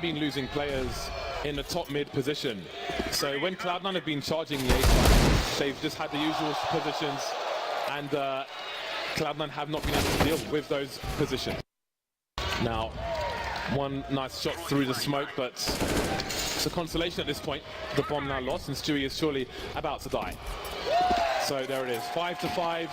been losing players in the top mid position. So when Cloud9 have been charging the A-side, they've just had the usual positions, and Cloud9 have not been able to deal with those positions. Now, one nice shot through the smoke, but it's a consolation at this point. The bomb now lost, and Stewie is surely about to die. So there it is, 5-5.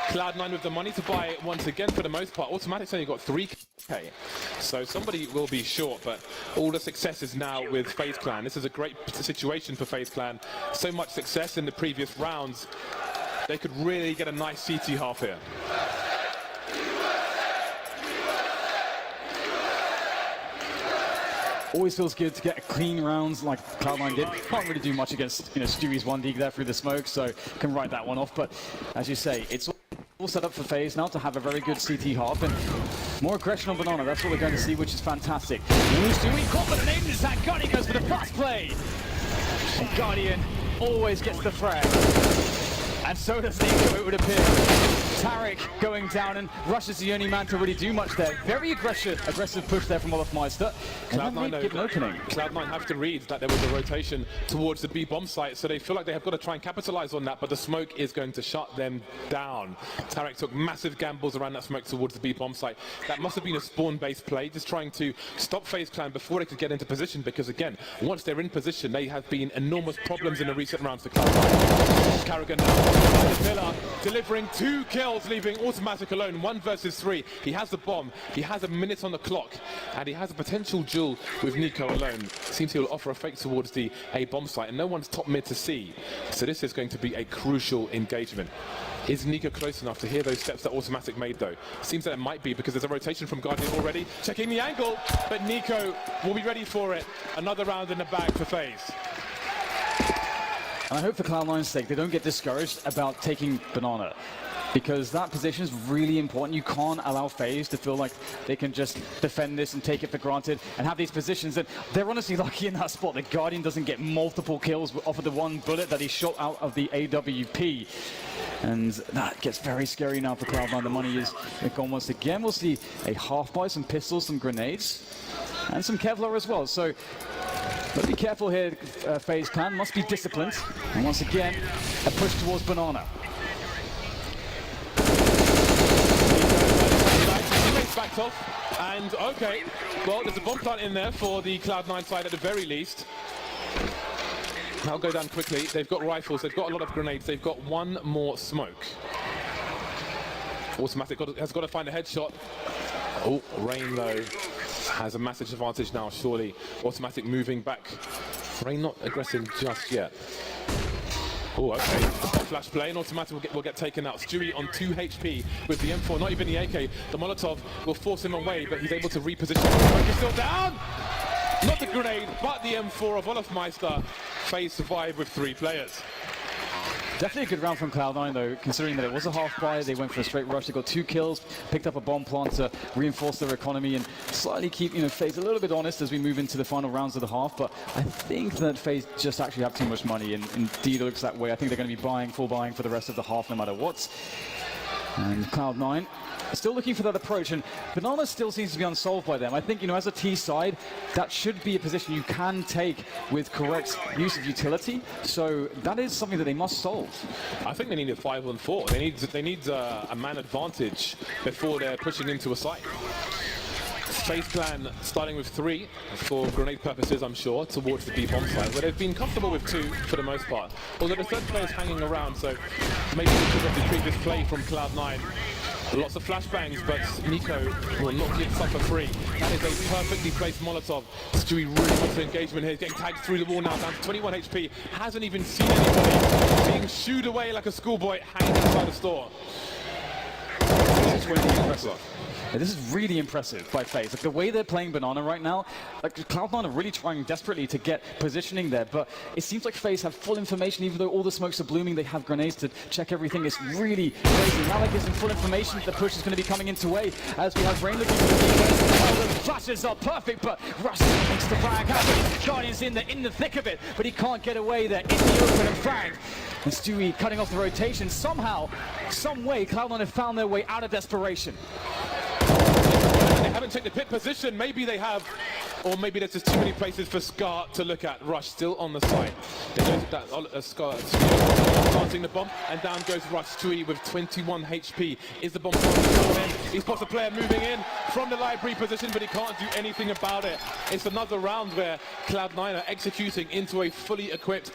Cloud9 with the money to buy once again for the most part. Automatic's only got 3k, so somebody will be short, but all the success is now with FaZe Clan. This is a great situation for FaZe Clan. So much success in the previous rounds. They could really get a nice CT half here. Always feels good to get clean rounds like Cloud9 did. Can't really do much against Stewie's 1D there through the smoke, so can write that one off. But as you say, it's all set up for FaZe now to have a very good CT half, and more aggression on Banana. That's what we're going to see, which is fantastic. Stewie caught with an aim attack. Guardian goes for the fast play. And Guardian always gets the frag. And so does Nico, it would appear. Tarek going down, and Rush is the only man to really do much there. Very aggressive push there from Olofmeister. Cloud9 give an opening. Cloud9 have to read that there was a rotation towards the B bomb site, so they feel like they have got to try and capitalize on that, but the smoke is going to shut them down. Tarek took massive gambles around that smoke towards the B bomb site. That must have been a spawn-based play, just trying to stop FaZe Clan before they could get into position, because again, once they're in position, they have been enormous problems in the recent rounds for Cloud9. Carrigan now, the pillar, delivering 2 kills, leaving Automatic alone, 1 versus 3. He has the bomb, he has a minute on the clock, and he has a potential duel with Nico alone. Seems he will offer a fake towards the A bomb site, and no one's top mid to see. So this is going to be a crucial engagement. Is Nico close enough to hear those steps that Automatic made though? Seems that it might be, because there's a rotation from Guardian already. Checking the angle, but Nico will be ready for it. Another round in the bag for FaZe. And I hope for Cloud9's sake they don't get discouraged about taking Banana, because that position is really important. You can't allow FaZe to feel like they can just defend this and take it for granted and have these positions. And they're honestly lucky in that spot. The Guardian doesn't get multiple kills off of the one bullet that he shot out of the AWP. And that gets very scary now for Cloud9. The money is gone once again. We'll see a half buy, some pistols, some grenades, and some Kevlar as well. So but be careful here, FaZe Clan must be disciplined. And once again, a push towards Banana. Teammates backed off, and okay, well, there's a bomb plant in there for the Cloud9 side at the very least. I'll go down quickly. They've got rifles, they've got a lot of grenades, they've got one more smoke. Automatic has got to find a headshot. Oh, Rain though has a massive advantage now, surely. Automatic moving back. Rain not aggressive just yet. Oh, okay. Flash play, and Automatic will get taken out. Stewie on 2 HP with the M4, not even the AK. The Molotov will force him away, but he's able to reposition. He's still down! Not the grenade, but the M4 of Olofmeister. FaZe survive with 3 players. Definitely a good round from Cloud9 though, considering that it was a half buy. They went for a straight rush. They got 2 kills, picked up a bomb plant to reinforce their economy and slightly keep FaZe a little bit honest as we move into the final rounds of the half. But I think that FaZe just actually have too much money, and indeed it looks that way. I think they're going to be full buying for the rest of the half no matter what. And Cloud9 still looking for that approach, and Banana still seems to be unsolved by them. I think, as a T side, that should be a position you can take with correct use of utility. So that is something that they must solve. I think they need a 5-on-4. They need a man advantage before they're pushing into a site. FaZe Clan starting with 3 for grenade purposes, I'm sure, towards the B bomb site, where they've been comfortable with 2 for the most part. Although the third player is hanging around, so maybe because of the previous play from Cloud9. Lots of flashbangs, but Nico will not yet suffer free. That is a perfectly placed Molotov. Stewie really wants the engagement here. He's getting tagged through the wall now, down to 21 HP. Hasn't even seen anybody. Being shooed away like a schoolboy hanging outside the store. This is really impressive. Yeah, this is really impressive by FaZe. Like the way they're playing Banana right now, like Cloud9 are really trying desperately to get positioning there, but it seems like FaZe have full information. Even though all the smokes are blooming, they have grenades to check everything. It's really crazy. Now that gives them full information that the push is going to be coming into way as we have Rain looking for the defense. Oh, the flashes are perfect, but Rush makes the frag happen. Guardian's in the thick of it, but he can't get away there in the open and frag. And Stewie cutting off the rotation. Somehow, some way, Cloud9 have found their way out of desperation. They haven't taken the pit position. Maybe they have, or maybe there's just too many places for Scar to look at. Rush still on the side. They go to that Scar planting the bomb, and down goes Rush. Stewie with 21 HP. Is the bomb coming in? He spots a player moving in from the library position, but he can't do anything about it. It's another round where Cloud9 are executing into a fully equipped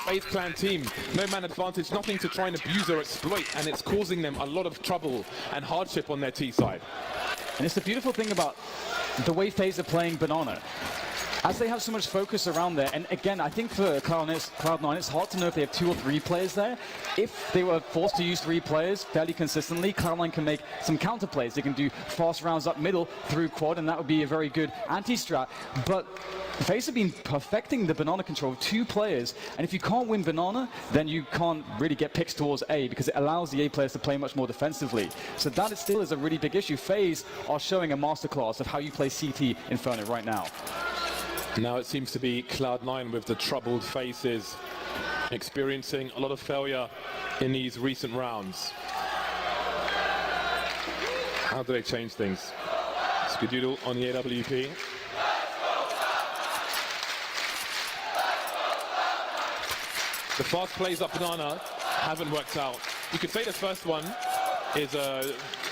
FaZe Clan team. No man advantage, nothing to try and abuse or exploit, and it's causing them a lot of trouble and hardship on their T side. And it's the beautiful thing about the way FaZe are playing Banana. As they have so much focus around there, and again, I think for Cloud9, it's hard to know if they have 2 or 3 players there. If they were forced to use 3 players fairly consistently, Cloud9 can make some counter plays. They can do fast rounds up middle through quad, and that would be a very good anti-strat. But FaZe have been perfecting the Banana control of 2 players, and if you can't win Banana, then you can't really get picks towards A, because it allows the A players to play much more defensively. So that still is a really big issue. FaZe are showing a masterclass of how you play CT Inferno right now. Now it seems to be Cloud9 with the troubled faces, experiencing a lot of failure in these recent rounds. How do they change things? Skadoodle on the AWP. The fast plays up Banana haven't worked out. You could say the first one is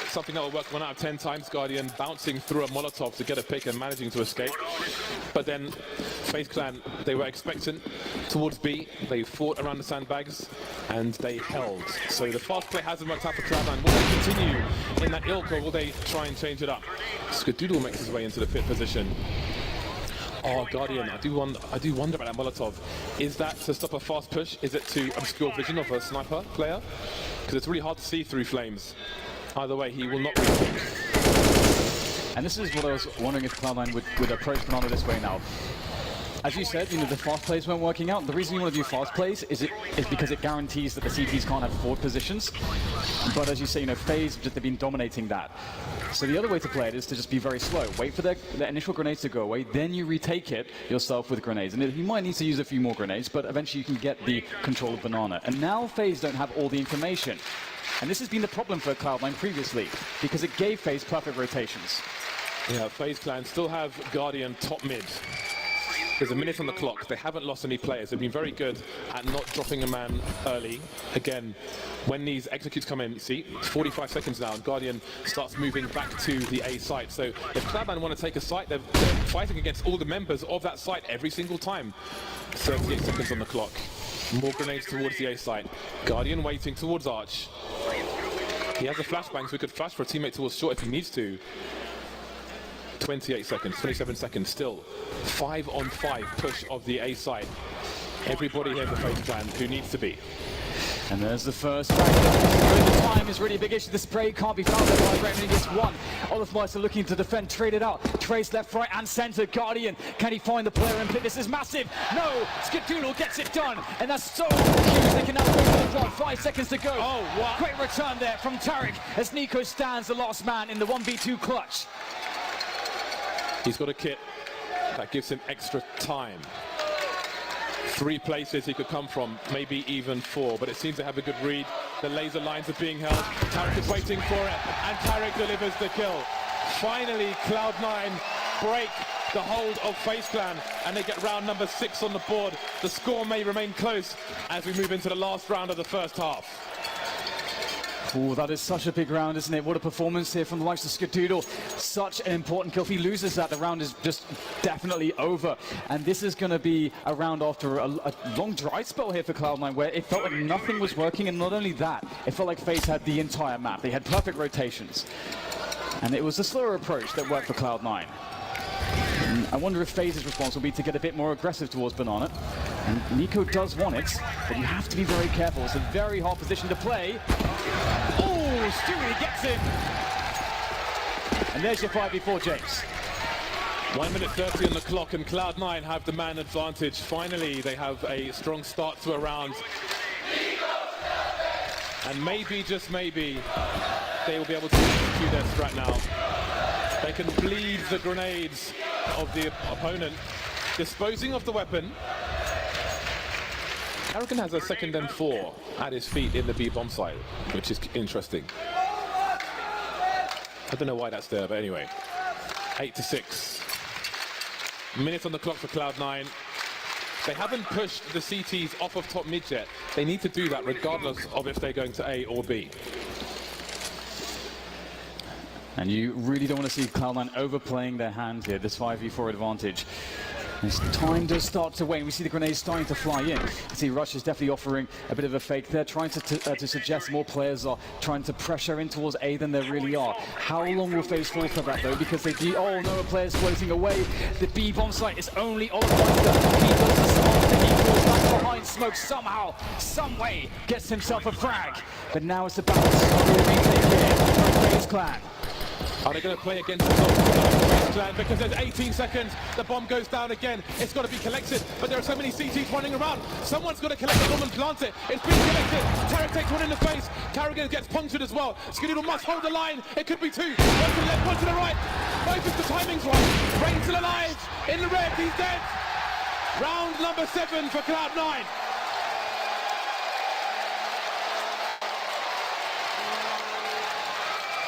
something that will work 1 out of 10 times. Guardian bouncing through a Molotov to get a pick and managing to escape. But then FaZe Clan, they were expectant towards B. They fought around the sandbags and they held. So the fast play hasn't worked out for Cloud9. Will they continue in that ilk, or will they try and change it up? Skadoodle makes his way into the pit position. Oh, Guardian, I do wonder about that Molotov. Is that to stop a fast push? Is it to obscure vision of a sniper player? Because it's really hard to see through flames. Either way, he will not be. And this is what I was wondering if Cloud9 would approach Banana this way now. As you said, the fast plays weren't working out. The reason you want to do fast plays is because it guarantees that the CTs can't have forward positions. But as you say, FaZe have been dominating that. So the other way to play it is to just be very slow. Wait for the initial grenades to go away, then you retake it yourself with grenades. And you might need to use a few more grenades, but eventually you can get the control of Banana. And now FaZe don't have all the information. And this has been the problem for Cloud9 previously, because it gave FaZe perfect rotations. Yeah, FaZe Clan still have Guardian top mid. There's a minute on the clock. They haven't lost any players. They've been very good at not dropping a man early. Again, when these executes come in, you see, it's 45 seconds now, and Guardian starts moving back to the A site. So if Cloud9 want to take a site, they're fighting against all the members of that site every single time. 38 seconds on the clock. More grenades towards the A site. Guardian waiting towards Arch. He has a flashbang, so he could flash for a teammate towards short if he needs to. 28 seconds, 27 seconds still. 5-on-5 push of the A side. Everybody here for FaZe Clan who needs to be. And there's the first frag. The time is really a big issue. The spray can't be found there by Graham, and he gets one. Oliver are looking to defend, trade it out. Trace left, right, and center. Guardian, can he find the player and pit? This is massive. No, Skadoodle gets it done. And that's so huge. They can now go for the drop. 5 seconds to go. Oh, wow. Great return there from Tarek as Nico stands the last man in the 1v2 clutch. He's got a kit that gives him extra time. 3 places he could come from, maybe even 4, but it seems to have a good read. The laser lines are being held. Tarek is waiting for it, and Tarek delivers the kill. Finally, Cloud9 break the hold of FaZe Clan, and they get round number 6 on the board. The score may remain close as we move into the last round of the first half. Oh, that is such a big round, isn't it? What a performance here from the likes of Skadoodle. Such an important kill. If he loses that, the round is just definitely over. And this is going to be a round after a long dry spell here for Cloud9, where it felt like nothing was working. And not only that, it felt like FaZe had the entire map. They had perfect rotations. And it was a slower approach that worked for Cloud9. I wonder if FaZe's response will be to get a bit more aggressive towards Banana. And Nico does want it, but you have to be very careful. It's a very hard position to play. Oh, Stewie gets him. And there's your 5v4, James. 1 minute 30 on the clock, and Cloud9 have the man advantage. Finally, they have a strong start to a round. And maybe, just maybe, they will be able to execute their strat now. They can bleed the grenades of the opponent, disposing of the weapon. Carrigan has a 2nd and 4 at his feet in the B bomb site, which is interesting. I don't know why that's there, but anyway. 8-6. Minutes on the clock for Cloud9. They haven't pushed the CTs off of top mid yet. They need to do that regardless of if they're going to A or B. And you really don't want to see Cloud9 overplaying their hand here, this 5v4 advantage. As time does start to wane, we see the grenades starting to fly in. You see Rush is definitely offering a bit of a fake there, trying to suggest more players are trying to pressure in towards A than there really are. How long will FaZe fall for that though? Because they do, oh no, a player's floating away. The B bomb site is only on Wonder. He does the spot, and he falls back behind Smoke somehow, some way, gets himself a frag. But now it's the balance of the retake here from FaZe Clan. Are they going to play against the FaZe Clan? Because there's 18 seconds, the bomb goes down again. It's got to be collected, but there are so many CTs running around. Someone's got to collect the bomb and plant it. It's being collected. Tarek takes one in the face. Carrigan gets punctured as well. Skadoodle must hold the line. It could be 2. One to the left, one to the right. Both if the timing's right. Rain still alive. In the red, he's dead. Round number 7 for Cloud9.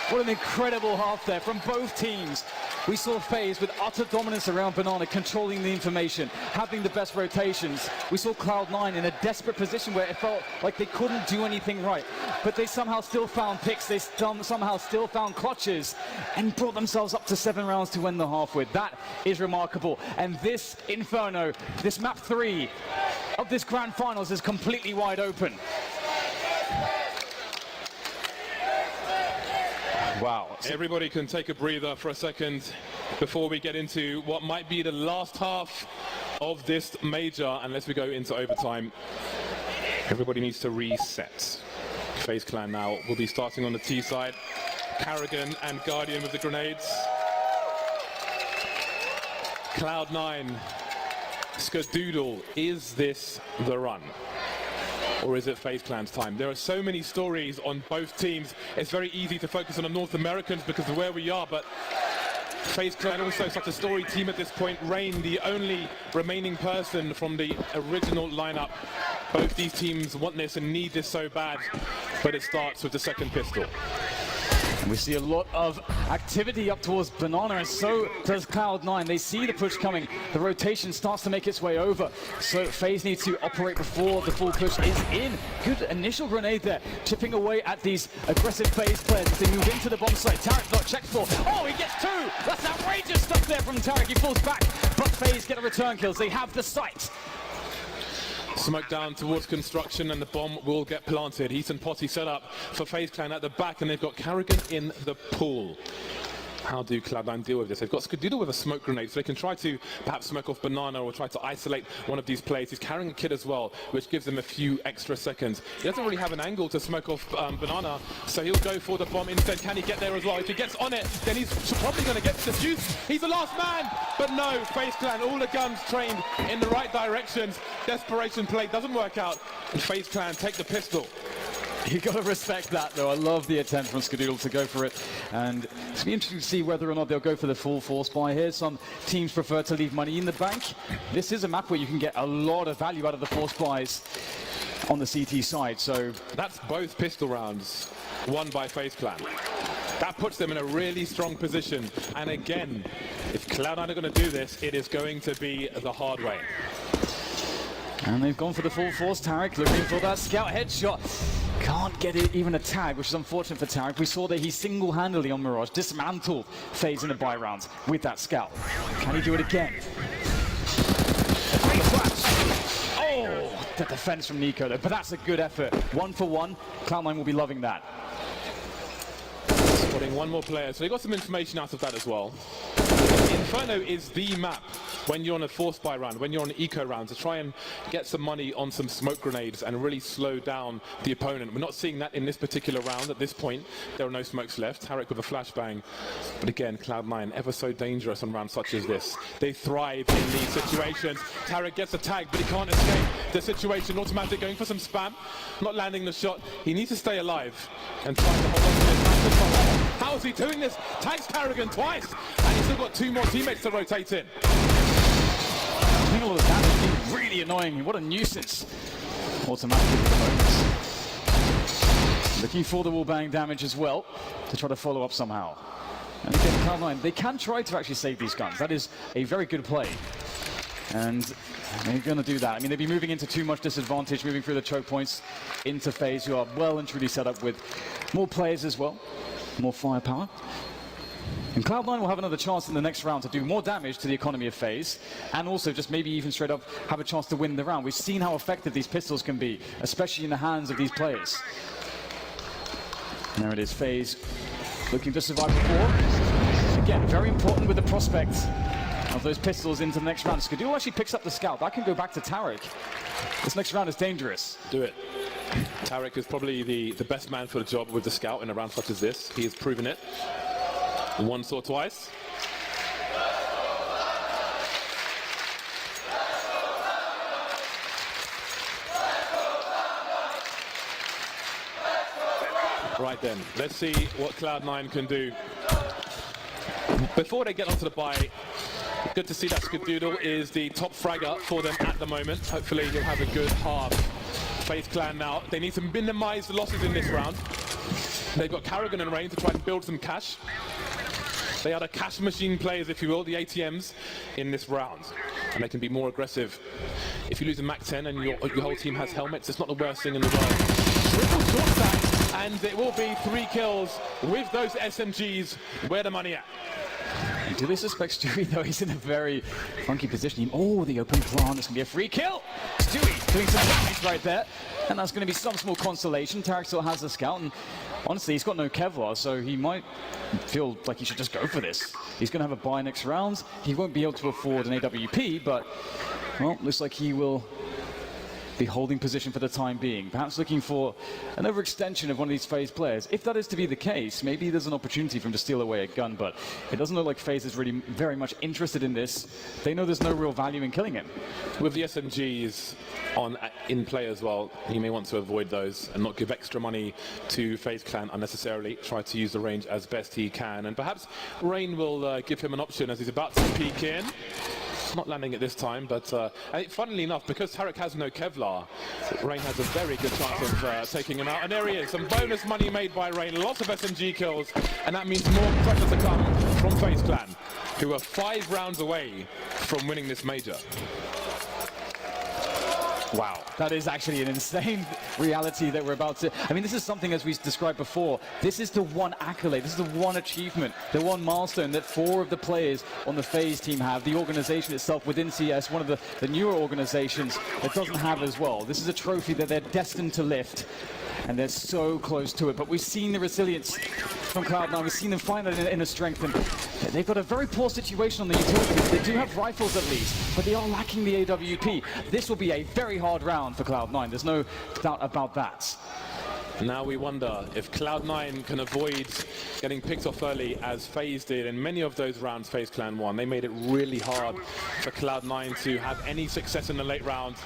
What an incredible half there from both teams. We saw FaZe with utter dominance around Banana, controlling the information, having the best rotations. We saw Cloud9 in a desperate position where it felt like they couldn't do anything right. But they somehow still found picks, they somehow still found clutches, and brought themselves up to 7 rounds to win the half with. That is remarkable. And this Inferno, this map 3 of this grand finals is completely wide open. Wow. Everybody can take a breather for a second before we get into what might be the last half of this major, unless we go into overtime. Everybody needs to reset. FaZe Clan now will be starting on the T side. Carrigan and Guardian with the grenades. Cloud9, Skadoodle, is this the run? Or is it FaZe Clan's time? There are so many stories on both teams. It's very easy to focus on the North Americans because of where we are, but FaZe Clan also such a storied team at this point. Rain, the only remaining person from the original lineup. Both these teams want this and need this so bad, but it starts with the second pistol. We see a lot of activity up towards Banana, and so does Cloud9. They see the push coming. The rotation starts to make its way over. So FaZe needs to operate before the full push is in. Good initial grenade there, chipping away at these aggressive FaZe players as they move into the bomb site. Tarek not checked for. Oh, he gets 2! That's outrageous stuff there from Tarek. He falls back, but FaZe get a return kills. They have the site. Smoke down towards construction and the bomb will get planted. Heaton Potty set up for FaZe Clan at the back, and they've got Carrigan in the pool. How do Cloud9 deal with this? They've got Skadoodle with a smoke grenade, so they can try to perhaps smoke off Banana or try to isolate one of these plays. He's carrying a kid as well, which gives him a few extra seconds. He doesn't really have an angle to smoke off Banana, so he'll go for the bomb instead. Can he get there as well? If he gets on it, then he's probably going to get the juice. He's the last man, but no, FaZe Clan, all the guns trained in the right directions. Desperation play doesn't work out, and FaZe Clan take the pistol. You got to respect that, though. I love the attempt from Skadoodle to go for it, and it's be interesting to see whether or not they'll go for the full force buy here. Some teams prefer to leave money in the bank. This is a map where you can get a lot of value out of the force buys on the CT side. So that's both pistol rounds won by FaZe Clan. That puts them in a really strong position. And again, if Cloud9 are going to do this, it is going to be the hard way. And they've gone for the full force. Tarek looking for that scout headshot. Can't get it, even a tag, which is unfortunate for Tarek. We saw that he single-handedly on Mirage dismantled FaZe in the buy rounds with that scout. Can he do it again? Great flash! Oh, the defense from Nico though, but that's a good effort. 1 for 1. Cloud9 will be loving that. Spotting one more player, so they got some information out of that as well. Inferno is the map when you're on a force buy round, when you're on an eco round, to try and get some money on some smoke grenades and really slow down the opponent. We're not seeing that in this particular round at this point. There are no smokes left. Tarek with a flashbang. But again, Cloud9 ever so dangerous on rounds such as this. They thrive in these situations. Tarek gets a tag, but he can't escape the situation. Automatic going for some spam, not landing the shot. He needs to stay alive and try to hold on to this. How is he doing this? Tags Carrigan twice, and he's still got 2 more teammates to rotate in. I think all of that has been really annoying. What a nuisance. automatically at the moment. Looking for the wall bang damage as well to try to follow up somehow. And again, Cloud9, they can try to actually save these guns. That is a very good play. And they're going to do that. I mean, they'd be moving into too much disadvantage, moving through the choke points into FaZe, who are well and truly set up with more players as well, more firepower. And Cloud9 will have another chance in the next round to do more damage to the economy of FaZe, and also just maybe even straight up have a chance to win the round. We've seen how effective these pistols can be, especially in the hands of these players. And there it is, FaZe looking to survive before. Again, very important with the prospect of those pistols into the next round. Skadoo actually picks up the scout. That can go back to Tarek. This next round is dangerous. Do it. Tarek is probably the best man for the job with the scout in a round such as this. He has proven it once or twice. Right then, let's see what Cloud9 can do. Before they get onto the bye, good to see that Skadoodle is the top fragger for them at the moment. Hopefully he'll have a good half. FaZe Clan now, they need to minimize the losses in this round. They've got Karrigan and Rain to try and build some cash. They are the cash machine players, if you will, the ATMs in this round. And they can be more aggressive. If you lose a MAC-10 and your whole team has helmets, it's not the worst thing in the world. Triple short stack, and it will be 3 kills with those SMGs. Where the money at? Do they suspect Stewie, though? He's in a very funky position. Oh, the open plant. It's going to be a free kill. Stewie doing some damage right there. And that's going to be some small consolation. Tarek still has the scout. And honestly, he's got no Kevlar, so he might feel like he should just go for this. He's going to have a bye next round. He won't be able to afford an AWP, but, well, looks like he will be holding position for the time being. Perhaps looking for an overextension of one of these FaZe players. If that is to be the case, maybe there's an opportunity for him to steal away a gun, but it doesn't look like FaZe is really very much interested in this. They know there's no real value in killing him. With the SMGs in play as well, he may want to avoid those and not give extra money to FaZe Clan unnecessarily. Try to use the range as best he can, and perhaps Rain will give him an option as he's about to peek in. Not landing it this time, but funnily enough, because Tarek has no Kevlar, Rain has a very good chance of taking him out. And there he is, some bonus money made by Rain, lots of SMG kills, and that means more pressure to come from FaZe Clan, who are 5 rounds away from winning this major. Wow, that is actually an insane reality that we're about to... I mean, this is something, as we described before, this is the one accolade, this is the one achievement, the one milestone that 4 of the players on the FaZe team have. The organization itself within CS, one of the newer organizations that doesn't have as well. This is a trophy that they're destined to lift, and they're so close to it. But we've seen the resilience from Cloud9. We've seen them find that inner strength, and they've got a very poor situation on the utilities. They do have rifles at least, but they are lacking the AWP. This will be a very hard round for Cloud9. There's no doubt about that. Now we wonder if Cloud9 can avoid getting picked off early, as FaZe did in many of those rounds FaZe Clan won. They made it really hard for Cloud9 to have any success in the late round.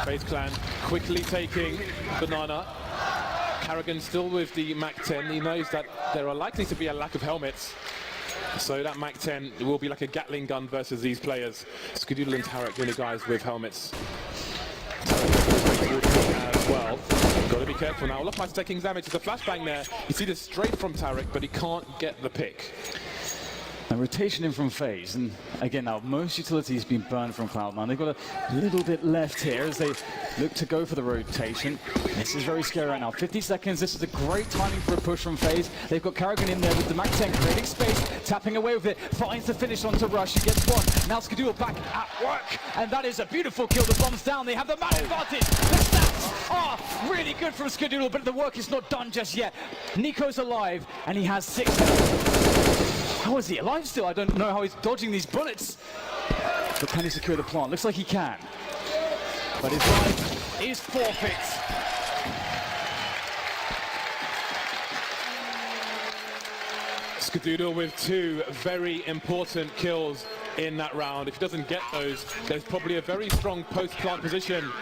FaZe Clan quickly taking Banana. Karrigan still with the MAC-10. He knows that there are likely to be a lack of helmets. So that MAC-10 will be like a Gatling gun versus these players. Skadoodle and Tarek, the only guys with helmets. Tarek as well. Got to be careful now. Look, my taking damage. There's a flashbang there. You see this straight from Tarek, but he can't get the pick. A rotation in from FaZe, and again now most utilities been burned from Cloud9. They've got a little bit left here as they look to go for the rotation. This is very scary right now. 50 seconds, this is a great timing for a push from FaZe. They've got Karrigan in there with the MAC-10 creating space, tapping away with it, finds the finish onto Rush, he gets one. Now Skadoodle back at work, and that is a beautiful kill. The bomb's down, they have the man advantage. The stats are really good from Skadoodle, but the work is not done just yet. Nico's alive, and he has 6 health. How is he alive still? I don't know how he's dodging these bullets. But can he secure the plant? Looks like he can. But his life is forfeit. Skadoodle with 2 very important kills in that round. If he doesn't get those, there's probably a very strong post-plant position.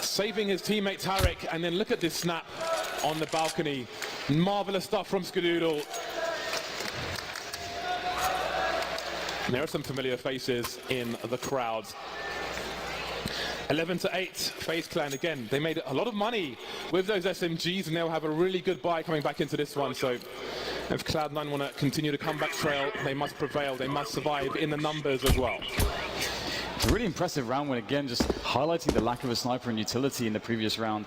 Saving his teammate Tarek, and then look at this snap on the balcony. Marvelous stuff from Skadoodle. There are some familiar faces in the crowd. 11-8, FaZe Clan again. They made a lot of money with those SMGs, and they'll have a really good buy coming back into this one. So if Cloud9 want to continue to comeback trail, they must prevail. They must survive in the numbers as well. It's a really impressive round win again, just highlighting the lack of a sniper and utility in the previous round.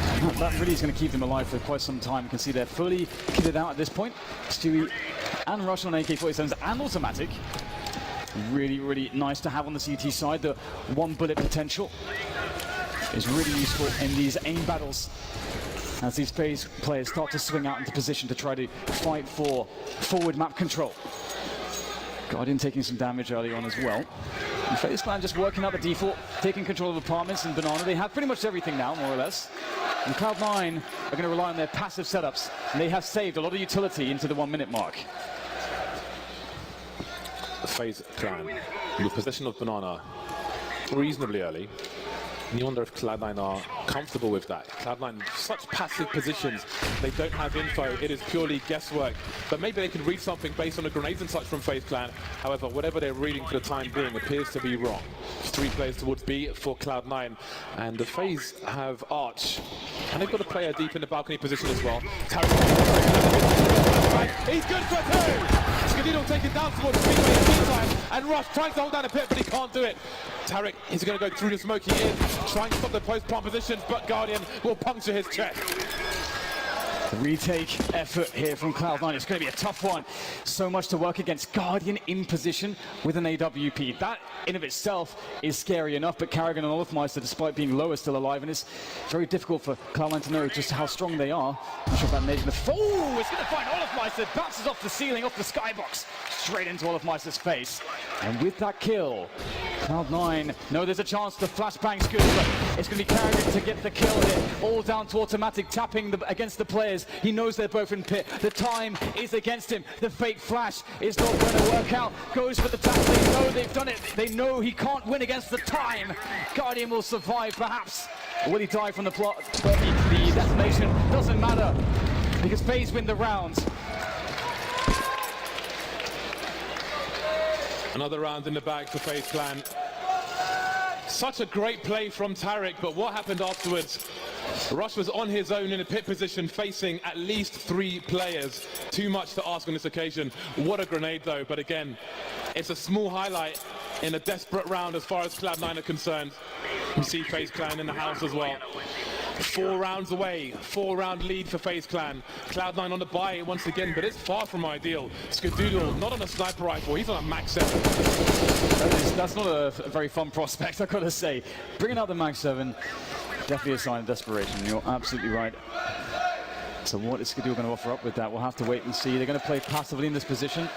And that really is going to keep them alive for quite some time. You can see they're fully kitted out at this point. Stewie and Rush on AK-47s and automatic. Really, really nice to have on the CT side. The one bullet potential is really useful in these aim battles as these FaZe players start to swing out into position to try to fight for forward map control. Guardian taking some damage early on as well. And FaZe Clan just working out the default, taking control of apartments and Banana. They have pretty much everything now, more or less. And Cloud9 are going to rely on their passive setups, and they have saved a lot of utility into the 1 minute mark. FaZe Clan with possession of Banana reasonably early. And you wonder if Cloud9 are comfortable with that. Cloud9, such passive positions, they don't have info, it is purely guesswork. But maybe they can read something based on the grenades and such from FaZe Clan. However, whatever they're reading for the time being appears to be wrong. 3 players towards B for Cloud9. And the FaZe have Arch. And they've got a player deep in the balcony position as well. He's good for 2! Skadoodle taken down towards 3 players meantime. And Rush trying to hold down a pit, but he can't do it. Tarek is going to go through the smoke. He is trying to stop the post-plant positions, but Guardian will puncture his chest. The retake effort here from Cloud9. It's going to be a tough one. So much to work against. Guardian in position with an AWP. That in of itself is scary enough, but Karrigan and Olofmeister, despite being low, are still alive, and it's very difficult for Cloud9 to know just how strong they are. Not sure if that nade the oh, it's going to find Olofmeister. Bounces off the ceiling, off the skybox, straight into Olofmeister's face. And with that kill, Cloud9 know there's a chance the flashbang's good, but it's going to be Karrigan to get the kill here. All down to automatic, tapping against the players. He knows they're both in pit. The time is against him. The fake flash is not going to work out. Goes for the tap. They know they've done it. They know he can't win against the time. Guardian will survive, perhaps. Or will he die from the plot? But the detonation doesn't matter because FaZe win the round. Another round in the bag for FaZe Clan. Such a great play from Tarek, but what happened afterwards? Rush was on his own in a pit position, facing at least 3 players. Too much to ask on this occasion. What a grenade, though. But again, it's a small highlight in a desperate round as far as Cloud9 are concerned. We see FaZe Clan in the house as well. 4 rounds away, 4-round lead for FaZe Clan. Cloud9 on the buy once again, but it's far from ideal. Skadoodle not on a sniper rifle, he's on a Max 7. That's not a very fun prospect, I've got to say. Bringing out the Max 7, definitely a sign of desperation. You're absolutely right. So what is Skadoodle going to offer up with that? We'll have to wait and see. They're going to play passively in this position.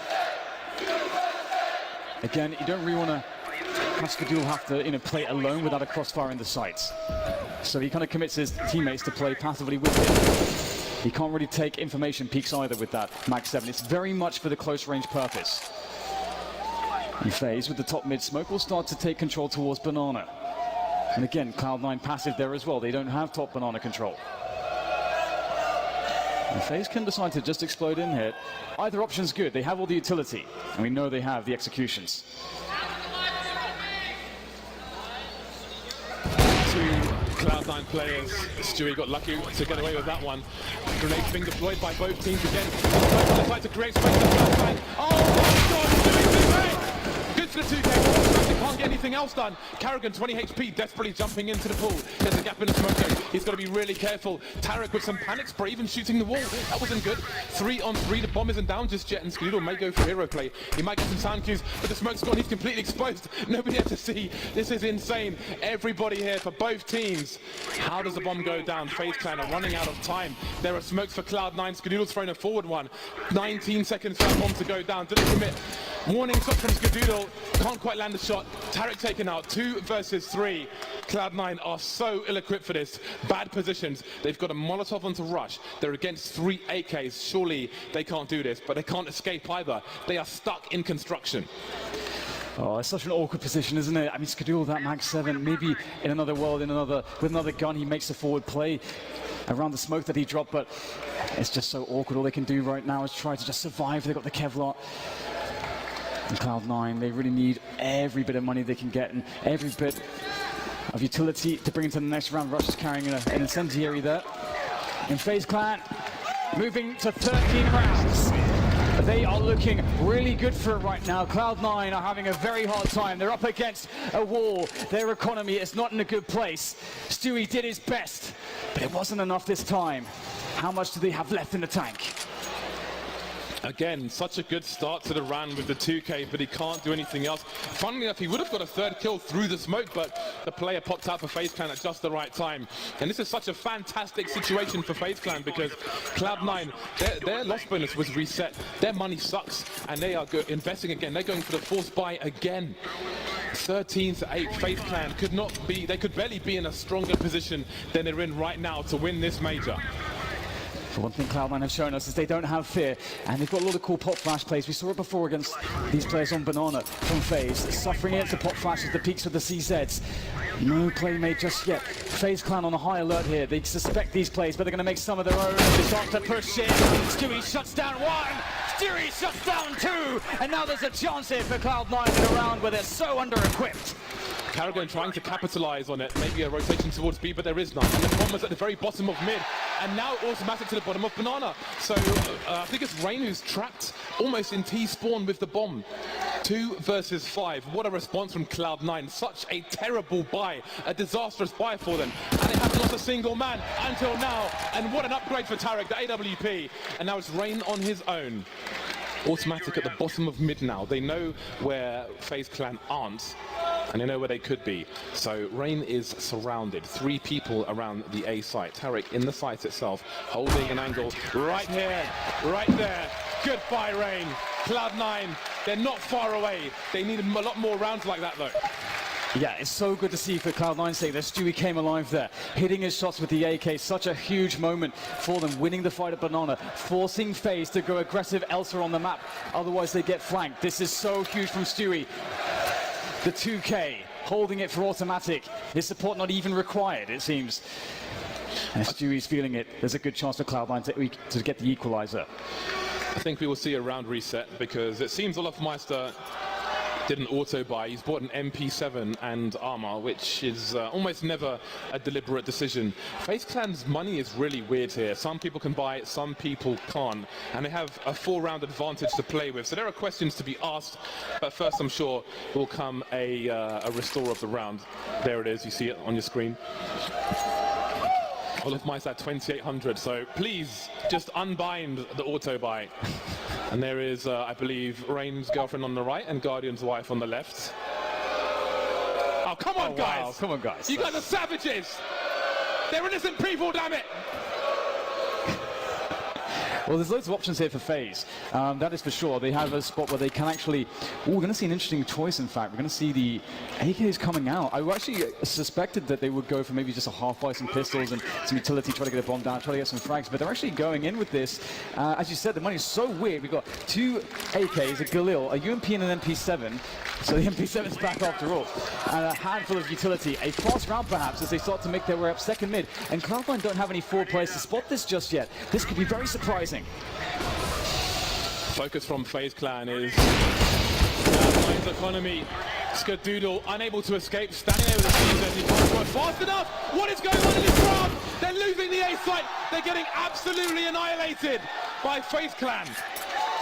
Again, you don't really want to have Skadoodle have to play alone without a crossfire in the sights. So he kind of commits his teammates to play passively with him. He can't really take information peaks either with that Max 7. It's very much for the close range purpose. And FaZe with the top mid smoke will start to take control towards Banana. And again, Cloud9 passive there as well. They don't have top Banana control. And FaZe can decide to just explode in here. Either option's good. They have all the utility. And we know they have the executions. Cloud9 players. Stewie got lucky to get away with that one. Grenades being deployed by both teams again. They try to create space for Cloud9. Oh my god, Stewie 2K! Good for the 2K. They can't get anything else done. Karrigan, 20 HP, desperately jumping into the pool. There's a gap in the smoke zone. He's got to be really careful. Tarek with some panic spray, even shooting the wall. That wasn't good. 3 on 3. The bomb isn't down just yet, and Skadoodle may go for hero play. He might get some sound cues, but the smoke's gone. He's completely exposed. Nobody had to see. This is insane. Everybody here for both teams. How does the bomb go down? FaZe Clan are running out of time. There are smokes for Cloud9. Skadoodle's thrown a forward one. 19 seconds for that bomb to go down. Didn't commit. Warning shot from Skadoodle. Can't quite land the shot. Tarek taken out. 2 versus 3. Cloud9 are so ill-equipped for this. Bad positions. They've got a Molotov onto Rush. They're against 3 AKs. Surely they can't do this, but they can't escape either. They are stuck in construction. Oh, it's such an awkward position, isn't it? I mean, Skadoodle, that Max 7, maybe in another world, with another gun, he makes a forward play around the smoke that he dropped, but it's just so awkward. All they can do right now is try to just survive. They've got the Kevlar. And Cloud9, they really need every bit of money they can get and every bit of utility to bring into the next round. Rush is carrying an incendiary there. In FaZe Clan, moving to 13 rounds. They are looking really good for it right now. Cloud9 are having a very hard time. They're up against a wall. Their economy is not in a good place. Stewie did his best, but it wasn't enough this time. How much do they have left in the tank? Again, such a good start to the round with the 2K, but he can't do anything else. Funnily enough, he would have got a third kill through the smoke, but the player popped out for FaZe Clan at just the right time. And this is such a fantastic situation for FaZe Clan because Cloud9, their loss bonus was reset. Their money sucks, and they are investing again. They're going for the force buy again. 13-8, FaZe Clan they could barely be in a stronger position than they're in right now to win this major. For one thing Cloud9 have shown us is they don't have fear, and they've got a lot of cool pop flash plays. We saw it before against these players on Banana from FaZe, suffering into pop flashes, the peaks with the CZs. No playmate just yet. FaZe Clan on a high alert here. They suspect these plays, but they're going to make some of their own. They start to push in. Stewie shuts down one. Stewie shuts down two. And now there's a chance here for Cloud9 in a round where they're so under-equipped. Karrigan trying to capitalize on it, maybe a rotation towards B, but there is none. And the bomb is at the very bottom of mid, and now automatic to the bottom of Banana. So I think it's Rain who's trapped almost in T-spawn with the bomb. 2 versus 5. What a response from Cloud9. Such a terrible buy, a disastrous buy for them. And they haven't lost a single man until now. And what an upgrade for Tarek, the AWP. And now it's Rain on his own. Automatic at the bottom of mid now. They know where FaZe Clan aren't, and they know where they could be. So Rain is surrounded. 3 people around the A site. Tarek in the site itself, holding an angle right here, right there. Goodbye, Rain. Cloud9, they're not far away. They need a lot more rounds like that, though. Yeah, it's so good to see for Cloud9's sake that Stewie came alive there, hitting his shots with the AK. Such a huge moment for them, winning the fight at Banana, forcing FaZe to go aggressive elsewhere on the map. Otherwise, they get flanked. This is so huge from Stewie. The 2K, holding it for automatic. His support not even required, it seems. And Stewie's feeling it. There's a good chance for Cloud9 to get the equalizer. I think we will see a round reset because it seems Olofmeister did an auto buy. He's bought an MP7 and armor, which is almost never a deliberate decision. FaZe Clan's money is really weird here. Some people can buy it, some people can't, and they have a 4-round advantage to play with. So there are questions to be asked, but first I'm sure will come a restore of the round. There it is, you see it on your screen. Olofmeister at 2,800, so please just unbind the auto buy. And there is, I believe, Rain's girlfriend on the right and Guardian's wife on the left. Oh, come on, guys! Wow. Come on, guys. You guys are savages! They're innocent people, damn it! Well, there's loads of options here for FaZe. That is for sure. They have a spot where they can actually... we're going to see an interesting choice, in fact. We're going to see the AKs coming out. I actually suspected that they would go for maybe just a half buy some pistols and some utility, try to get a bomb down, try to get some frags, but they're actually going in with this. As you said, the money is so weird. We've got 2 AKs, a Galil, a UMP and an MP7. So the MP7's back after all. And a handful of utility. A fast round, perhaps, as they start to make their way up second mid. And Cloud9 don't have any 4 players to spot this just yet. This could be very surprising. Focus from FaZe Clan is Cloud9's economy. Skadoodle unable to escape, standing there with the CZ. He can't run fast enough. What is going on in this round? They're losing the A site. They're getting absolutely annihilated by FaZe Clan.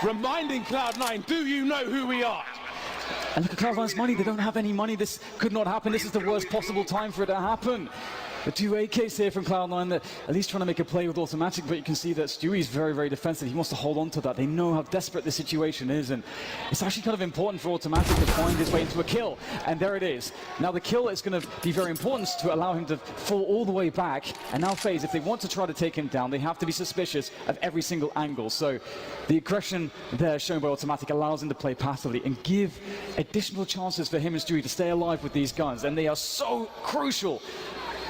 Reminding Cloud9, do you know who we are? And look at Cloud9's money. They don't have any money. This could not happen. This is the worst possible time for it to happen. The 2 AKs here from Cloud9, that at least trying to make a play with automatic, but you can see that Stewie's very, very defensive. He wants to hold on to that. They know how desperate the situation is, and it's actually kind of important for automatic to find his way into a kill. And there it is. Now the kill is going to be very important to allow him to fall all the way back. And now FaZe, if they want to try to take him down, they have to be suspicious of every single angle. So the aggression there shown by automatic allows him to play passively and give additional chances for him and Stewie to stay alive with these guns. And they are so crucial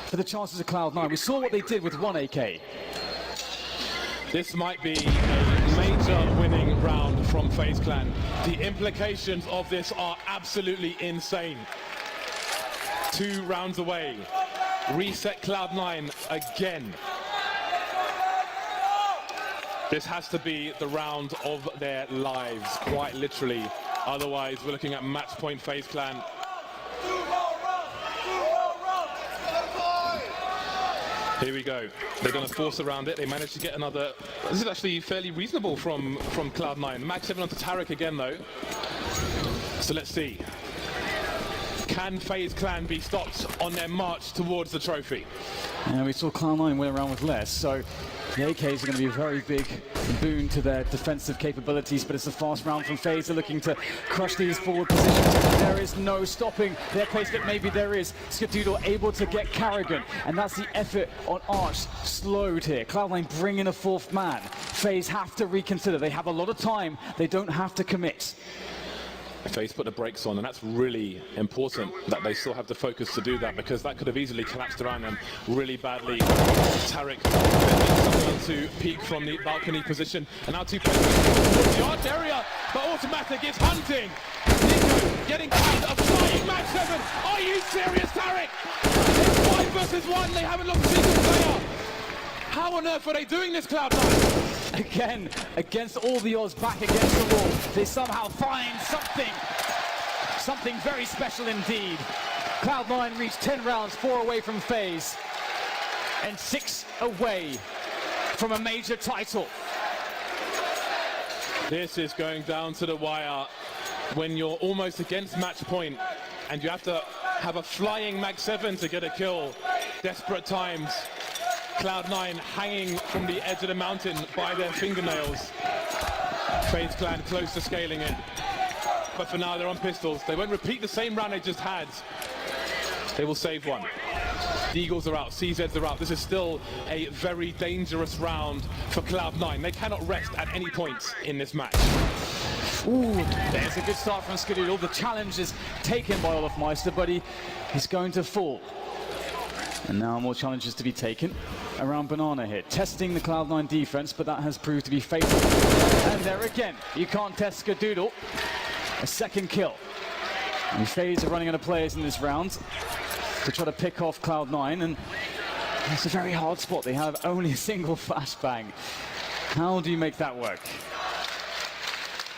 for the chances of Cloud9. We saw what they did with 1 AK. This might be a major winning round from FaZe Clan. The implications of this are absolutely insane. 2 rounds away. Reset Cloud9 again. This has to be the round of their lives, quite literally. Otherwise, we're looking at match point FaZe Clan. Here we go. They're going to force around it. They managed to get another. This is actually fairly reasonable from Cloud9. Mag 7 onto Tarek again, though. So let's see. Can FaZe Clan be stopped on their march towards the trophy? And we saw Cloud9 win around with less, so the AKs are going to be a very big boon to their defensive capabilities, but it's a fast round from FaZe. They're looking to crush these forward positions. There is no stopping their pace, but maybe there is. Skadoodle able to get Carrigan, and that's the effort on Arch slowed here. Cloud9 bring in a fourth man. FaZe have to reconsider. They have a lot of time. They don't have to commit. FaZe put the brakes on, and that's really important that they still have the focus to do that, because that could have easily collapsed around them really badly. Tarek someone to peek from the balcony position, and now 2 players towards the arch area, but Automatic is hunting. Nico getting out of flying Mag 7. Are you serious, Tarek? It's 5 versus 1. They haven't lost a single player. How on earth are they doing this, Cloud9? Again, against all the odds, back against the wall, they somehow find something very special indeed. Cloud9 reached 10 rounds, 4 away from FaZe, and 6 away from a major title. This is going down to the wire when you're almost against match point, and you have to have a flying Mag 7 to get a kill. Desperate times. Cloud9 hanging from the edge of the mountain by their fingernails. FaZe Clan close to scaling it. But for now, they're on pistols. They won't repeat the same round they just had. They will save one. The Eagles are out, CZs are out. This is still a very dangerous round for Cloud9. They cannot rest at any point in this match. Ooh, there's a good start from Skadoodle. The challenge is taken by Olofmeister, but he's going to fall. And now more challenges to be taken around Banana here. Testing the Cloud9 defense, but that has proved to be fatal. And there again, you can't test Skadoodle. A second kill. And FaZe are running out of players in this round to try to pick off Cloud9, and it's a very hard spot. They have only a single flashbang. How do you make that work?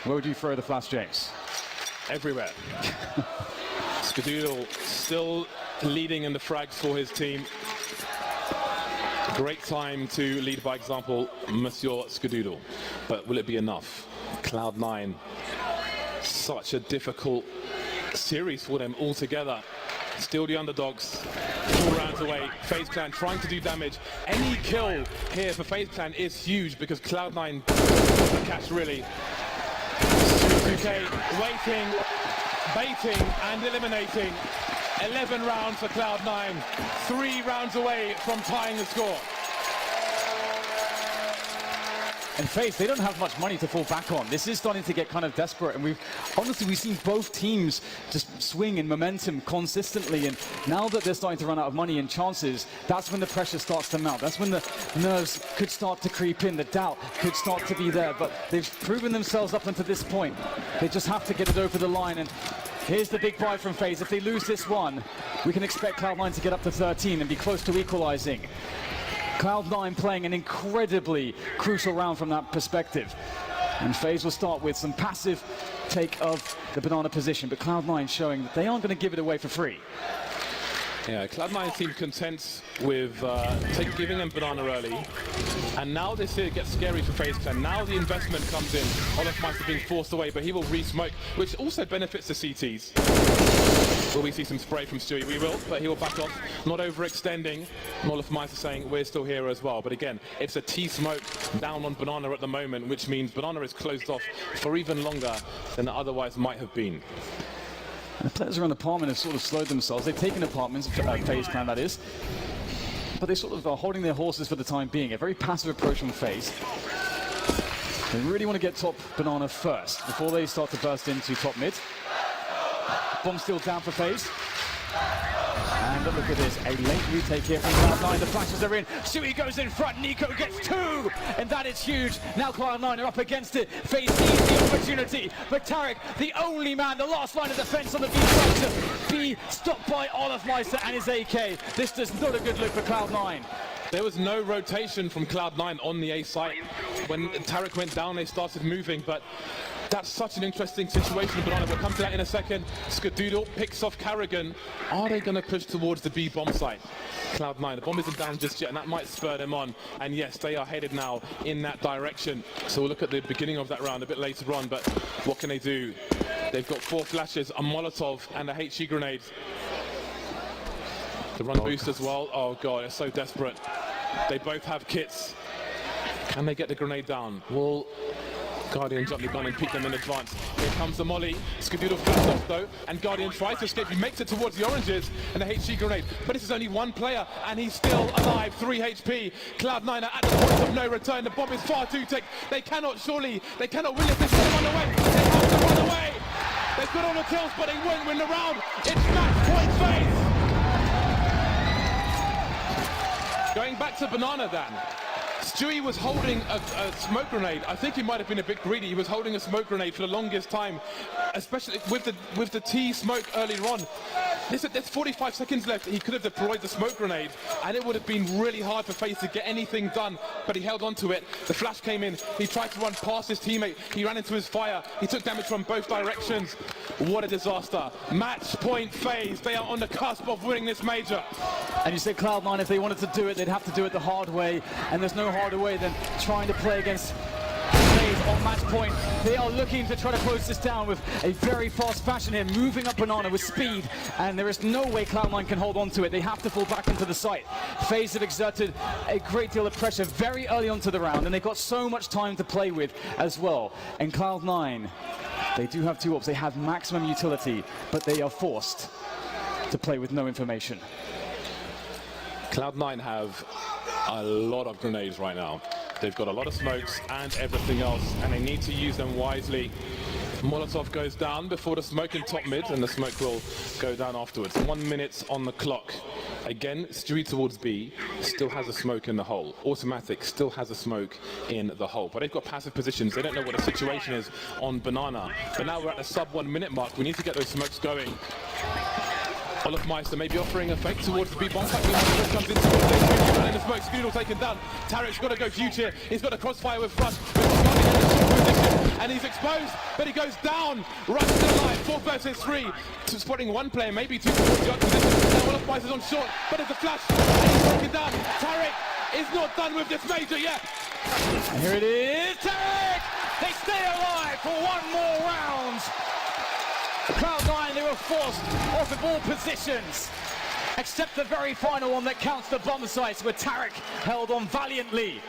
Where would you throw the flash, James? Everywhere. Skadoodle still leading in the frags for his team. Great time to lead by example, Monsieur Skadoodle. But will it be enough? Cloud9, such a difficult series for them altogether. Still the underdogs, 4 rounds away. FaZe Clan trying to do damage. Any kill here for FaZe Clan is huge, because Cloud9 catch really. 2K waiting, baiting and eliminating. 11 rounds for Cloud9, 3 rounds away from tying the score. And FaZe, they don't have much money to fall back on. This is starting to get kind of desperate, and we've seen both teams just swing in momentum consistently, and now that they're starting to run out of money and chances, that's when the pressure starts to mount. That's when the nerves could start to creep in, the doubt could start to be there, but they've proven themselves up until this point. They just have to get it over the line, and here's the big buy from FaZe. If they lose this one, we can expect Cloud9 to get up to 13 and be close to equalizing. Cloud9 playing an incredibly crucial round from that perspective. And FaZe will start with some passive take of the banana position, but Cloud9 showing that they aren't going to give it away for free. Yeah, Cloud9 seemed content with giving them banana early, and now this here gets scary for FaZe Clan. Now the investment comes in. Olofmeister being forced away, but he will re-smoke, which also benefits the CTs. Will we see some spray from Stewie? We will, but he will back off, not overextending. Olofmeister saying we're still here as well. But again, it's a T-smoke down on banana at the moment, which means banana is closed off for even longer than it otherwise might have been. The players around the apartment have sort of slowed themselves. They've taken apartments, FaZe Clan that is, but they sort of are holding their horses for the time being. A very passive approach from FaZe. They really want to get top banana first before they start to burst into top mid. Bomb still down for FaZe. And look at this, a late retake here from Cloud9. The flashes are in. Stewie goes in front. Nico gets 2, and that is huge. Now Cloud9 are up against it. FaZe sees the opportunity, but Tarek, the only man, the last line of defense on the B side, to be stopped by Olofmeister and his AK. This does not a good look for Cloud9. There was no rotation from Cloud9 on the A site. When Tarek went down, they started moving, but That's such an interesting situation, but we'll come to that in a second. Skadoodle picks off Carrigan. Are they going to push towards the B bomb site? Cloud9, the bomb isn't down just yet, and that might spur them on. And yes, they are headed now in that direction. So we'll look at the beginning of that round a bit later on, but what can they do? They've got 4 flashes, a Molotov, and a HE grenade. The run boost as well. Oh god, it's so desperate. They both have kits. Can they get the grenade down? Will Guardian jump the gun and peek them in advance? Here comes the molly. Skadoodle flashed off though, and Guardian tries to escape. He makes it towards the oranges and the HG grenade. But this is only one player, and he's still alive. 3 HP. Cloud9 are at the point of no return. The bomb is far too thick. They cannot win this. They've got to run away. They have to run away. They've got all the kills, but they won't win the round. It's match point phase. Going back to Banana then. Stewie was holding a smoke grenade. I think he might have been a bit greedy. He was holding a smoke grenade for the longest time, especially with the T smoke earlier on. There's 45 seconds left. He could have deployed the smoke grenade, and it would have been really hard for FaZe to get anything done, but he held on to it. The flash came in. He tried to run past his teammate. He ran into his fire. He took damage from both directions. What a disaster. Match point FaZe. They are on the cusp of winning this major. And you said Cloud9, if they wanted to do it, they'd have to do it the hard way, and there's no harder way than trying to play against FaZe on match point. They are looking to try to close this down with a very fast fashion here, moving up Banana with speed, and there is no way Cloud9 can hold on to it. They have to fall back into the site. FaZe have exerted a great deal of pressure very early onto the round, and they've got so much time to play with as well. And Cloud9, they do have 2 ops. They have maximum utility, but they are forced to play with no information. Cloud9 have a lot of grenades right now. They've got a lot of smokes and everything else, and they need to use them wisely. Molotov goes down before the smoke in top mid, and the smoke will go down afterwards. 1 minute on the clock. Again, Stewie towards B, still has a smoke in the hole. Automatic still has a smoke in the hole, but they've got passive positions. They don't know what the situation is on Banana. But now we're at the sub 1 minute mark. We need to get those smokes going. Olofmeister maybe offering a fake towards the B-bomb. Comes in towards the in the smoke. Skadoodle taken down. Tarek's got to go future. He's got a crossfire with Rush. And he's exposed, but he goes down. Rush is alive. 4 versus 3. Spotting 1 player, maybe 2 towards the other position. Now Olofmeister's on short, but it's a flash. And he's taken down. Tarek is not done with this major yet. And here it is. Tarek! They stay alive for 1 more round. Cloud9, they were forced off of all positions, except the very final one that counts the bomb sites, where Tarek held on valiantly.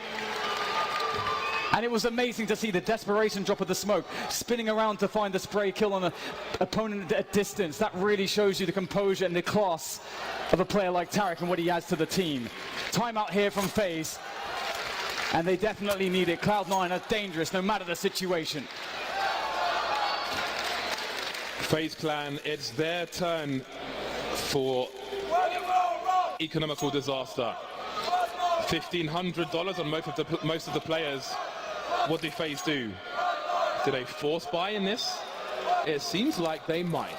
And it was amazing to see the desperation drop of the smoke, spinning around to find the spray kill on an opponent at distance. That really shows you the composure and the class of a player like Tarek and what he adds to the team. Timeout here from FaZe, and they definitely need it. Cloud9 are dangerous no matter the situation. FaZe Clan, it's their turn for economical disaster. $1,500 on most of the players. What do FaZe do? Do they force buy in this? It seems like they might.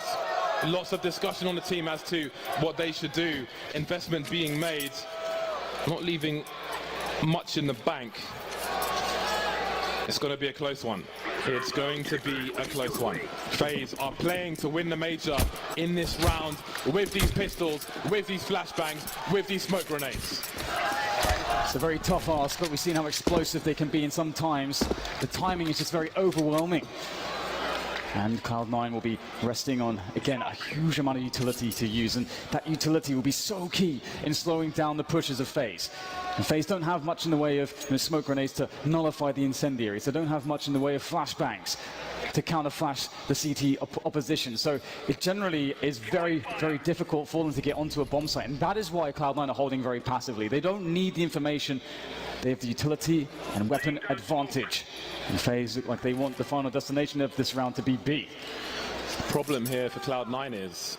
Lots of discussion on the team as to what they should do. Investment being made, not leaving much in the bank. It's going to be a close one. It's going to be a close one. FaZe are playing to win the major in this round with these pistols, with these flashbangs, with these smoke grenades. It's a very tough ask, but we've seen how explosive they can be, and sometimes the timing is just very overwhelming. And Cloud9 will be resting on, again, a huge amount of utility to use, and that utility will be so key in slowing down the pushes of FaZe. And FaZe don't have much in the way of smoke grenades to nullify the incendiaries. They don't have much in the way of flashbangs to counter-flash the CT opposition. So it generally is very, very difficult for them to get onto a bomb site. And that is why Cloud9 are holding very passively. They don't need the information. They have the utility and weapon advantage. And FaZe look like they want the final destination of this round to be B. The problem here for Cloud9 is,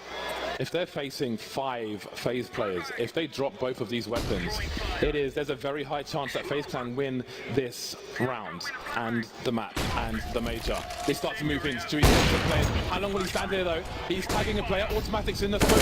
if they're facing 5 FaZe players, if they drop both of these weapons, there's a very high chance that FaZe can win this round and the map and the major. They start to move in. Stewie takes the players. How long will he stand here though? He's tagging a player. Automatics in the smoke.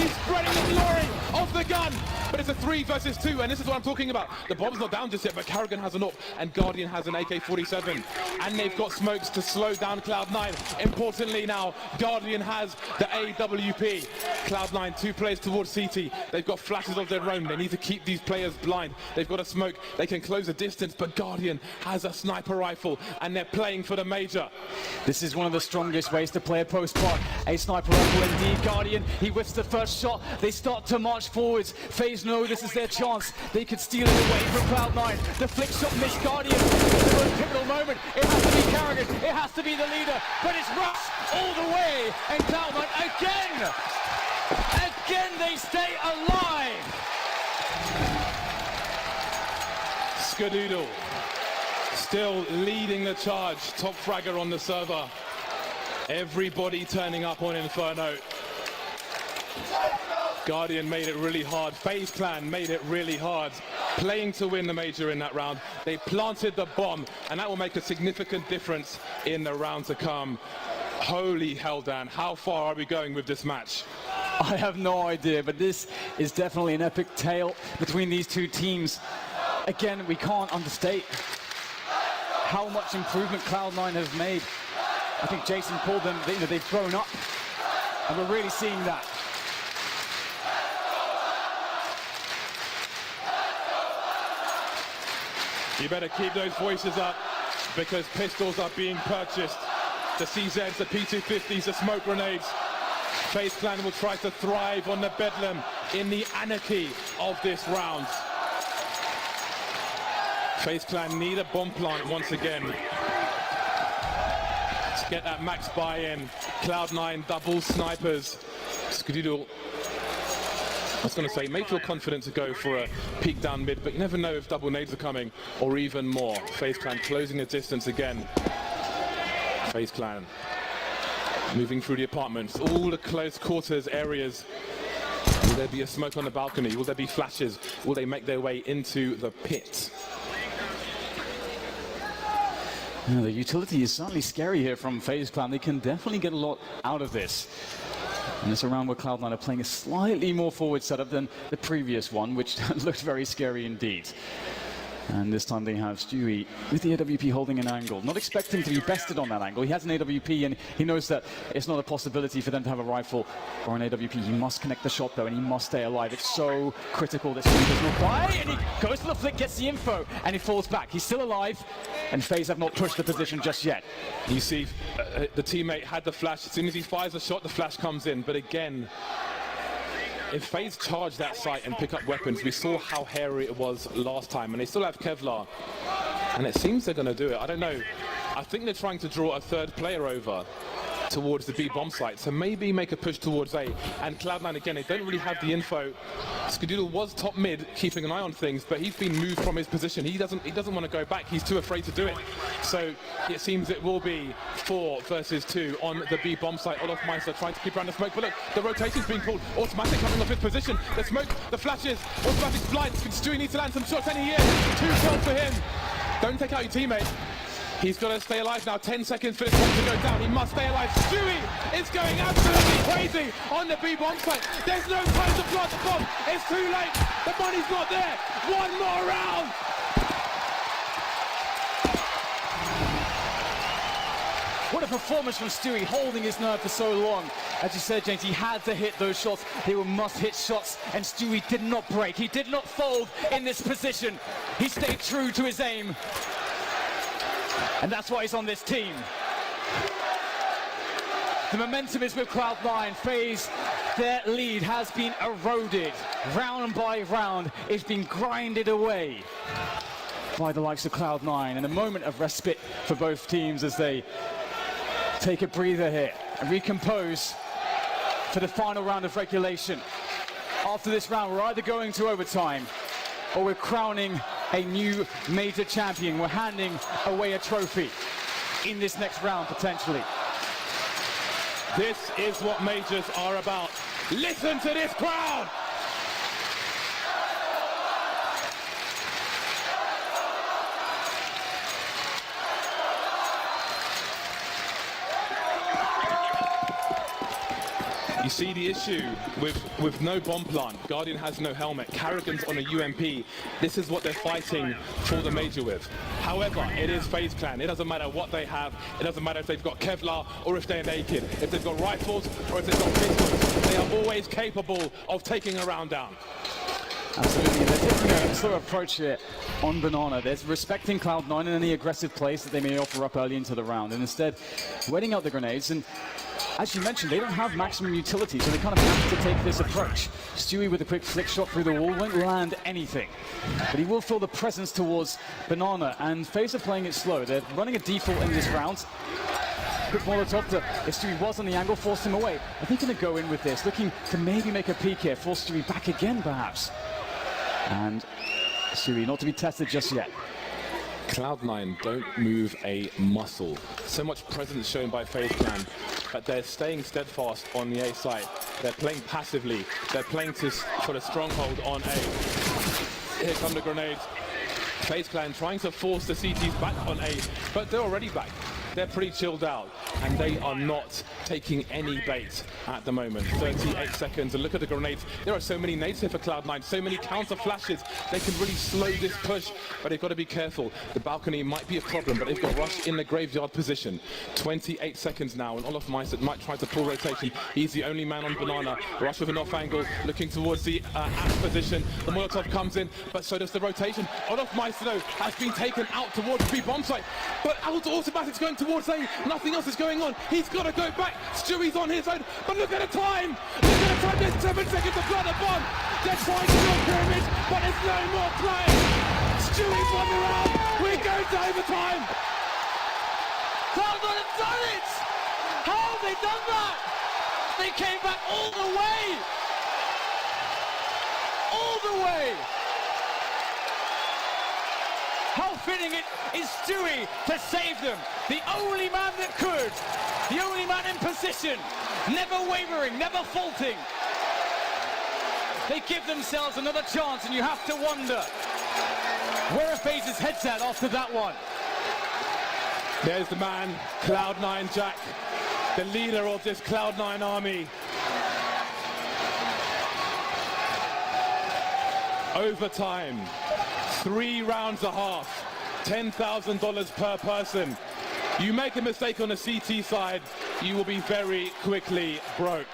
He's spreading the glory of the gun, but it's a 3 versus 2, and this is what I'm talking about. The bomb's not down just yet, but Karrigan has an AWP, and Guardian has an AK-47. And they've got smokes to slow down Cloud9. Importantly now, Guardian has the AWP. Cloud9, 2 players towards CT. They've got flashes of their own. They need to keep these players blind. They've got a smoke. They can close the distance, but Guardian has a sniper rifle, and they're playing for the major. This is one of the strongest ways to play a post part. A sniper rifle indeed. Guardian, he whiffs the first shot. They start to march forwards. FaZe know this is their chance. They could steal it away from Cloud9. The flick shot missed Guardian. It's a pivotal moment. It has to be Karrigan. It has to be the leader. But it's Rush all the way. And Cloud9 again they stay alive. Skadoodle still leading the charge. Top fragger on the server. Everybody turning up on Inferno. Guardian made it really hard. FaZe Clan made it really hard. Playing to win the major in that round. They planted the bomb, and that will make a significant difference in the round to come. Holy hell, Dan. How far are we going with this match? I have no idea, but this is definitely an epic tale between these two teams. Again, we can't understate how much improvement Cloud9 has made. I think Jason called them, they've grown up, and we're really seeing that. You better keep those voices up, because pistols are being purchased. The CZs, the P250s, the smoke grenades. FaZe Clan will try to thrive on the bedlam in the anarchy of this round. FaZe Clan need a bomb plant once again to get that max buy-in. Cloud9 double snipers. Skadoodle, I was going to say, may feel confident to go for a peek down mid, but you never know if double nades are coming, or even more. FaZe Clan closing the distance again. FaZe Clan moving through the apartments, all the close quarters areas. Will there be a smoke on the balcony? Will there be flashes? Will they make their way into the pit? The utility is certainly scary here from FaZe Clan. They can definitely get a lot out of this. And it's a round where Cloud9 are playing a slightly more forward setup than the previous one, which looked very scary indeed. And this time they have Stewie with the AWP holding an angle. Not expecting to be bested on that angle. He has an AWP and he knows that it's not a possibility for them to have a rifle or an AWP. He must connect the shot though, and he must stay alive. It's so critical that Stewie does not die. And he goes to the flick, gets the info, and he falls back. He's still alive, and FaZe have not pushed the position just yet. You see, the teammate had the flash. As soon as he fires a shot, the flash comes in. But again, if FaZe charge that site and pick up weapons, we saw how hairy it was last time, and they still have Kevlar, and it seems they're going to do it. I don't know. I think they're trying to draw a third player over towards the B bomb site, so maybe make a push towards A. And Cloud9 again, they don't really have the info. Skadoodle was top mid, keeping an eye on things, but he's been moved from his position. He doesn't want to go back. He's too afraid to do it. So it seems it will be 4 versus 2 on the B bomb site. Olaf Meister trying to keep around the smoke, but look, the rotation's being pulled. Automatic coming off his position. The smoke, the flashes, automatic blind. Stewie needs to land some shots, and he is. 2 shots for him. Don't take out your teammate. He's got to stay alive now. 10 seconds for this one to go down. He must stay alive. Stewie is going absolutely crazy on the B bomb site. There's no time to plant the bomb. It's too late. The money's not there. One more round. What a performance from Stewie, holding his nerve for so long. As you said, James, he had to hit those shots. They were must-hit shots, and Stewie did not break. He did not fold in this position. He stayed true to his aim. And that's why he's on this team. The momentum is with Cloud9. FaZe, their lead has been eroded. Round by round, it's been grinded away by the likes of Cloud9. And a moment of respite for both teams as they take a breather here and recompose for the final round of regulation. After this round, we're either going to overtime or we're crowning a new major champion. We're handing away a trophy in this next round, potentially. This is what majors are about. Listen to this crowd! You see the issue with no bomb plant. Guardian has no helmet. Karrigan's on a UMP. This is what they're fighting for the major with. However, it is FaZe Clan. It doesn't matter what they have. It doesn't matter if they've got Kevlar or if they're naked. If they've got rifles or if they've got pistols. They are always capable of taking a round down. Absolutely, they're taking a slow approach here on Banana. They're respecting Cloud9 and any aggressive plays that they may offer up early into the round, and instead waiting out the grenades. And as you mentioned, they don't have maximum utility, so they kind of have to take this approach. Stewie with a quick flick shot through the wall won't land anything, but he will feel the presence towards Banana, and FaZe are playing it slow. They're running a default in this round. Quick Molotov to, if Stewie was on the angle, forced him away. I think going to go in with this, looking to maybe make a peek here, force Stewie back again perhaps. And Stewie not to be tested just yet. Cloud9 don't move a muscle. So much presence shown by FaZe Clan, but they're staying steadfast on the A site. They're playing passively. They're playing to put a stronghold on A. Here come the grenades. FaZe Clan trying to force the CTs back on A, but they're already back. They're pretty chilled out, and they are not taking any bait at the moment. 38 seconds, and look at the grenades. There are so many nades here for Cloud9, so many counter flashes. They can really slow this push, but they've got to be careful. The balcony might be a problem, but they've got Rush in the graveyard position. 28 seconds now, and Olof Meister might try to pull rotation. He's the only man on Banana. Rush with an off angle, looking towards the axe position. The Molotov comes in, but so does the rotation. Olof Meister, though, has been taken out towards the B-bomb site, but automatic's going towards A. Nothing else is going on. He's got to go back. Stewie's on his own, but look at the time. Look at the time. There's 7 seconds to plant the bomb. They're trying to build pyramids, but there's no more play. Stewie's won the round. We're going to overtime. Cloud9 have done it. How have they done that? They came back all the way. All the way. How fitting it is Stewie to save them. The only man that could. The only man in position. Never wavering, never faulting. They give themselves another chance, and you have to wonder where are FaZe's heads at after that one. There's the man, Cloud9 Jack, the leader of this Cloud9 army. Overtime. 3 rounds a half, $10,000 per person. You make a mistake on the CT side, you will be very quickly broke.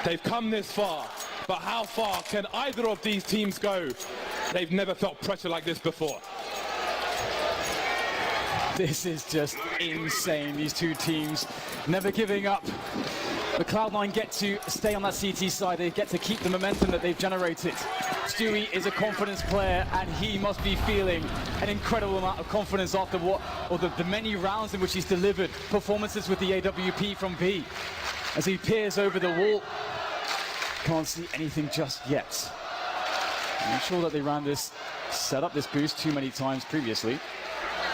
They've come this far, but how far can either of these teams go? They've never felt pressure like this before. This is just insane, these two teams never giving up. The Cloud9 get to stay on that CT side, they get to keep the momentum that they've generated. Stewie is a confidence player, and he must be feeling an incredible amount of confidence after the many rounds in which he's delivered performances with the AWP from B. As he peers over the wall, can't see anything just yet. I'm sure that they ran this, set up this boost too many times previously.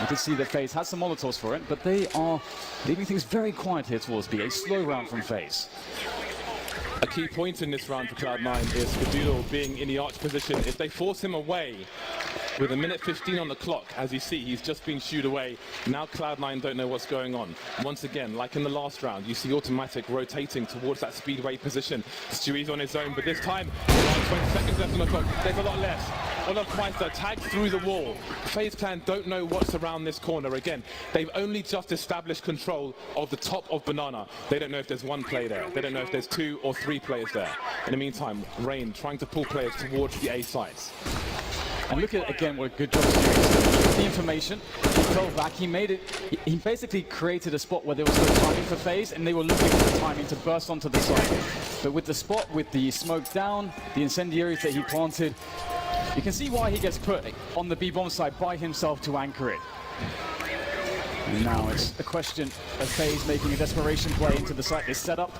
You can see that FaZe has some Molotovs for it, but they are leaving things very quiet here towards B. A slow round from FaZe. A key point in this round for Cloud9 is Skadoodle being in the arch position. If they force him away with a minute 15 on the clock, as you see, he's just been shooed away. Now Cloud9 don't know what's going on. Once again, like in the last round, you see Automatic rotating towards that speedway position. Stewie's on his own, but this time, around 20 seconds left on the clock. There's a lot less. Olof Meister tagged through the wall. FaZe Clan don't know what's around this corner. Again, they've only just established control of the top of Banana. They don't know if there's one player there. They don't know if there's 2 or 3 players there. In the meantime, Rain trying to pull players towards the A sites. And look at, again, what a good job Stewie. The information, he fell back, he made it, he basically created a spot where there was no timing for FaZe, and they were looking for the timing to burst onto the site. But with the spot, with the smoke down, the incendiaries that he planted, you can see why he gets put on the B-bomb side by himself to anchor it. And now it's a question of FaZe making a desperation play into the site. This setup.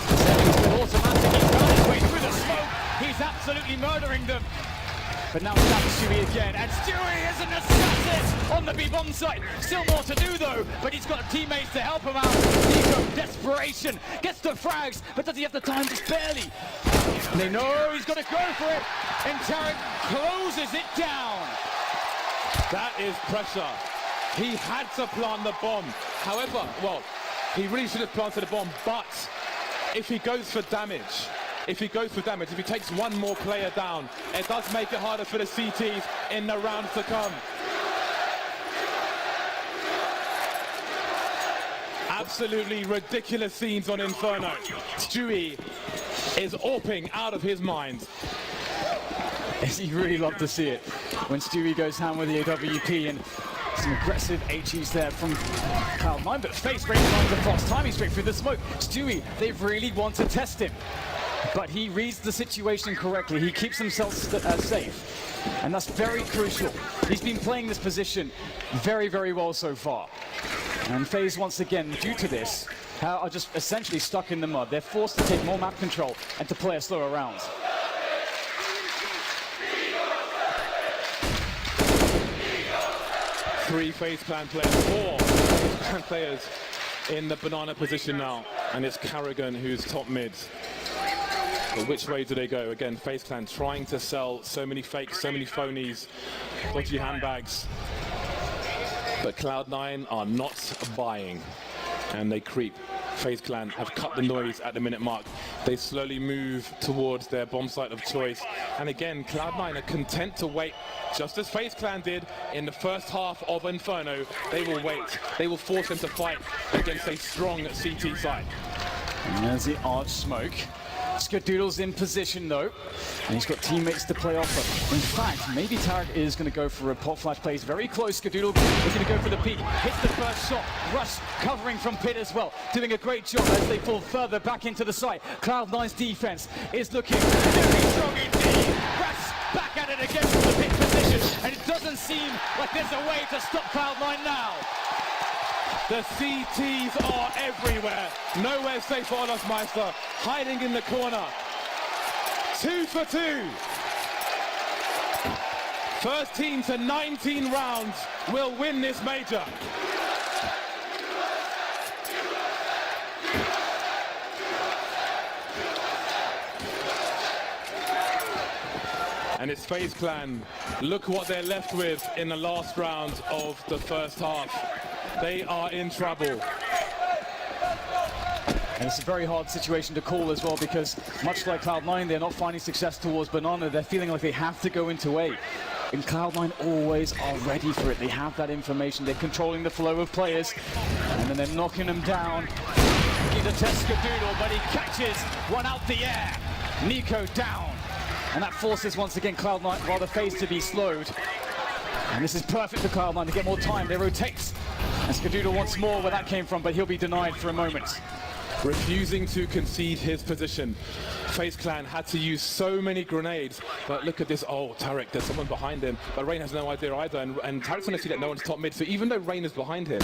He's been automatic. He's found his way through the smoke. He's absolutely murdering them. But now it's down to Stewie again. And Stewie is an assassin on the B-bomb site. Still more to do though, but he's got teammates to help him out. Nico, desperation, gets the frags, but does he have the time? Just barely. And they know he's got to go for it. And Tarek closes it down. That is pressure. He had to plant the bomb. However, well, He really should have planted a bomb, but if he goes for damage, if he takes one more player down, it does make it harder for the CTs in the rounds to come. Absolutely ridiculous scenes on Inferno. Stewie is AWPing out of his mind. You really love to see it when Stewie goes ham with the AWP, and some aggressive HEs there from Cloud9, but FaZe breaks lines across, timing straight through the smoke. Stewie, they really want to test him, but he reads the situation correctly. He keeps himself safe, and that's very crucial. He's been playing this position very, very well so far. And FaZe, once again, due to this, are just essentially stuck in the mud. They're forced to take more map control and to play a slower round. Three FaZe Clan players, four FaZe Clan players in the banana position now. And it's Karrigan who's top mid. But which way do they go? Again, FaZe Clan trying to sell so many fakes, so many phonies, dodgy handbags. But Cloud9 are not buying, and they creep. FaZe Clan have cut the noise at the minute mark. They slowly move towards their bomb site of choice. And again, Cloud9 are content to wait, just as FaZe Clan did in the first half of Inferno. They will wait. They will force them to fight against a strong CT side. And there's the arch smoke. Skadoodle's in position though, and he's got teammates to play off of. In fact, maybe Tarek is going to go for a pop flash play. He's very close. Skadoodle is going to go for the peek. Hits the first shot. Rush covering from pit as well, doing a great job as they fall further back into the site. Cloud9's defense is looking very strong indeed. Rush back at it again from the pit position, and it doesn't seem like there's a way to stop Cloud9 now. The CTs are everywhere. Nowhere safe for Olofmeister, hiding in the corner. 2 for 2. First team to 19 rounds will win this major. And it's FaZe Clan. Look what they're left with in the last round of the first half. They are in trouble. And it's a very hard situation to call as well, because much like Cloud9, they're not finding success towards Banana. They're feeling like they have to go into A. And Cloud9 always are ready for it. They have that information. They're controlling the flow of players. And then they're knocking them down. He's a test Skadoodle, but he catches one out the air. Nico down. And that forces, once again, Cloud9, rather FaZe to be slowed. And this is perfect for Cloud9 to get more time. They rotate. And Skadoodle wants more where that came from, but he'll be denied for a moment. Refusing to concede his position. FaZe Clan had to use so many grenades, but look at this. Oh, Tarek, there's someone behind him, but Rain has no idea either, and Tarek's going to see that no one's top mid, so even though Rain is behind him,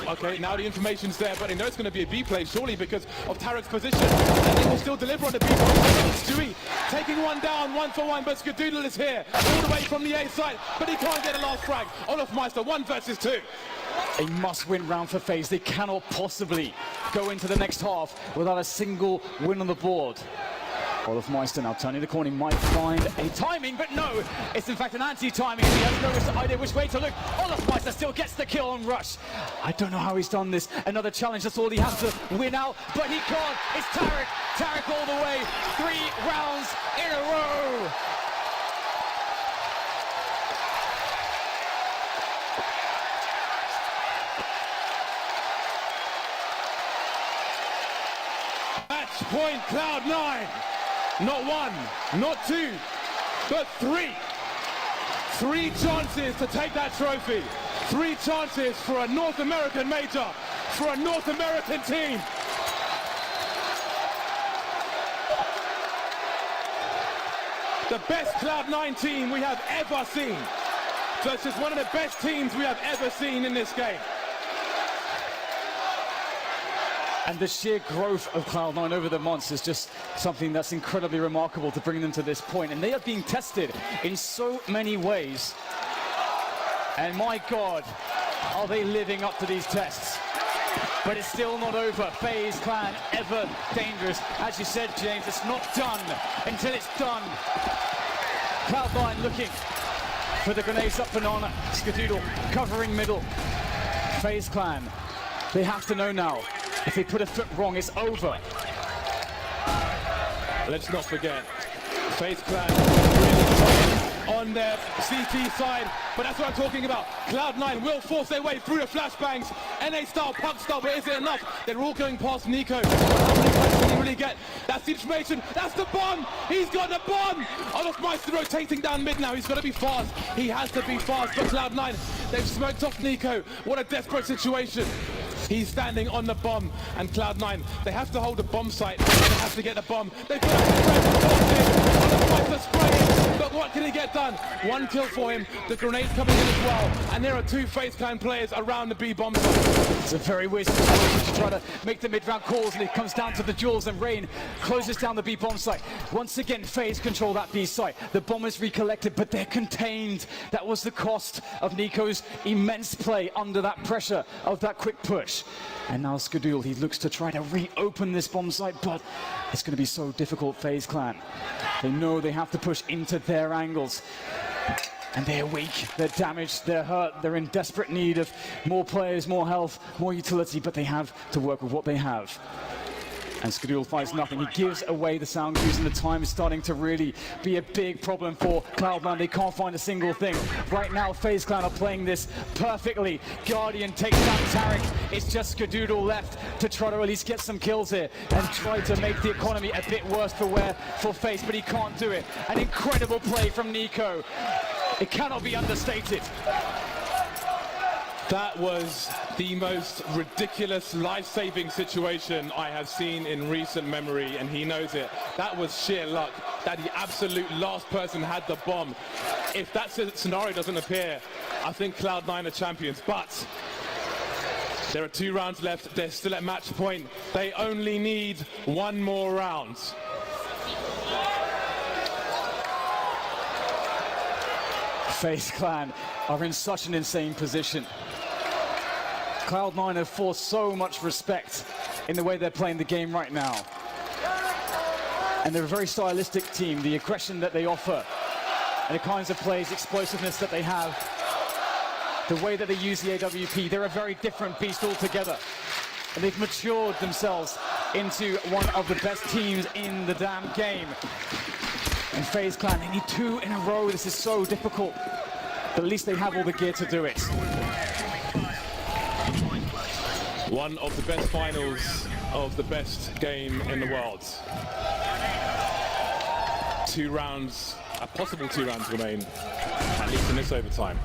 okay, now the information's there, but they know it's going to be a B play, surely, because of Tarek's position, and they will still deliver on the B play. Stewie taking one down, 1 for 1, but Skadoodle is here, all the way from the A side, but he can't get a last frag. Olofmeister, 1 versus 2. A must-win round for FaZe. They cannot possibly go into the next half without a single win on the board. Olofmeister now turning the corner, might find a timing, but no, it's in fact an anti-timing. He has no idea which way to look. Olofmeister still gets the kill on Rush. I don't know how he's done this. Another challenge, that's all he has to win out, but he can't. It's Tarek. Tarek all the way. 3 rounds in a row. Match point Cloud9. Not 1, not 2, but 3. 3 chances to take that trophy. 3 chances for a North American major, for a North American team. The best Cloud9 team we have ever seen versus one of the best teams we have ever seen in this game. And the sheer growth of Cloud9 over the months is just something that's incredibly remarkable to bring them to this point. And they are being tested in so many ways. And my God, are they living up to these tests? But it's still not over. FaZe Clan, ever dangerous. As you said, James, it's not done until it's done. Cloud9 looking for the grenades up Banana. Skadoodle covering middle. FaZe Clan They have to know now. If they put a foot wrong, it's over. Let's not forget, FaZe Clan really on their CT side, but that's what I'm talking about. Cloud9 will force their way through the flashbangs, NA style, puck style, but is it enough? They're all going past Nico. How many points can he really get? That's the information, that's the bomb! He's got the bomb! Olofmeister rotating down mid now, he's got to be fast. He has to be fast, but Cloud9, they've smoked off Nico. What a desperate situation. He's standing on the bomb, and Cloud9, they have to hold the bomb site, and they have to get the bomb. They put up the spraying, but what can he get done? One kill for him, the grenade's coming in as well, and there are two FaZe Clan players around the B bomb site. It's a very weird situation to try to make the mid-round calls, and it comes down to the duels, and Rain closes down the B bomb site. Once again, FaZe control that B site. The bomb is recollected, but they're contained. That was the cost of Nico's immense play under that pressure of that quick push. And now Skadul, he looks to try to reopen this bomb site, but it's going to be so difficult, FaZe Clan. They know they have to push into their angles. And they're weak, they're damaged, they're hurt, they're in desperate need of more players, more health, more utility, but they have to work with what they have. And Skadul finds nothing. He gives away the sound cues, and the time is starting to really be a big problem for Cloud9. They can't find a single thing. Right now, FaZe Clan are playing this perfectly. Guardian takes down Tarek. It's just Skadul left to try to at least get some kills here and try to make the economy a bit worse for FaZe, but he can't do it. An incredible play from Nico. It cannot be understated. That was the most ridiculous life-saving situation I have seen in recent memory, and he knows it. That was sheer luck that the absolute last person had the bomb. If that scenario doesn't appear, I think Cloud9 are champions, but there are 2 rounds left. They're still at match point. They only need 1 more round. FaZe Clan are in such an insane position. Cloud9 have forced so much respect in the way they're playing the game right now. And they're a very stylistic team. The aggression that they offer and the kinds of plays, explosiveness that they have, the way that they use the AWP, they're a very different beast altogether. And they've matured themselves into one of the best teams in the damn game. And FaZe Clan, they need 2 in a row. This is so difficult. But at least they have all the gear to do it. One of the best finals of the best game in the world. 2 rounds, a possible 2 rounds remain, at least in this overtime.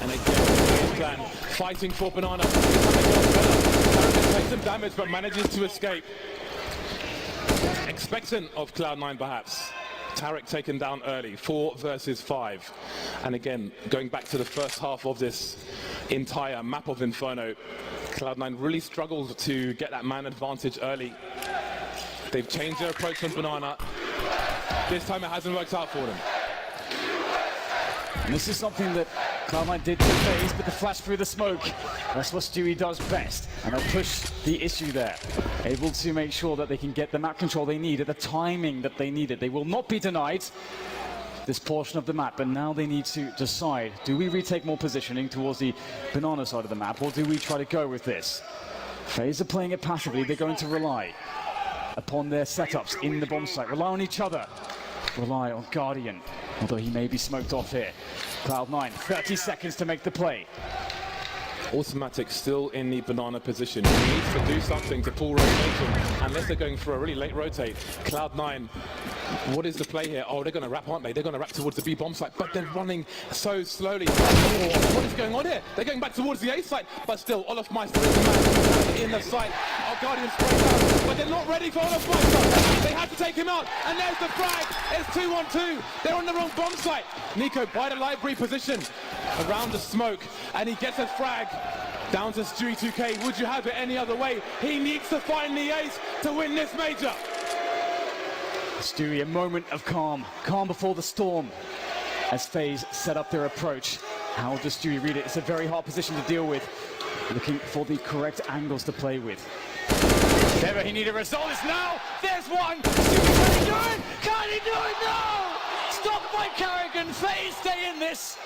And again, FaZe Clan fighting for Banana. Takes some damage, but manages to escape. Expectant of Cloud9 perhaps. Tarek taken down early, 4 versus 5. And again, going back to the first half of this entire map of Inferno, Cloud9 really struggled to get that man advantage early. They've changed their approach on Banana. This time it hasn't worked out for them. And this is something that Cloud9 did to FaZe, but the flash through the smoke, that's what Stewie does best. And they'll push the issue there. Able to make sure that they can get the map control they need at the timing that they need it. They will not be denied this portion of the map, but now they need to decide, do we retake more positioning towards the Banana side of the map, or do we try to go with this? FaZe are playing it passively. They're going to rely upon their setups in the bomb site, rely on each other, rely on Guardian, although he may be smoked off here. Cloud9, 30 seconds to make the play. Automatic still in the Banana position. He needs to do something to pull rotation, unless they're going for a really late rotate. Cloud9, what is the play here? Oh, they're going to wrap, aren't they? They're going to wrap towards the B bomb site, but they're running so slowly. Oh, what is going on here? They're going back towards the A site, but still, Olofmeister is the man in the site. Our Guardian straight down, but they're not ready for Olofmeister. They have to take him out, and there's the frag. It's 2-on-2. They're on the wrong bomb site. Nico by the library position around the smoke, and he gets a frag. Down to Stewie 2K. Would you have it any other way? He needs to find the ace to win this major. Stewie, a moment of calm. Calm before the storm. As FaZe set up their approach. How does Stewie read it? It's a very hard position to deal with. Looking for the correct angles to play with. Never he need a result is now. There's one. Stewie, can he do it? Can he do it? No! Stopped by Carrigan. FaZe stay in this.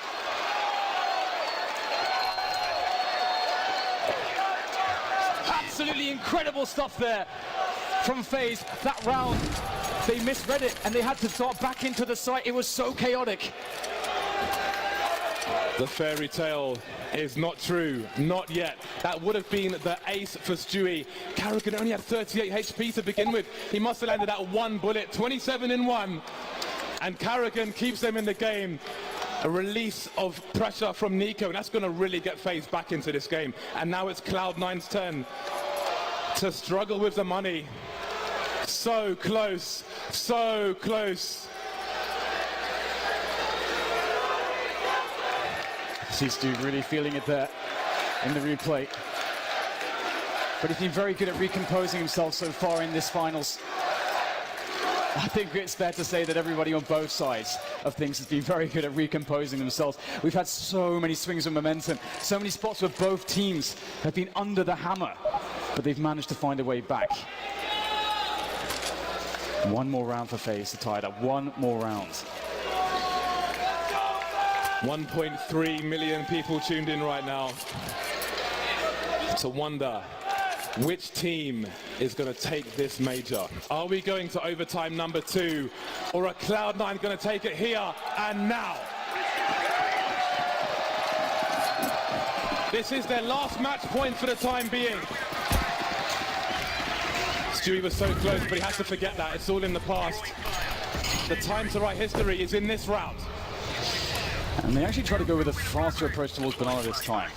Absolutely incredible stuff there from FaZe. That round, they misread it and they had to start back into the site. It was so chaotic. The fairy tale is not true, not yet. That would have been the ace for Stewie. Carrigan only had 38 HP to begin with. He must have landed that one bullet, 27 in one. And Carrigan keeps them in the game. A release of pressure from Nico, and that's going to really get FaZe back into this game. And now it's Cloud9's turn to struggle with the money. So close, so close. Stu really feeling it there in the replay. But he's been very good at recomposing himself so far in this finals. I think it's fair to say that everybody on both sides of things has been very good at recomposing themselves. We've had so many swings of momentum, so many spots where both teams have been under the hammer, but they've managed to find a way back. One more round for FaZe to tie it up. One more round. 1.3 million people tuned in right now to wonder which team is going to take this major. Are we going to overtime number 2, or are Cloud9 going to take it here and now? This is their last match point for the time being. Stewie was so close, but he has to forget that. It's all in the past. The time to write history is in this round. And they actually try to go with a faster approach towards Banana this time.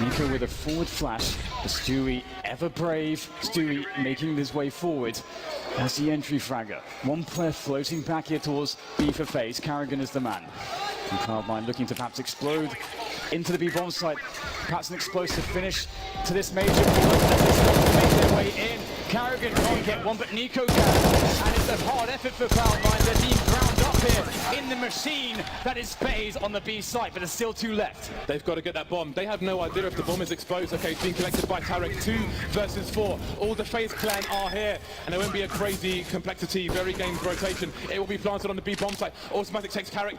Nico with a forward flash, but Stewie ever brave. Stewie making his way forward as the entry fragger. One player floating back here towards B for FaZe. Carrigan is the man. And Cloud9 looking to perhaps explode into the B-bomb site. Perhaps an explosive finish to this major. As they start to make their way in. Carrigan can't get one, but Nico can. And it's a hard effort for Cloud9. They're being ground up here in the machine that is FaZe on the B site, but there's still 2 left. They've got to get that bomb. They have no idea if the bomb is exposed. Okay, it's being collected by Tarek. 2 versus 4. All the FaZe clan are here, and there won't be a crazy complexity, very games rotation. It will be planted on the B bomb site. Automatic takes Tarek in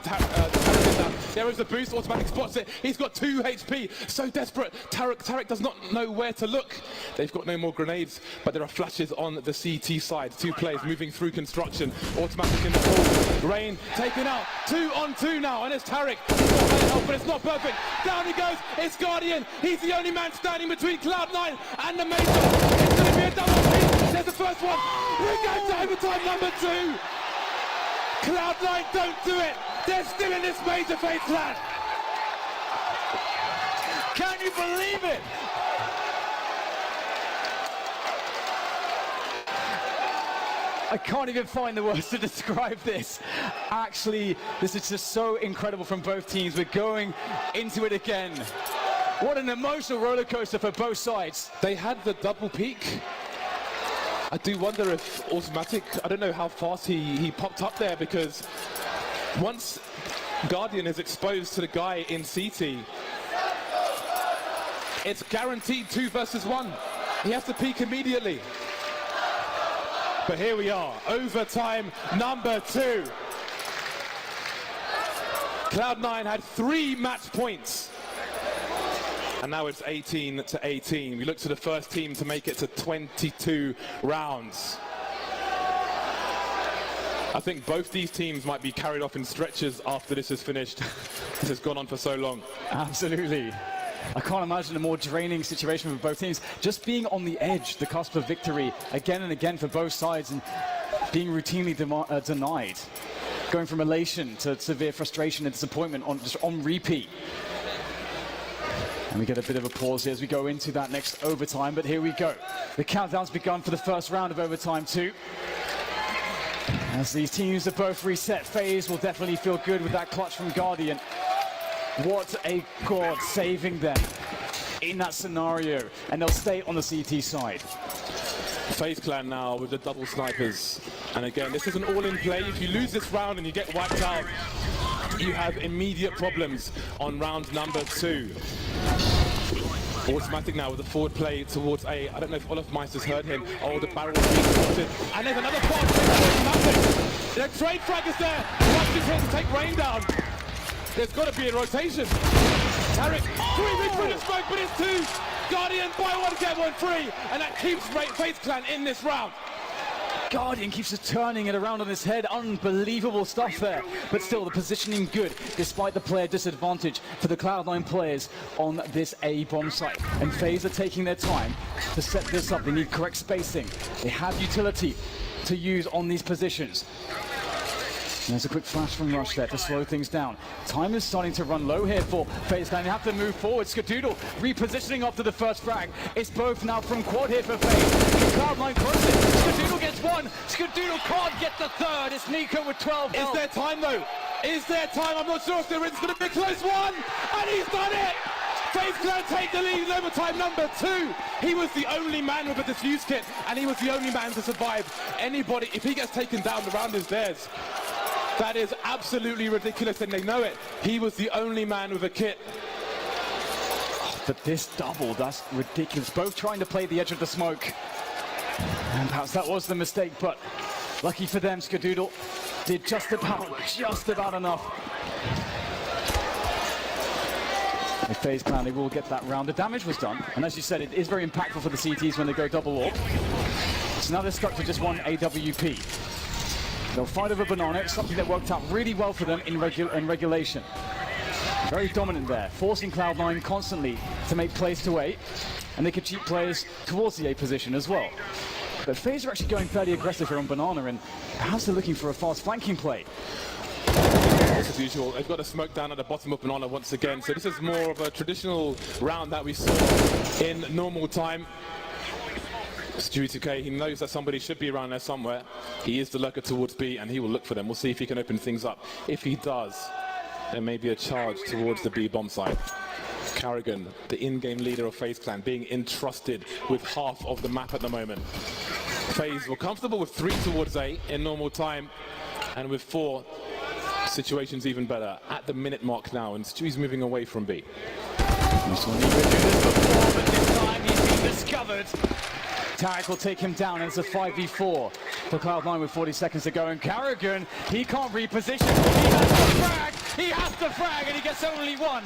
down. There is the boost. Automatic spots it. He's got 2 HP. So desperate. Tarek does not know where to look. They've got no more grenades, but there are flashes on the CT side. 2 players moving through construction. Automatic in the ball. Rain taken out. 2 on 2 now, and it's Tarek. Help, but it's not perfect. Down he goes. It's Guardian. He's the only man standing between Cloud9 and the major. It's going to be a double team. There's the first one. We're going to overtime number 2. Cloud9 don't do it. They're still in this major FaZe clan. Can you believe it? I can't even find the words to describe this. Actually, this is just so incredible from both teams. We're going into it again. What an emotional roller coaster for both sides. They had the double peak. I do wonder if Automatic, I don't know how fast he popped up there, because once Guardian is exposed to the guy in CT, it's guaranteed 2 versus 1. He has to peak immediately. But here we are, overtime number 2. Cloud9 had 3 match points. And now it's 18-18. We look to the first team to make it to 22 rounds. I think both these teams might be carried off in stretchers after this is finished. This has gone on for so long. Absolutely. I can't imagine a more draining situation for both teams. Just being on the edge, the cusp of victory, again and again for both sides, and being routinely denied. Going from elation to severe frustration and disappointment on repeat. And we get a bit of a pause here as we go into that next overtime, but here we go. The countdown's begun for the first round of overtime 2. As these teams are both reset, FaZe will definitely feel good with that clutch from Guardian. What a god saving them in that scenario, and they'll stay on the CT side. FaZe clan now with the double snipers. And again, this is an all-in play. If you lose this round and you get wiped out, you have immediate problems on round number 2. Automatic now with a forward play towards A. I don't know if Olaf Meister's heard him. Oh, the barrel is being spotted. And there's another part for Automatic. The trade frag is there. Watch his head to take Rain down. There's got to be a rotation. Tarek, 3 big for the smoke, but it's 2. Guardian, buy one, get one free, and that keeps FaZe Clan in this round. Guardian keeps just turning it around on his head. Unbelievable stuff there. But still, the positioning good, despite the player disadvantage for the Cloud9 players on this A bomb site. And FaZe are taking their time to set this up. They need correct spacing. They have utility to use on these positions. And there's a quick flash from Rush there to slow things down. Time is starting to run low here for FaZe Clan. They have to move forward. Skadoodle repositioning after the first frag. It's both now from quad here for FaZe. Cloud9 cross it. Skadoodle gets one. Skadoodle can't get the third. It's Nico with 12 health. Is there time though? Is there time? I'm not sure if there is. It's going to be a close one. And he's done it. FaZe Clan take the lead in overtime number 2. He was the only man with a defuse kit, and he was the only man to survive. Anybody, if he gets taken down, the round is theirs. That is absolutely ridiculous, and they know it. He was the only man with a kit. But this double, that's ridiculous. Both trying to play the edge of the smoke. And perhaps that was the mistake, but lucky for them, Skadoodle did just about enough. With FaZe Clan, they will get that round. The damage was done, and as you said, it is very impactful for the CTs when they go double AWP. So now they're stuck to just one AWP. They'll fight over Banana. It's something that worked out really well for them in regulation. Very dominant there, forcing Cloud9 constantly to make plays to A, and they could cheat players towards the A position as well. But FaZe are actually going fairly aggressive here on Banana, and perhaps they're looking for a fast flanking play. As usual, they've got a smoke down at the bottom of Banana once again, so this is more of a traditional round that we saw in normal time. Stewie 2K, he knows that somebody should be around there somewhere. He is the lurker towards B, and he will look for them. We'll see if he can open things up. If he does, there may be a charge towards the B bomb site. Carrigan, the in-game leader of FaZe Clan, being entrusted with half of the map at the moment. FaZe were comfortable with 3 towards A in normal time, and with 4, situation's even better at the minute mark now, and Stewie's moving away from B. This one, he could do this before, but this time he's been discovered. Tarek will take him down, and it's a 5v4 for Cloud9 with 40 seconds to go. And Carrigan, he can't reposition. He has to frag, and he gets only one.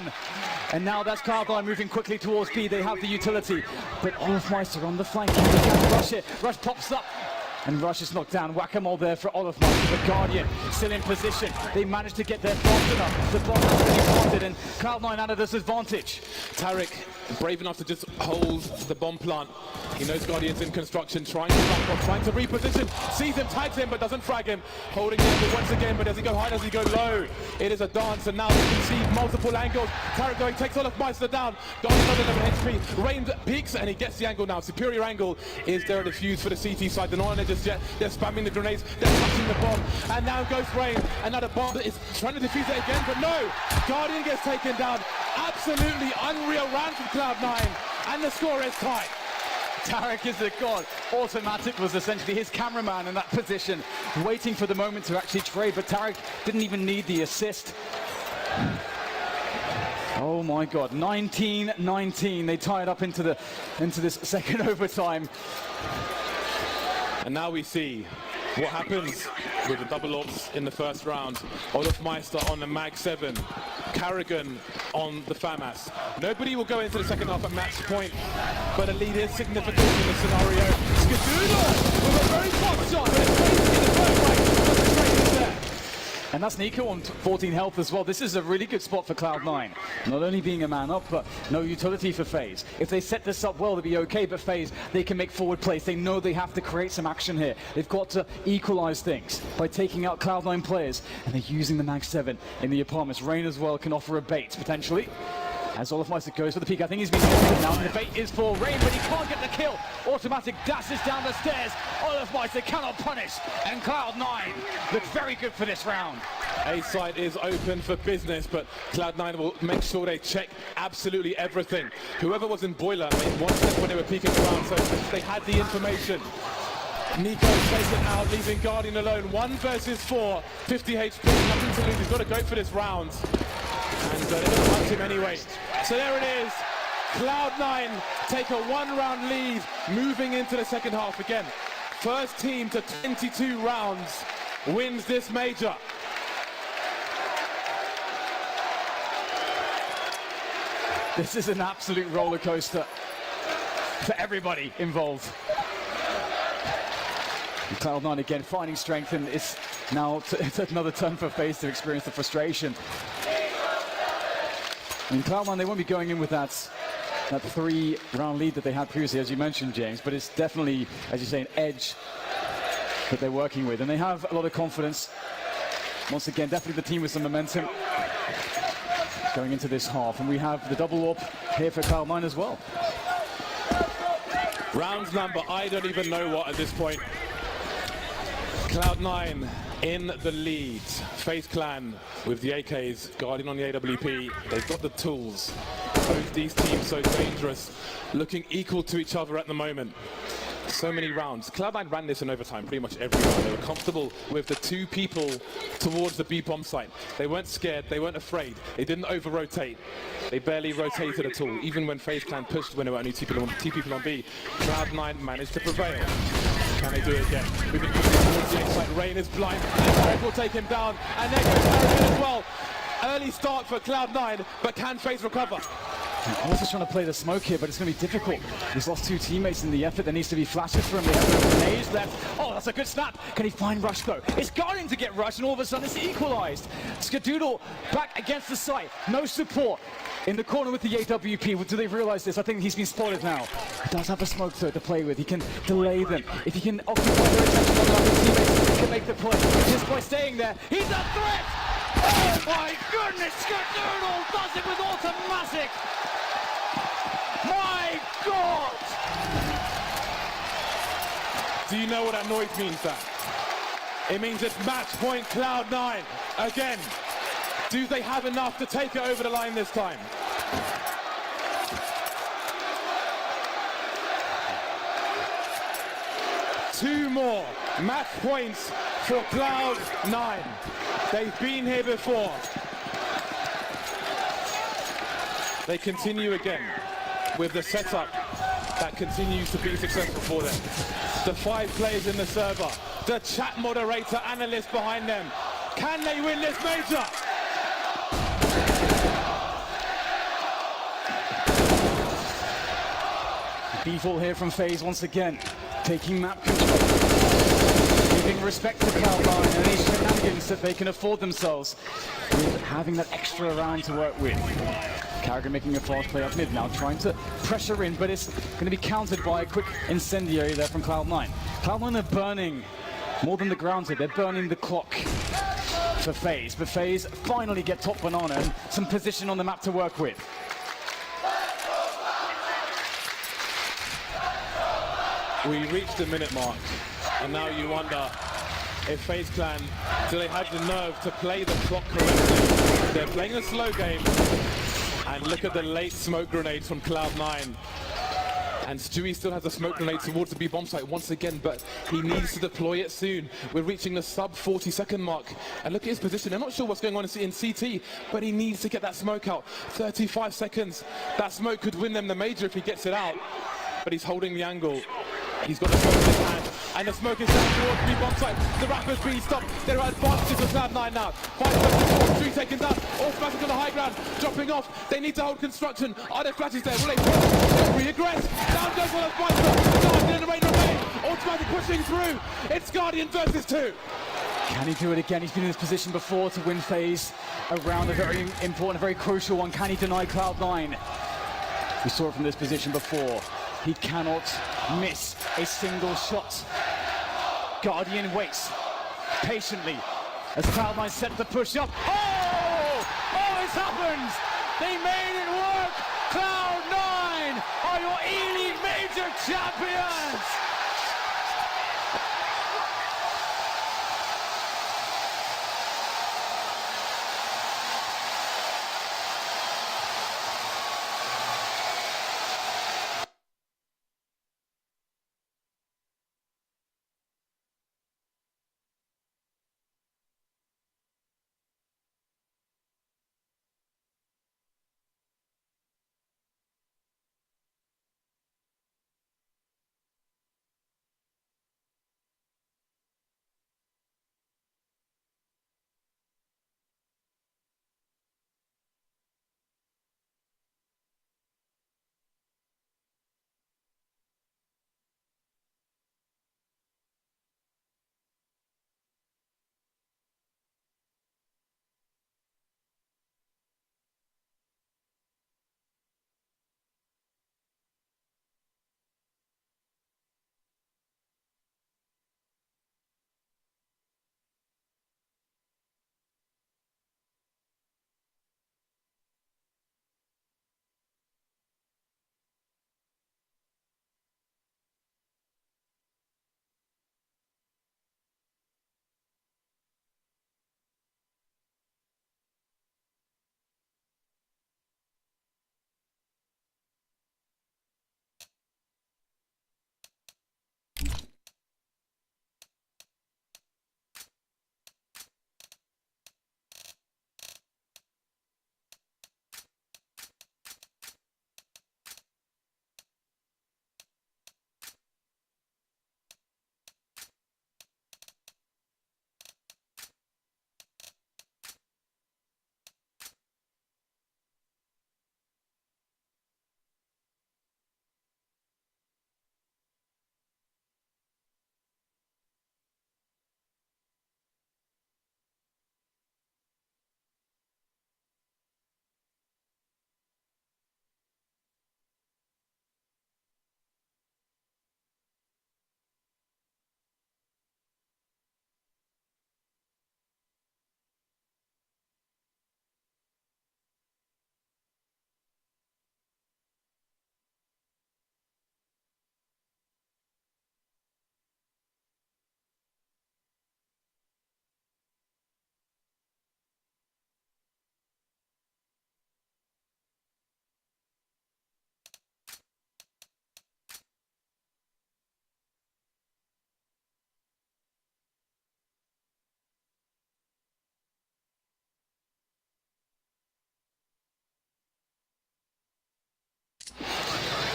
And now that's Cloud9 moving quickly towards B. They have the utility, but Olofmeister on the flank. He can rush it. Rush pops up. And Rush is knocked down. Whack-a-mole there for Olofmeister. The Guardian still in position. They managed to get there fast enough. The bomb has been planted, and Cloud9 out of this advantage. Tarek, brave enough to just hold the bomb plant. He knows Guardian's in construction, trying to back off, trying to reposition. Sees him, tags him, but doesn't frag him. Holding him once again, but does he go high, does he go low? It is a dance, and now they can see multiple angles. Tarek going, takes Olofmeister down. Guardian under 11 HP. Rain peaks, and he gets the angle now. Superior angle. Is there a defuse for the CT side? They're not on it just yet. They're spamming the grenades. They're touching the bomb. And now goes Rain. And now the bomb is trying to defuse it again, but no. Guardian gets taken down. Absolutely unreal round from Cloud9. And the score is tied. Tarek is the god. Automatic was essentially his cameraman in that position, waiting for the moment to actually trade, but Tarek didn't even need the assist. Oh my god, 19-19. They tie it up into this second overtime. And now we see what happens with the double ops in the first round. Olofmeister on the Mag 7, Carrigan on the FAMAS. Nobody will go into the second half at match point, but a lead is significant in the scenario. Skadoodle with a very tough shot, but it's crazy in the first right, but the trade is there. And that's Nico on 14 health as well. This is a really good spot for Cloud9. Not only being a man up, but no utility for FaZe. If they set this up well, they'll be okay, but FaZe, they can make forward plays. They know they have to create some action here. They've got to equalize things by taking out Cloud9 players, and they're using the Mag 7 in the apartments. Rain as well can offer a bait, potentially. As Olofmeister goes for the peak, I think he's been spotted now, and the bait is for Rain, but he can't get the kill. Automatic dashes down the stairs. Olofmeister cannot punish, and Cloud9 look very good for this round. A side is open for business, but Cloud9 will make sure they check absolutely everything. Whoever was in Boiler made one step when they were peeking around, so they had the information. Nico takes it out, leaving Guardian alone. 1 versus 4, 50 HP, nothing to lose. He's got to go for this round. And they're going to hunt him anyway. So there it is. Cloud9 take a 1-round lead, moving into the second half again. First team to 22 rounds wins this major. This is an absolute roller coaster. for everybody involved. And Cloud9 again finding strength, and it's now it's another turn for FaZe to experience the frustration. I mean, Cloud9, they won't be going in with that 3-round lead that they had previously, as you mentioned, James, but it's definitely, as you say, an edge that they're working with, and they have a lot of confidence. Once again, definitely the team with some momentum going into this half, and we have the double AWP here for Cloud9 as well. Round number, I don't even know what at this point. Cloud9 in the lead. FaZe Clan with the AKs, guarding on the AWP. They've got the tools. Both these teams so dangerous, looking equal to each other at the moment. So many rounds. Cloud9 ran this in overtime pretty much every round. They were comfortable with the 2 people towards the B bomb site. They weren't scared, they weren't afraid. They didn't over-rotate. They barely rotated at all. Even when FaZe Clan pushed when there were only 2 people on B, Cloud9 managed to prevail. Can they do it again? Moving towards the A site. Rain is blind. Red will take him down. And there goes Harrigan as well. Early start for Cloud9, but can FaZe recover? Also trying to play the smoke here, but it's going to be difficult. He's lost 2 teammates in the effort. There needs to be flashes for him. They have no grenades left. Oh, that's a good snap. Can he find Rush, though? It's going to get Rush, and all of a sudden it's equalized. Skadoodle back against the site. No support in the corner with the AWP. Do they realize this? I think he's been spotted now. He does have a smoke, though, to play with. He can delay them. If he can occupy their attention on other teammates, he can make the play. Just by staying there, he's a threat! Oh, my goodness! Skadoodle does it with automatic! My God! Do you know what that noise means, Dan? It means it's match point Cloud9 again. Do they have enough to take it over the line this time? Two more match points for Cloud9. They've been here before. They continue again with the setup that continues to be successful for them. The 5 players in the server, the chat moderator, analyst behind them. Can they win this major? B-fall here from FaZe once again, taking map control, giving respect to Cloud9 and these shenanigans that they can afford themselves with having that extra round to work with. Carragher making a fast play up mid now, trying to pressure in, but it's going to be countered by a quick incendiary there from Cloud9. Cloud9 are burning more than the ground here, they're burning the clock for FaZe, but FaZe finally get top banana and some position on the map to work with. We reached the minute mark, and now you wonder if FaZe Clan, do they have the nerve to play the clock correctly? They're playing a slow game, and look at the late smoke grenades from Cloud9. And Stewie still has a smoke grenade towards the B bomb site once again, but he needs to deploy it soon. We're reaching the sub 40-second mark, and look at his position. I'm not sure what's going on in CT, but he needs to get that smoke out. 35 seconds. That smoke could win them the major if he gets it out, but he's holding the angle. He's got the smoke in his hand, and the smoke is down towards the bomb site. The Rapper's being stopped. They're at advantage for Cloud9 now. 5 seconds, 3 taken down. Automatic on the high ground, dropping off. They need to hold construction. Are there flashes there? Will they push? Re-aggress. Down goes one of Viper. Guardian in the rain remain. Automatic pushing through. It's Guardian versus 2. Can he do it again? He's been in this position before to win FaZe around a very important, a very crucial one. Can he deny Cloud9? We saw it from this position before. He cannot miss a single shot. Guardian waits patiently as Cloud9 set the push up. Oh! Oh, it's happened! They made it work! Cloud9 are your E-League Major champions!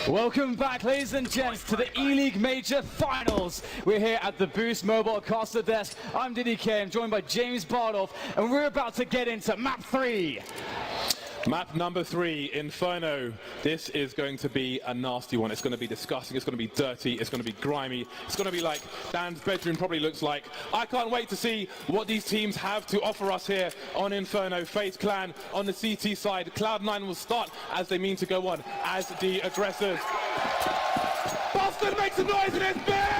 Welcome back, ladies and gents, to the E-League Major Finals. We're here at the Boost Mobile Caster Desk. I'm DDK, I'm joined by James Bardolph, and we're about to get into Map 3. Map number 3, Inferno. This is going to be a nasty one. It's going to be disgusting, it's going to be dirty, it's going to be grimy. It's going to be like Dan's bedroom probably looks like. I can't wait to see what these teams have to offer us here on Inferno. FaZe Clan on the CT side. Cloud9 will start as they mean to go on as the aggressors. Boston makes some noise in this bitch!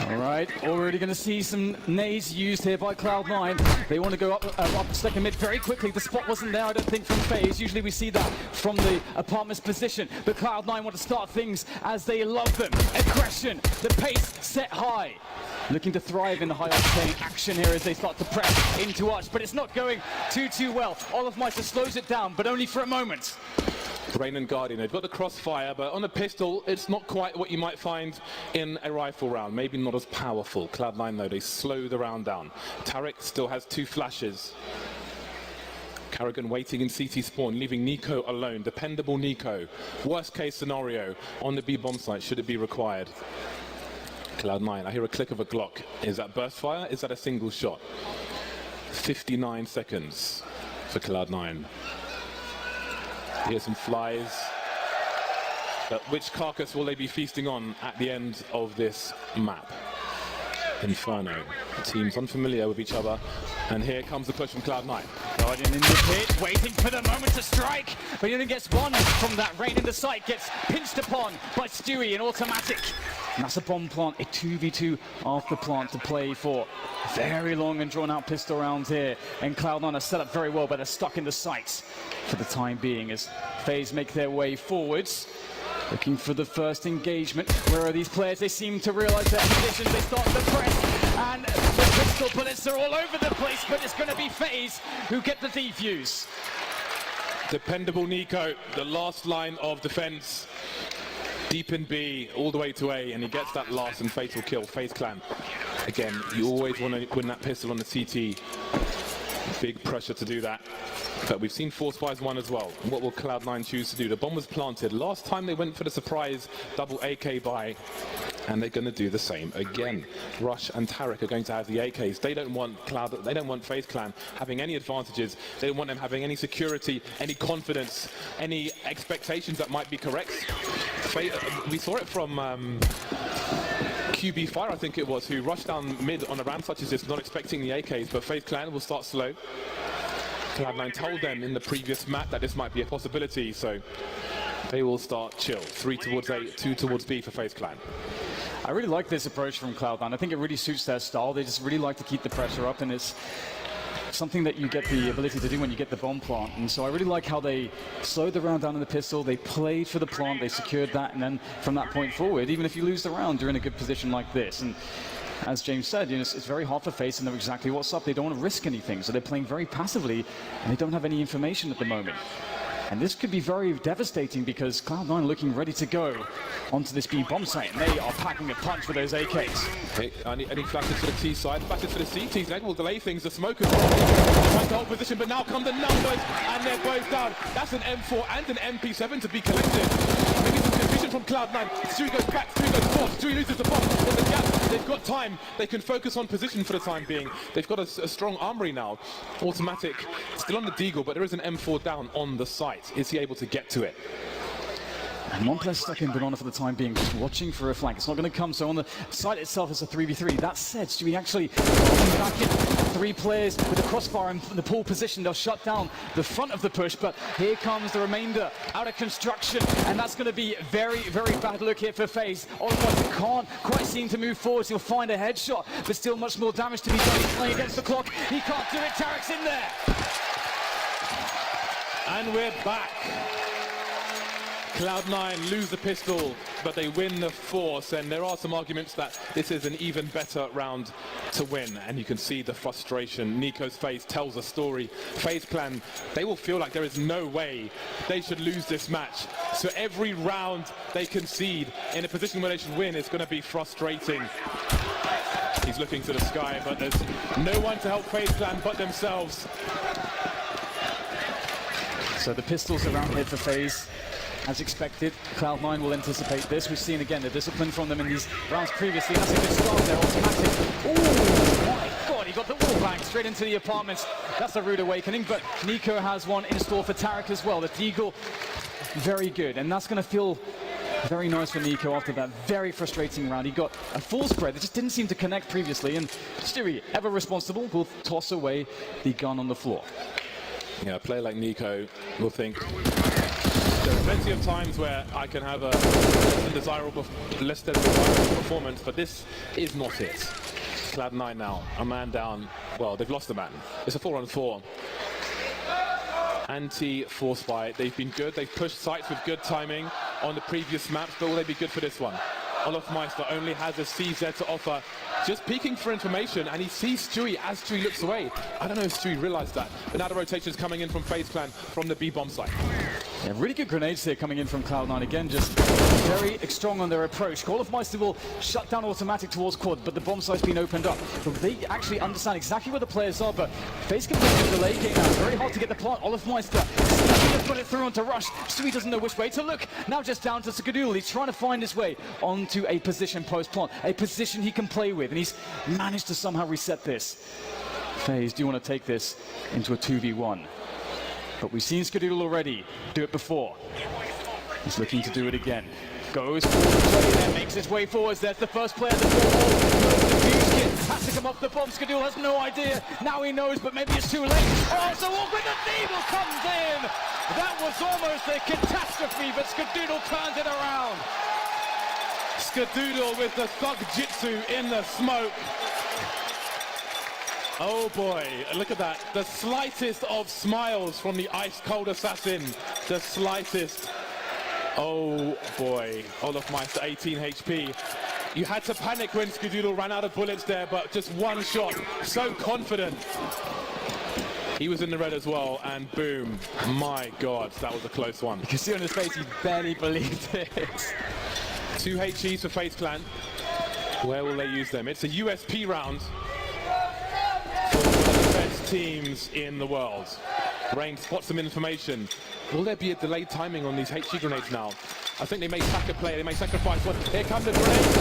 All right, already going to see some nades used here by Cloud9. They want to go up second mid very quickly. The spot wasn't there, I don't think, from FaZe. Usually we see that from the apartment's position. But Cloud9 want to start things as they love them. Aggression, the pace set high. Looking to thrive in the high-octane action here as they start to press into Arch. But it's not going too well. Olofmeister slows it down, but only for a moment. Rain and Guardian, they've got the crossfire, but on a pistol, it's not quite what you might find in a rifle round. Maybe not as powerful. Cloud9, though, they slow the round down. Tarek still has 2 flashes. Carrigan waiting in CT spawn, leaving Nico alone. Dependable Nico. Worst case scenario on the B bomb site, should it be required. Cloud9, I hear a click of a Glock. Is that burst fire? Is that a single shot? 59 seconds for Cloud9. Here's some flies. But which carcass will they be feasting on at the end of this map? Inferno. Teams unfamiliar with each other. And here comes the push from Cloud9. Guardian in the pit, waiting for the moment to strike. But he only gets one from that. Rain in the sight gets pinched upon by Stewie in automatic. And that's a bomb plant, a 2v2 after plant to play for. Very long and drawn out pistol rounds here. And Cloud9 are set up very well, but they're stuck in the sights for the time being as FaZe make their way forwards. Looking for the first engagement. Where are these players? They seem to realize their positions. They start to press. And the pistol bullets are all over the place, but it's going to be FaZe who get the defuse. Dependable Nico, the last line of defense. Deep in B, all the way to A, and he gets that last and fatal kill. FaZe Clan. Again, you always want to win that pistol on the CT. Big pressure to do that. But we've seen Force Fires 1 as well. What will Cloud9 choose to do? The bomb was planted. Last time they went for the surprise double AK buy, and they're going to do the same again. Rush and Tarek are going to have the AKs. They don't want FaZe Clan having any advantages. They don't want them having any security, any confidence, any expectations that might be correct. We saw it from QB Fire, I think it was, who rushed down mid on a round such as this, not expecting the AKs, but FaZe Clan will start slow. Cloud9 told them in the previous map that this might be a possibility, so they will start chill. 3 towards A, 2 towards B for FaZe Clan. I really like this approach from Cloud9. I think it really suits their style. They just really like to keep the pressure up, and it's something that you get the ability to do when you get the bomb plant. And so I really like how they slowed the round down in the pistol, they played for the plant, they secured that, and then from that point forward, even if you lose the round, you're in a good position like this. And as James said, you know, it's very hard for FaZe to know exactly what's up. They don't want to risk anything, so they're playing very passively, and they don't have any information at the moment. And this could be very devastating because Cloud9 are looking ready to go onto this B bomb site, and they are packing a punch with those AKs. Okay, any flashes to the T side, flashes to the CT side will delay things. The smokers trying to hold position, but now come the numbers, and they're both down. That's an M4 and an MP7 to be collected. Maybe some confusion from Cloud9. Stewie goes back, Stewie goes forward, Stewie loses the bomb. There's a gap. They've got time. They can focus on position for the time being. They've got a strong armory now. Automatic, still on the Deagle, but there is an M4 down on the site. Is he able to get to it? And one player stuck in Banana for the time being, just watching for a flank. It's not going to come, so on the site itself it's a 3v3. That said, Stewie actually back in 3 players with the crossfire in the pole position. They'll shut down the front of the push, but here comes the remainder out of construction, and that's going to be very, very bad look here for FaZe. Olofmeister can't quite seem to move forward. He'll find a headshot, but still much more damage to be done. He's playing against the clock. He can't do it. Tarek's in there. And we're back. Cloud9 lose the pistol, but they win the force, and there are some arguments that this is an even better round to win, and you can see the frustration. Nico's face tells a story. FaZe Clan, they will feel like there is no way they should lose this match, so every round they concede in a position where they should win is going to be frustrating. He's looking to the sky, but there's no one to help FaZe Clan but themselves. So the pistols around here for FaZe. As expected, Cloud9 will anticipate this. We've seen again the discipline from them in these rounds previously. That's a good start there, automatic. Oh my god, he got the wall bang straight into the apartments. That's a rude awakening, but Nico has one in store for Tarek as well. The Deagle, very good, and that's going to feel very nice for Nico after that very frustrating round. He got a full spread that just didn't seem to connect previously, and Stewie, ever responsible, will toss away the gun on the floor. Yeah, a player like Nico will think, there are plenty of times where I can have a less than desirable performance, but this is not it. Cloud9 now, a man down. Well, they've lost a man. It's a 4-on-4. Anti-force buy. They've been good. They've pushed sites with good timing on the previous maps, but will they be good for this one? Olofmeister only has a CZ to offer. Just peeking for information, and he sees Stewie as Stewie looks away. I don't know if Stewie realized that. But now the rotation is coming in from FaZe Clan from the B-bomb site. Yeah, really good grenades here coming in from Cloud9. Again, just very strong on their approach. Olofmeister will shut down automatic towards quad, but the bomb site's been opened up. So they actually understand exactly where the players are, but FaZe can play the delay game now. Very hard to get the plant. Olofmeister to put it through onto Rush. Stewie doesn't know which way to look. Now just down to Skadoodle. He's trying to find his way onto a position post-plant, a position he can play with, and he's managed to somehow reset this. FaZe do want to take this into a 2v1. But we've seen Skadoodle already do it before. He's looking to do it again. Goes forward, play there, makes his way forwards. There's the first player, the ball. Has to come off the bomb. Skadoodle has no idea. Now he knows, but maybe it's too late. Oh, so awkward. The needle comes in. That was almost a catastrophe, but Skadoodle turns it around. Skadoodle with the thug jitsu in the smoke. Oh boy, look at that. The slightest of smiles from the ice-cold assassin. The slightest. Oh boy, Olofmeister 18 HP. You had to panic when Skadoodle ran out of bullets there, but just one shot. So confident. He was in the red as well, and boom. My God, that was a close one. You can see on his face, he barely believed it. 2 HEs for FaZe Clan. Where will they use them? It's a USP round. Best teams in the world. Rain spots some information. Will there be a delayed timing on these HE grenades now? I think they may sack a play, they may sacrifice one. Here come the grenades,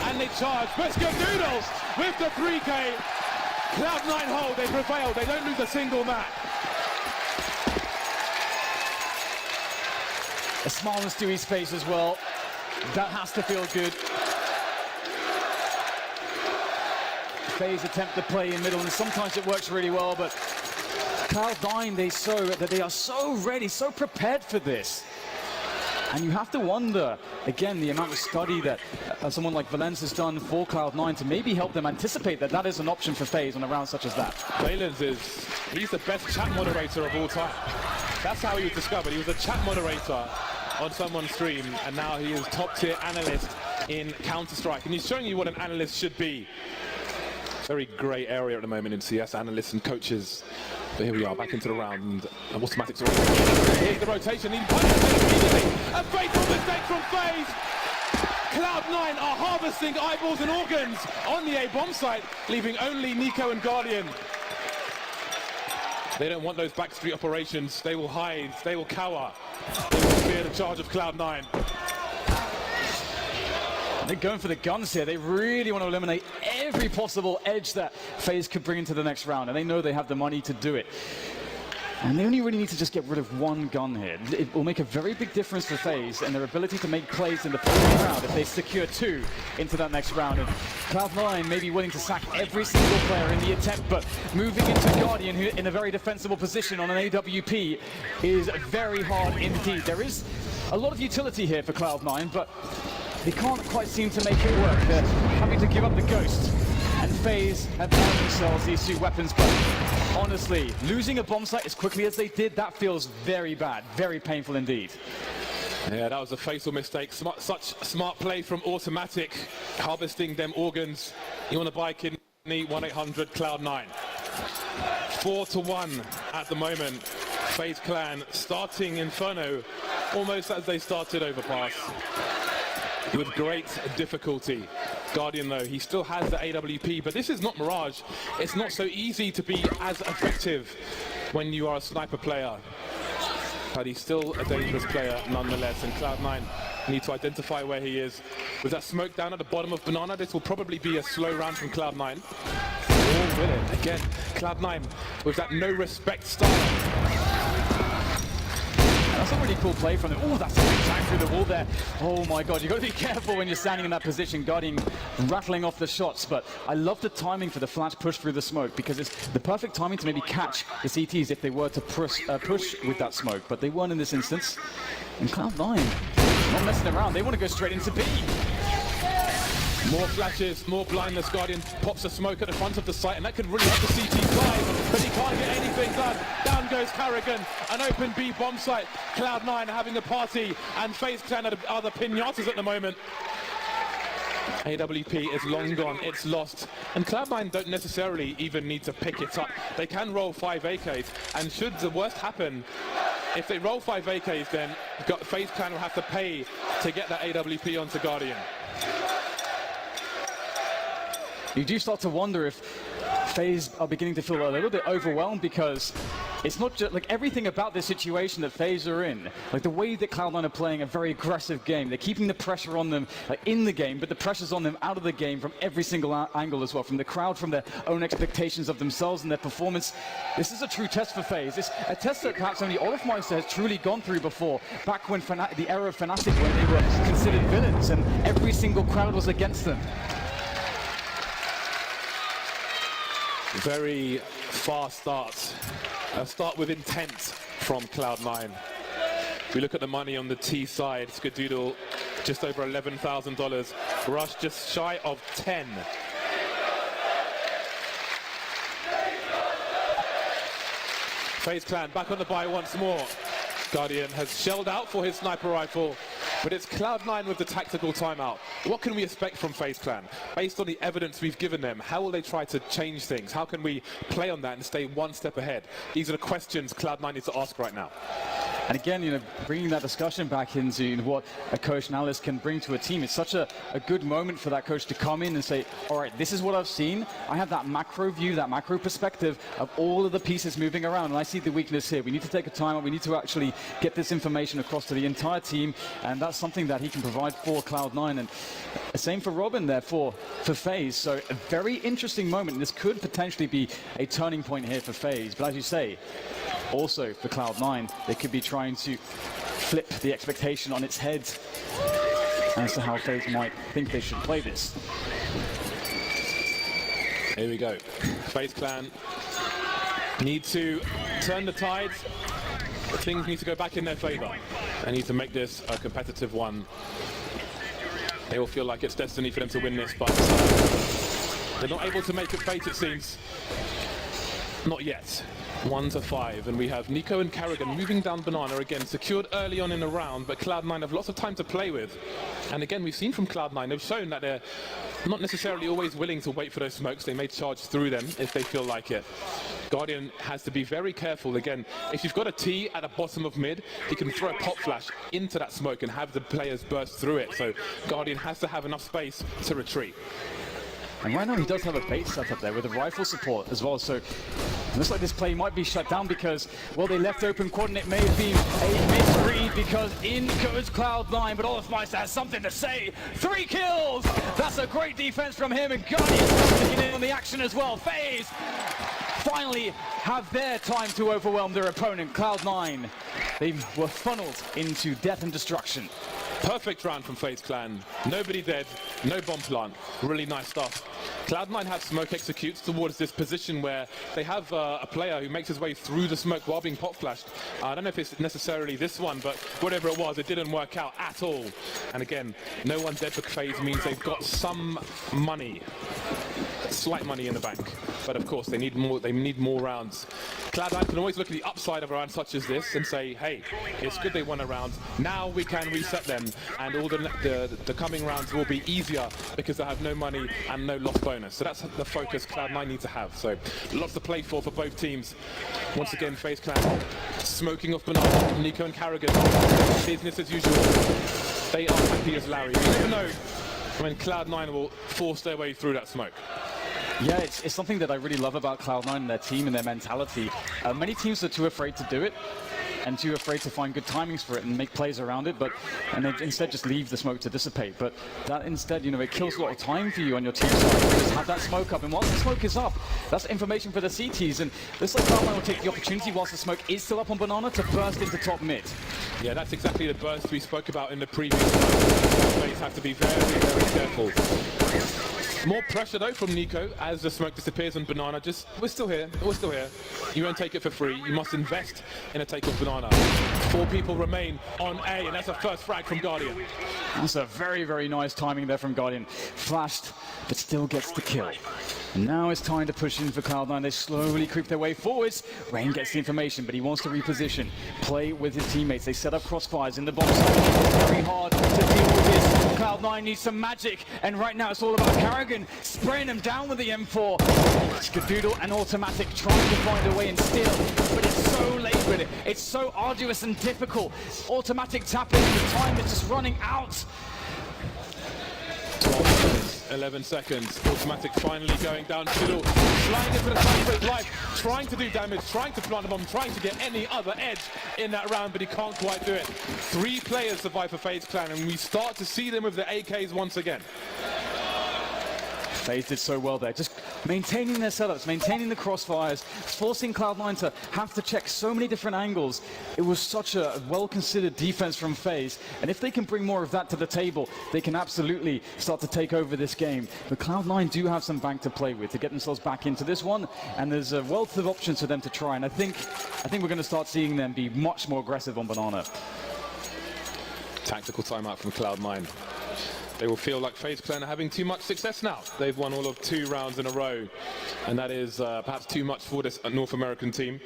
and they charge. But Skadoodles with the 3K. Cloud9 hold, they prevail, they don't lose a single map. A smile on Stewie's face as well. That has to feel good. FaZe attempt to play in middle, and sometimes it works really well, but Cloud9, they are so ready, so prepared for this. And you have to wonder, again, the amount of study that someone like Valens has done for Cloud9 to maybe help them anticipate that that is an option for FaZe on a round such as that. Valens he's the best chat moderator of all time. That's how he was discovered. He was a chat moderator on someone's stream, and now he is top-tier analyst in Counter-Strike. And he's showing you what an analyst should be. Very grey area at the moment in CS, analysts and coaches. But here we are, back into the round, and automatics already. Here's the rotation, he punches it immediately. A fatal mistake from FaZe. Cloud9 are harvesting eyeballs and organs on the A-bomb site, leaving only Nico and Guardian. They don't want those backstreet operations. They will hide, they will cower. They will fear the charge of Cloud9. They're going for the guns here. They really want to eliminate every possible edge that FaZe could bring into the next round, and they know they have the money to do it. And they only really need to just get rid of one gun here. It will make a very big difference for FaZe and their ability to make plays in the following round if they secure 2 into that next round. And Cloud9 may be willing to sack every single player in the attempt, but moving into Guardian, who in a very defensible position on an AWP, is very hard indeed. There is a lot of utility here for Cloud9, but they can't quite seem to make it work. They're having to give up the Ghost, and FaZe have found themselves these 2 weapons, but honestly, losing a bomb site as quickly as they did, that feels very bad, very painful indeed. Yeah, that was a fatal mistake. Such smart play from Automatic, harvesting them organs. You want to buy kidney, 1-800-Cloud9. 4-1 at the moment. FaZe Clan starting Inferno almost as they started Overpass, with great difficulty. Guardian, though, he still has the AWP, but this is not Mirage. It's not so easy to be as effective when you are a sniper player, but he's still a dangerous player nonetheless, and Cloud9 need to identify where he is. With that smoke down at the bottom of Banana, this will probably be a slow round from Cloud9. All will it. Again, Cloud9 with that no respect style. That's a really cool play from them. Oh, that's a big tag through the wall there. Oh my god, you've got to be careful when you're standing in that position, Guardian rattling off the shots. But I love the timing for the flash push through the smoke, because it's the perfect timing to maybe catch the CTs if they were to push with that smoke. But they weren't in this instance. And Cloud9, not messing around, they want to go straight into B. More flashes, more blindness. Guardian pops a smoke at the front of the site, and that could really help the CT fly, but he can't get anything done. Down goes Carrigan, an open B bomb site. Cloud9 having a party, and FaZe Clan are the pinatas at the moment. AWP is long gone, it's lost, and Cloud9 don't necessarily even need to pick it up. They can roll 5 AKs, and should the worst happen, if they roll 5 AKs, then FaZe Clan will have to pay to get that AWP onto Guardian. You do start to wonder if FaZe are beginning to feel a little bit overwhelmed, because it's not just like everything about this situation that FaZe are in. Like the way that Cloud9 are playing a very aggressive game, they're keeping the pressure on them in the game, but the pressure's on them out of the game from every single angle as well, from the crowd, from their own expectations of themselves and their performance. This is a true test for FaZe. It's a test that perhaps only Olofmeister has truly gone through before, back when the era of Fnatic, when they were considered villains and every single crowd was against them. Very fast start. A start with intent from Cloud9. If we look at the money on the T side, Skadoodle just over $11,000. Rush just shy of 10. FaZe Clan back on the buy once more. Guardian has shelled out for his sniper rifle, but it's Cloud9 with the tactical timeout. What can we expect from FaZe Clan? Based on the evidence we've given them, how will they try to change things? How can we play on that and stay one step ahead? These are the questions Cloud9 needs to ask right now. And again, you know, bringing that discussion back into what a coach and analyst can bring to a team, it's such a good moment for that coach to come in and say, all right, this is what I've seen. I have that macro view, that macro perspective of all of the pieces moving around, and I see the weakness here. We need to take a time out. We need to actually get this information across to the entire team, and that's something that he can provide for Cloud9. And the same for Robin there for FaZe. So a very interesting moment. This could potentially be a turning point here for FaZe. But as you say, also for Cloud9, they could be trying to flip the expectation on its head as to how FaZe might think they should play this. Here we go. FaZe Clan need to turn the tide. Things need to go back in their favor. They need to make this a competitive one. They all feel like it's destiny for them to win this, but they're not able to make it fate, it seems. Not yet. 1-5, and we have Nico and Carrigan moving down Banana again, secured early on in the round, but Cloud9 have lots of time to play with. And again, we've seen from Cloud9, they've shown that they're not necessarily always willing to wait for those smokes. They may charge through them if they feel like it. Guardian has to be very careful. Again, if you've got a T at the bottom of mid, he can throw a pop flash into that smoke and have the players burst through it. So Guardian has to have enough space to retreat. And right now he does have a bait set up there with a rifle support as well, so it looks like this play might be shut down because, well, they left open quad and it may have been a misread because in goes Cloud9, but Olofmeister has something to say. 3 kills! That's a great defense from him, and Guardian sticking in on the action as well. FaZe finally have their time to overwhelm their opponent, Cloud9. They were funneled into death and destruction. Perfect round from FaZe Clan. Nobody dead, no bomb plant. Really nice stuff. Cloud9 have smoke executes towards this position where they have a player who makes his way through the smoke while being pop flashed. I don't know if it's necessarily this one, but whatever it was, it didn't work out at all. And again, no one dead for FaZe means they've got some money. Slight money in the bank. But of course, they need more rounds. Cloud9 can always look at the upside of a round such as this and say, hey, it's good they won a round. Now we can reset them, and all the coming rounds will be easier because they have no money and no loss bonus. So that's the focus Cloud9 need to have. So lots to play for both teams. Once again, FaZe Clan smoking off Banana, Nico and Carrigan, business as usual. They are happy as Larry. You never know when Cloud9 will force their way through that smoke. Yeah, it's something that I really love about Cloud9 and their team and their mentality. Many teams are too afraid to do it and too afraid to find good timings for it and make plays around it, and they instead just leave the smoke to dissipate. But that instead, you know, it kills a lot of time for you on your team side. You just have that smoke up, and once the smoke is up, that's information for the CTs, and this like Cloud9 will take the opportunity whilst the smoke is still up on Banana to burst into top mid. Yeah, that's exactly the burst we spoke about in the previous round. Players have to be very, very careful. More pressure though from Nico as the smoke disappears on Banana. We're still here. You won't take it for free. You must invest in a take of Banana. 4 people remain on A, and that's a first frag from Guardian. That's a very, very nice timing there from Guardian. Flashed, but still gets the kill. Now it's time to push in for Cloud9. They slowly creep their way forwards. Rain gets the information, but he wants to reposition, play with his teammates. They set up crossfires in the bomb site. It's very hard to deal with this. Cloud9 needs some magic, and right now it's all about Carrigan spraying him down with the M4. Skadoodle and Automatic trying to find a way and steal, but it's so late with it. It's so arduous and difficult. Automatic tapping, and the time is just running out. 11 seconds. Automatic finally going down. Fiddle flying into the time for his life, trying to do damage, trying to plant a bomb, trying to get any other edge in that round, but he can't quite do it. 3 players survive for FaZe Clan, and we start to see them with the AKs once again. FaZe did so well there, just maintaining their setups, maintaining the crossfires, forcing Cloud9 to have to check so many different angles. It was such a well-considered defense from FaZe, and if they can bring more of that to the table, they can absolutely start to take over this game. But Cloud9 do have some bank to play with to get themselves back into this one, and there's a wealth of options for them to try, and I think we're going to start seeing them be much more aggressive on Banana. Tactical timeout from Cloud9. They will feel like FaZe Clan are having too much success now. They've won all of 2 rounds in a row, and that is perhaps too much for this North American team.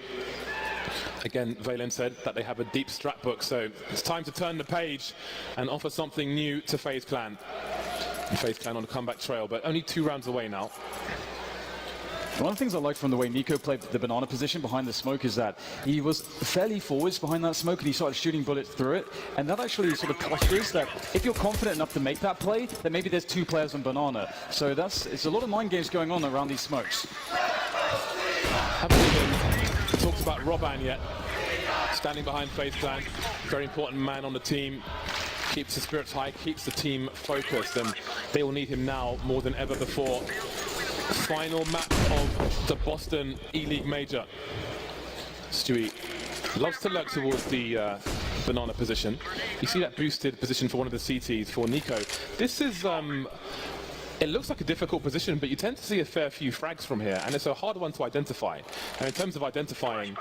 Again, Valen said that they have a deep strat book, so it's time to turn the page and offer something new to FaZe Clan. And FaZe Clan on the comeback trail, but only 2 rounds away now. One of the things I liked from the way Nico played the Banana position behind the smoke is that he was fairly forwards behind that smoke and he started shooting bullets through it. And that actually sort of postures that if you're confident enough to make that play, then maybe there's 2 players on Banana. So it's a lot of mind games going on around these smokes. Haven't even talked about Robban yet. Standing behind FaZe Clan, very important man on the team. Keeps the spirits high, keeps the team focused, and they will need him now more than ever before. Final map of the Boston E-League Major. Stewie loves to lurk towards the Banana position. You see that boosted position for one of the CTs for Nico. This is it looks like a difficult position, but you tend to see a fair few frags from here, and it's a hard one to identify. And in terms of identifying,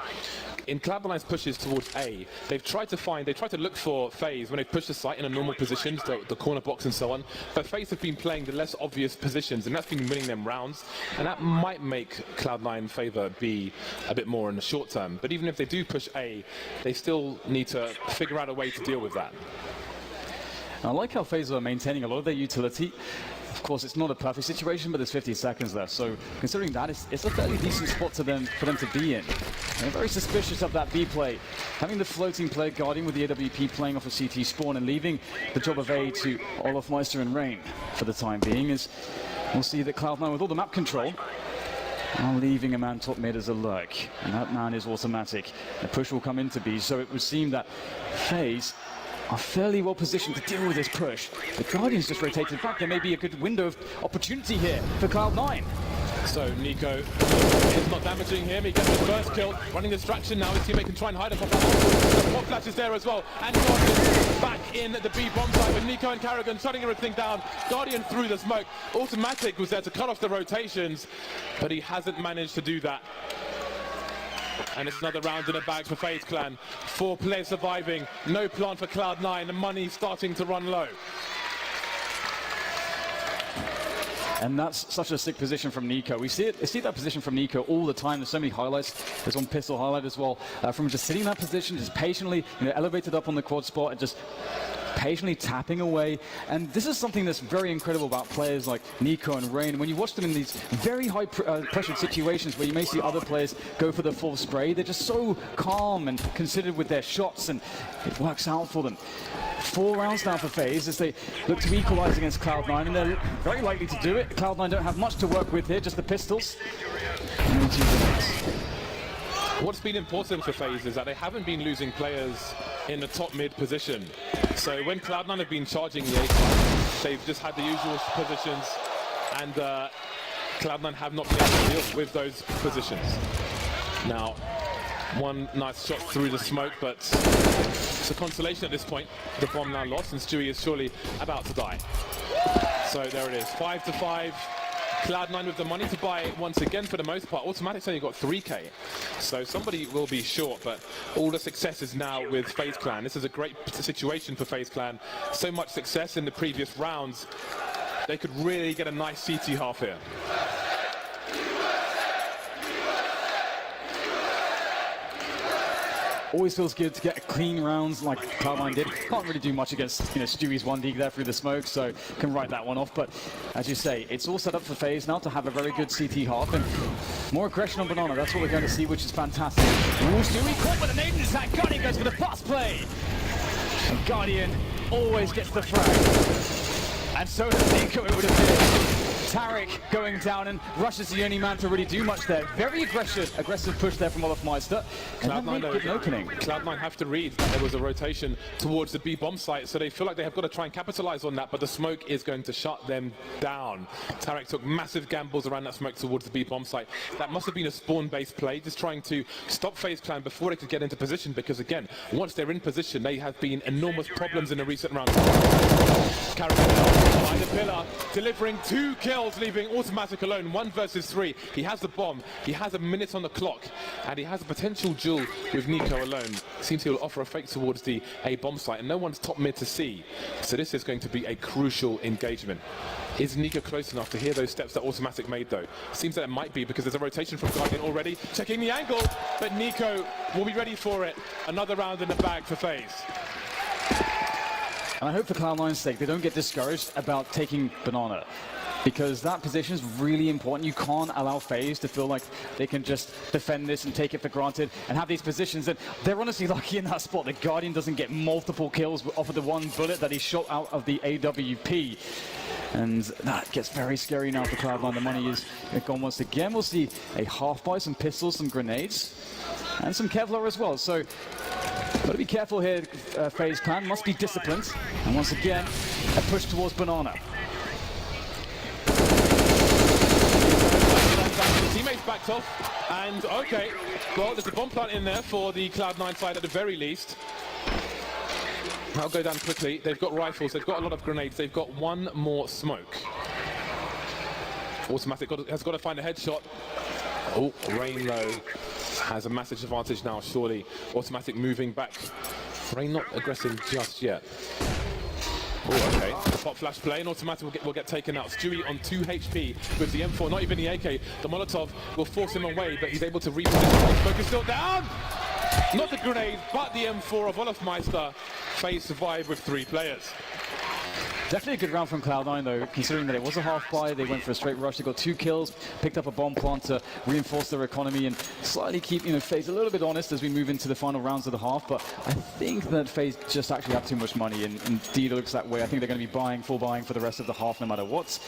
in Cloud9's pushes towards A, they try to look for FaZe when they push the site in a normal positions, the corner box and so on, but FaZe have been playing the less obvious positions, and that's been winning them rounds, and that might make Cloud9 favor B a bit more in the short term. But even if they do push A, they still need to figure out a way to deal with that. I like how FaZe are maintaining a lot of their utility. Of course, it's not a perfect situation, but there's 50 seconds left. So considering that, it's a fairly decent spot for them to be in. They're very suspicious of that B play. Having the floating player Guardian with the AWP playing off of CT spawn and leaving the job of A to Olaf Meister and Rain for the time being is we'll see that Cloud9 with all the map control are leaving a man top mid as a lurk. And that man is Automatic. The push will come into B, so it would seem that FaZe are fairly well positioned to deal with this push. The Guardians just rotated back. There may be a good window of opportunity here for Cloud9. So Nico is not damaging him. He gets the first kill, running distraction now. His teammate can try and hide up on that. The pop flash is there as well. And Guardian back in the B bomb site with Nico and Carrigan shutting everything down. Guardian through the smoke. Automatic was there to cut off the rotations, but he hasn't managed to do that. And it's another round in the bag for FaZe Clan. 4 players surviving, no plan for Cloud9, the money starting to run low. And that's such a sick position from Nico. We see that position from Nico all the time. There's so many highlights. There's one pistol highlight as well. From just sitting in that position, just patiently, elevated up on the quad spot and just patiently tapping away. And this is something that's very incredible about players like Nico and Rain. When you watch them in these very high pressured situations where you may see other players go for the full spray, they're just so calm and considered with their shots, and it works out for them. 4 rounds now for FaZe as they look to equalize against Cloud9, and they're very likely to do it. Cloud9 don't have much to work with here, just the pistols. What's been important for FaZe is that they haven't been losing players in the top mid position. So when Cloud9 have been charging the A side, they've just had the usual positions, and Cloud9 have not been able to deal with those positions. Now, one nice shot through the smoke, but it's a consolation at this point. The bomb now lost, and Stewie is surely about to die. So there it is, 5-5. Cloud9 with the money to buy it once again for the most part. Automatic's only got 3k, so somebody will be short, but all the success is now with FaZe Clan. This is a great situation for FaZe Clan. So much success in the previous rounds. They could really get a nice CT half here. Always feels good to get clean rounds like Cloud9 did. Can't really do much against Stewie's 1D there through the smoke, so can write that one off. But as you say, it's all set up for FaZe now to have a very good CT half, and more aggression on Banana. That's what we're going to see, which is fantastic. Ooh, Stewie caught with an aim attack. Guardian goes for the fast play. And Guardian always gets the frag. And so does Nico, it would appear. Tarek going down, and Rush is the only man to really do much there. Very aggressive push there from Olofmeister. Cloud9 have to read that there was a rotation towards the B bomb site, so they feel like they have got to try and capitalize on that, but the smoke is going to shut them down. Tarek took massive gambles around that smoke towards the B bomb site. That must have been a spawn-based play, just trying to stop FaZe Clan before they could get into position, because again, once they're in position, they have been enormous problems in the recent rounds. Carrying by the pillar, delivering 2 kills, leaving Automatic alone, 1 versus 3. He has the bomb, he has a minute on the clock, and he has a potential duel with Nico alone. Seems he will offer a fake towards the A bomb site, and no one's top mid to see. So this is going to be a crucial engagement. Is Nico close enough to hear those steps that Automatic made though? Seems that it might be, because there's a rotation from Guardian already. Checking the angle, but Nico will be ready for it. Another round in the bag for FaZe. And I hope for Cloud9's sake they don't get discouraged about taking Banana, because that position is really important. You can't allow FaZe to feel like they can just defend this and take it for granted and have these positions. And they're honestly lucky in that spot. The Guardian doesn't get multiple kills off of the 1 bullet that he shot out of the AWP. And that gets very scary now for Cloud9. The money is gone once again. We'll see a half buy, some pistols, some grenades, and some Kevlar as well. So got to be careful here. FaZe Clan must be disciplined. And once again, a push towards Banana. Teammates backed off, and okay, well, there's a bomb plant in there for the Cloud9 side at the very least. I'll go down quickly. They've got rifles, they've got a lot of grenades, they've got 1 more smoke. Automatic has got to find a headshot. Oh, Rain though has a massive advantage now, surely. Automatic moving back. Rain not aggressing just yet. Oh, okay. The pop flash play, and Automatic will get taken out. Stewie on 2 HP with the M4, not even the AK. The Molotov will force him away, but he's able to reposition. Smoke is still down! Not the grenade, but the M4 of Olofmeister. FaZe survive with 3 players. Definitely a good round from Cloud9 though, considering that it was a half buy. They went for a straight rush. They got 2 kills, picked up a bomb plant to reinforce their economy and slightly keep FaZe a little bit honest as we move into the final rounds of the half. But I think that FaZe just actually have too much money, and indeed it looks that way. I think they're going to be full buying for the rest of the half no matter what.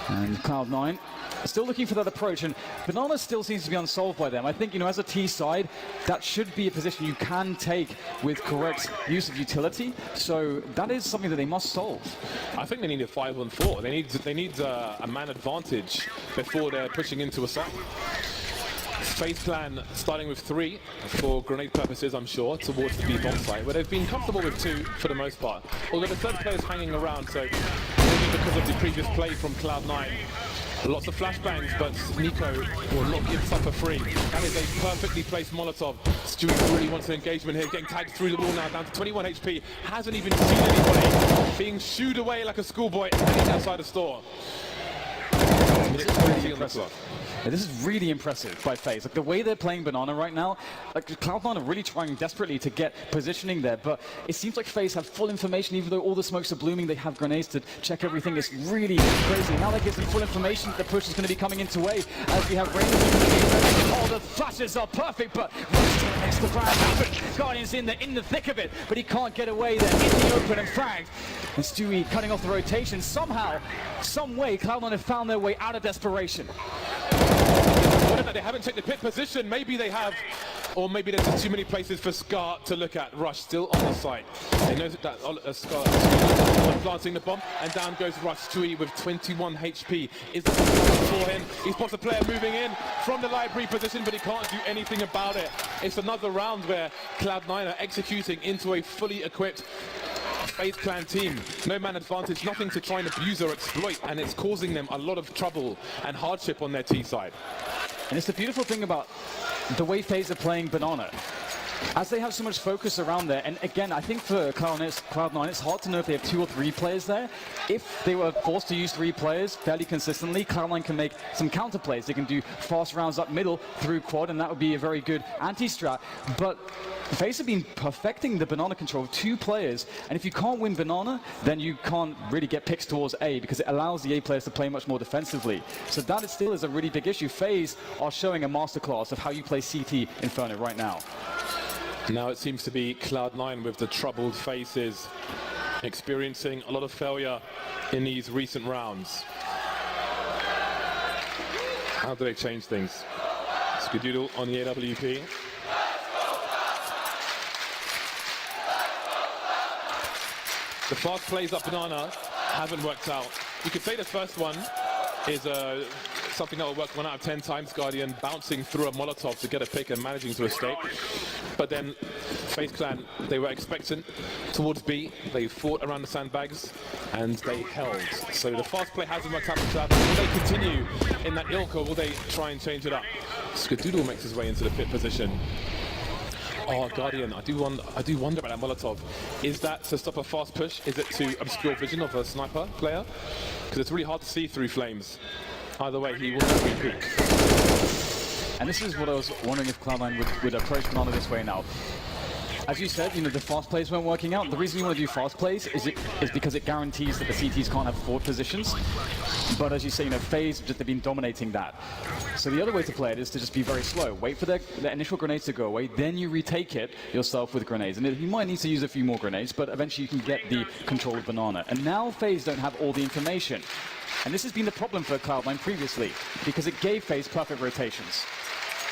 And Cloud9 still looking for that approach, and Banana still seems to be unsolved by them. I think, as a T side, that should be a position you can take with correct use of utility. So that is something that they must solve. I think they need a 5-on-4. They need a man advantage before they're pushing into a site. FaZe Clan starting with 3 for grenade purposes, I'm sure, towards the B bomb site, where they've been comfortable with 2 for the most part. Although the 3rd player is hanging around, so maybe because of the previous play from Cloud9. Lots of flashbangs, but Nico will not give stuff for free. That is a perfectly placed Molotov. Stewie really wants an engagement here, getting tagged through the wall now, down to 21 HP. Hasn't even seen anybody, being shooed away like a schoolboy hanging outside a store. Minute 20 on the clock. Yeah, this is really impressive by FaZe. Like the way they're playing Banana right now, like Cloud9 are really trying desperately to get positioning there, but it seems like FaZe have full information. Even though all the smokes are blooming, they have grenades to check everything. It's really crazy. Now that gives them full information that the push is going to be coming into way as we have Rain. Oh, the flashes are perfect, but Rush still makes the frag happen. Guardian's in the thick of it, but he can't get away there in the open and fragged. And Stewie cutting off the rotation. Somehow, some way, Cloud9 have found their way out of desperation. They haven't taken the pit position. Maybe they have, or maybe there's just too many places for Scar to look at. Rush still on the site. They know that Scar planting the bomb, and down goes Rush. Stewie with 21 HP. Is that for him? He spots a player moving in from the library position, but he can't do anything about it. It's another round where Cloud9 are executing into a fully equipped FaZe Clan team. No man advantage, nothing to try and abuse or exploit, and it's causing them a lot of trouble and hardship on their T side. And it's the beautiful thing about the way FaZe are playing Banana. As they have so much focus around there, and again, I think for Cloud9, it's hard to know if they have 2 or 3 players there. If they were forced to use 3 players fairly consistently, Cloud9 can make some counter plays. They can do fast rounds up middle through quad, and that would be a very good anti-strat. But FaZe have been perfecting the Banana control of 2 players, and if you can't win Banana, then you can't really get picks towards A, because it allows the A players to play much more defensively. So that still is a really big issue. FaZe are showing a masterclass of how you play CT Inferno right now. Now it seems to be Cloud9 with the troubled faces, experiencing a lot of failure in these recent rounds. How do they change things? Skadoodle on the AWP. The fast plays up Banana haven't worked out. You could say the first one is something that will work 1 out of 10 times. Guardian bouncing through a Molotov to get a pick and managing to escape. But then FaZe Clan, they were expectant towards B. They fought around the sandbags and they held. So the fast play hasn't worked out for Cloud. Will they continue in that ilk, or will they try and change it up? Skadoodle makes his way into the pit position. Oh, Guardian, I do wonder about that Molotov. Is that to stop a fast push? Is it to obscure vision of a sniper player? Because it's really hard to see through flames. Either way, he will not repeat. And this is what I was wondering if Cloud9 would approach Banana this way now. As you said, you know, the fast plays weren't working out. The reason you want to do fast plays is because it guarantees that the CTs can't have forward positions. But as you say, you know, FaZe have been dominating that. So the other way to play it is to just be very slow. Wait for the initial grenades to go away, then you retake it yourself with grenades. And you might need to use a few more grenades, but eventually you can get the control of Banana. And now FaZe don't have all the information. And this has been the problem for Cloud9 previously, because it gave FaZe perfect rotations.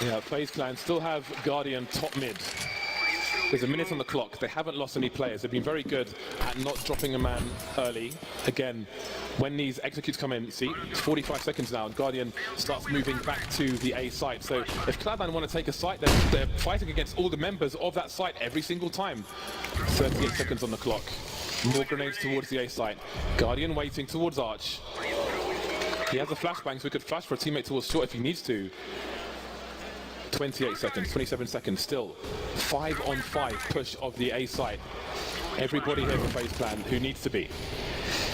Yeah, FaZe Clan still have Guardian top mid. There's a minute on the clock. They haven't lost any players. They've been very good at not dropping a man early. Again, when these executes come in, see, it's 45 seconds now, and Guardian starts moving back to the A site. So if Cloud9 want to take a site, they're fighting against all the members of that site every single time. 38 seconds on the clock. More grenades towards the A site. Guardian waiting towards Arch. He has a flashbang, so he could flash for a teammate towards short if he needs to. 28 seconds, 27 seconds still. 5-on-5 push of the A site. Everybody here for FaZe Clan who needs to be.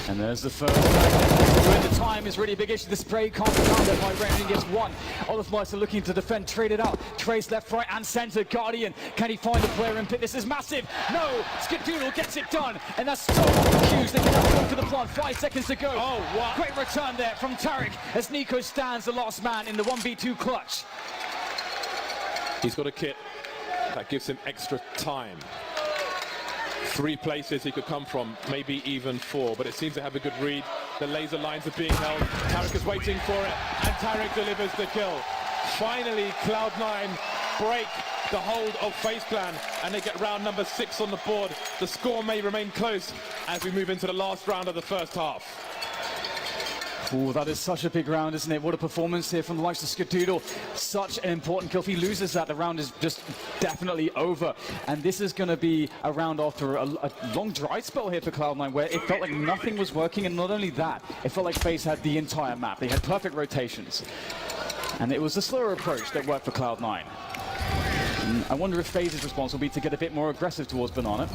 And there's the first frag. The time is really a big issue. The spray can't be countered by Rain. He gets 1. Olafmeister are looking to defend, traded out. Trace left, right, and center. Guardian, can he find the player in pit? This is massive. No, Skadoodle gets it done. And that's so huge. They can now go for the plant. 5 seconds to go. Oh, wow. Great return there from Tarek as Nico stands the last man in the 1v2 clutch. He's got a kit that gives him extra time. 3 places he could come from, maybe even 4, but it seems to have a good read. The laser lines are being held. Tarek is waiting for it, and Tarek delivers the kill. Finally, Cloud9 break the hold of FaZe Clan, and they get round number 6 on the board. The score may remain close as we move into the last round of the first half. Oh, that is such a big round, isn't it? What a performance here from the likes of Skadoodle. Such an important kill. If he loses that, the round is just definitely over. And this is going to be a round after a long dry spell here for Cloud9, where it felt like nothing was working. And not only that, it felt like FaZe had the entire map. They had perfect rotations. And it was the slower approach that worked for Cloud9. I wonder if FaZe's response will be to get a bit more aggressive towards Banana.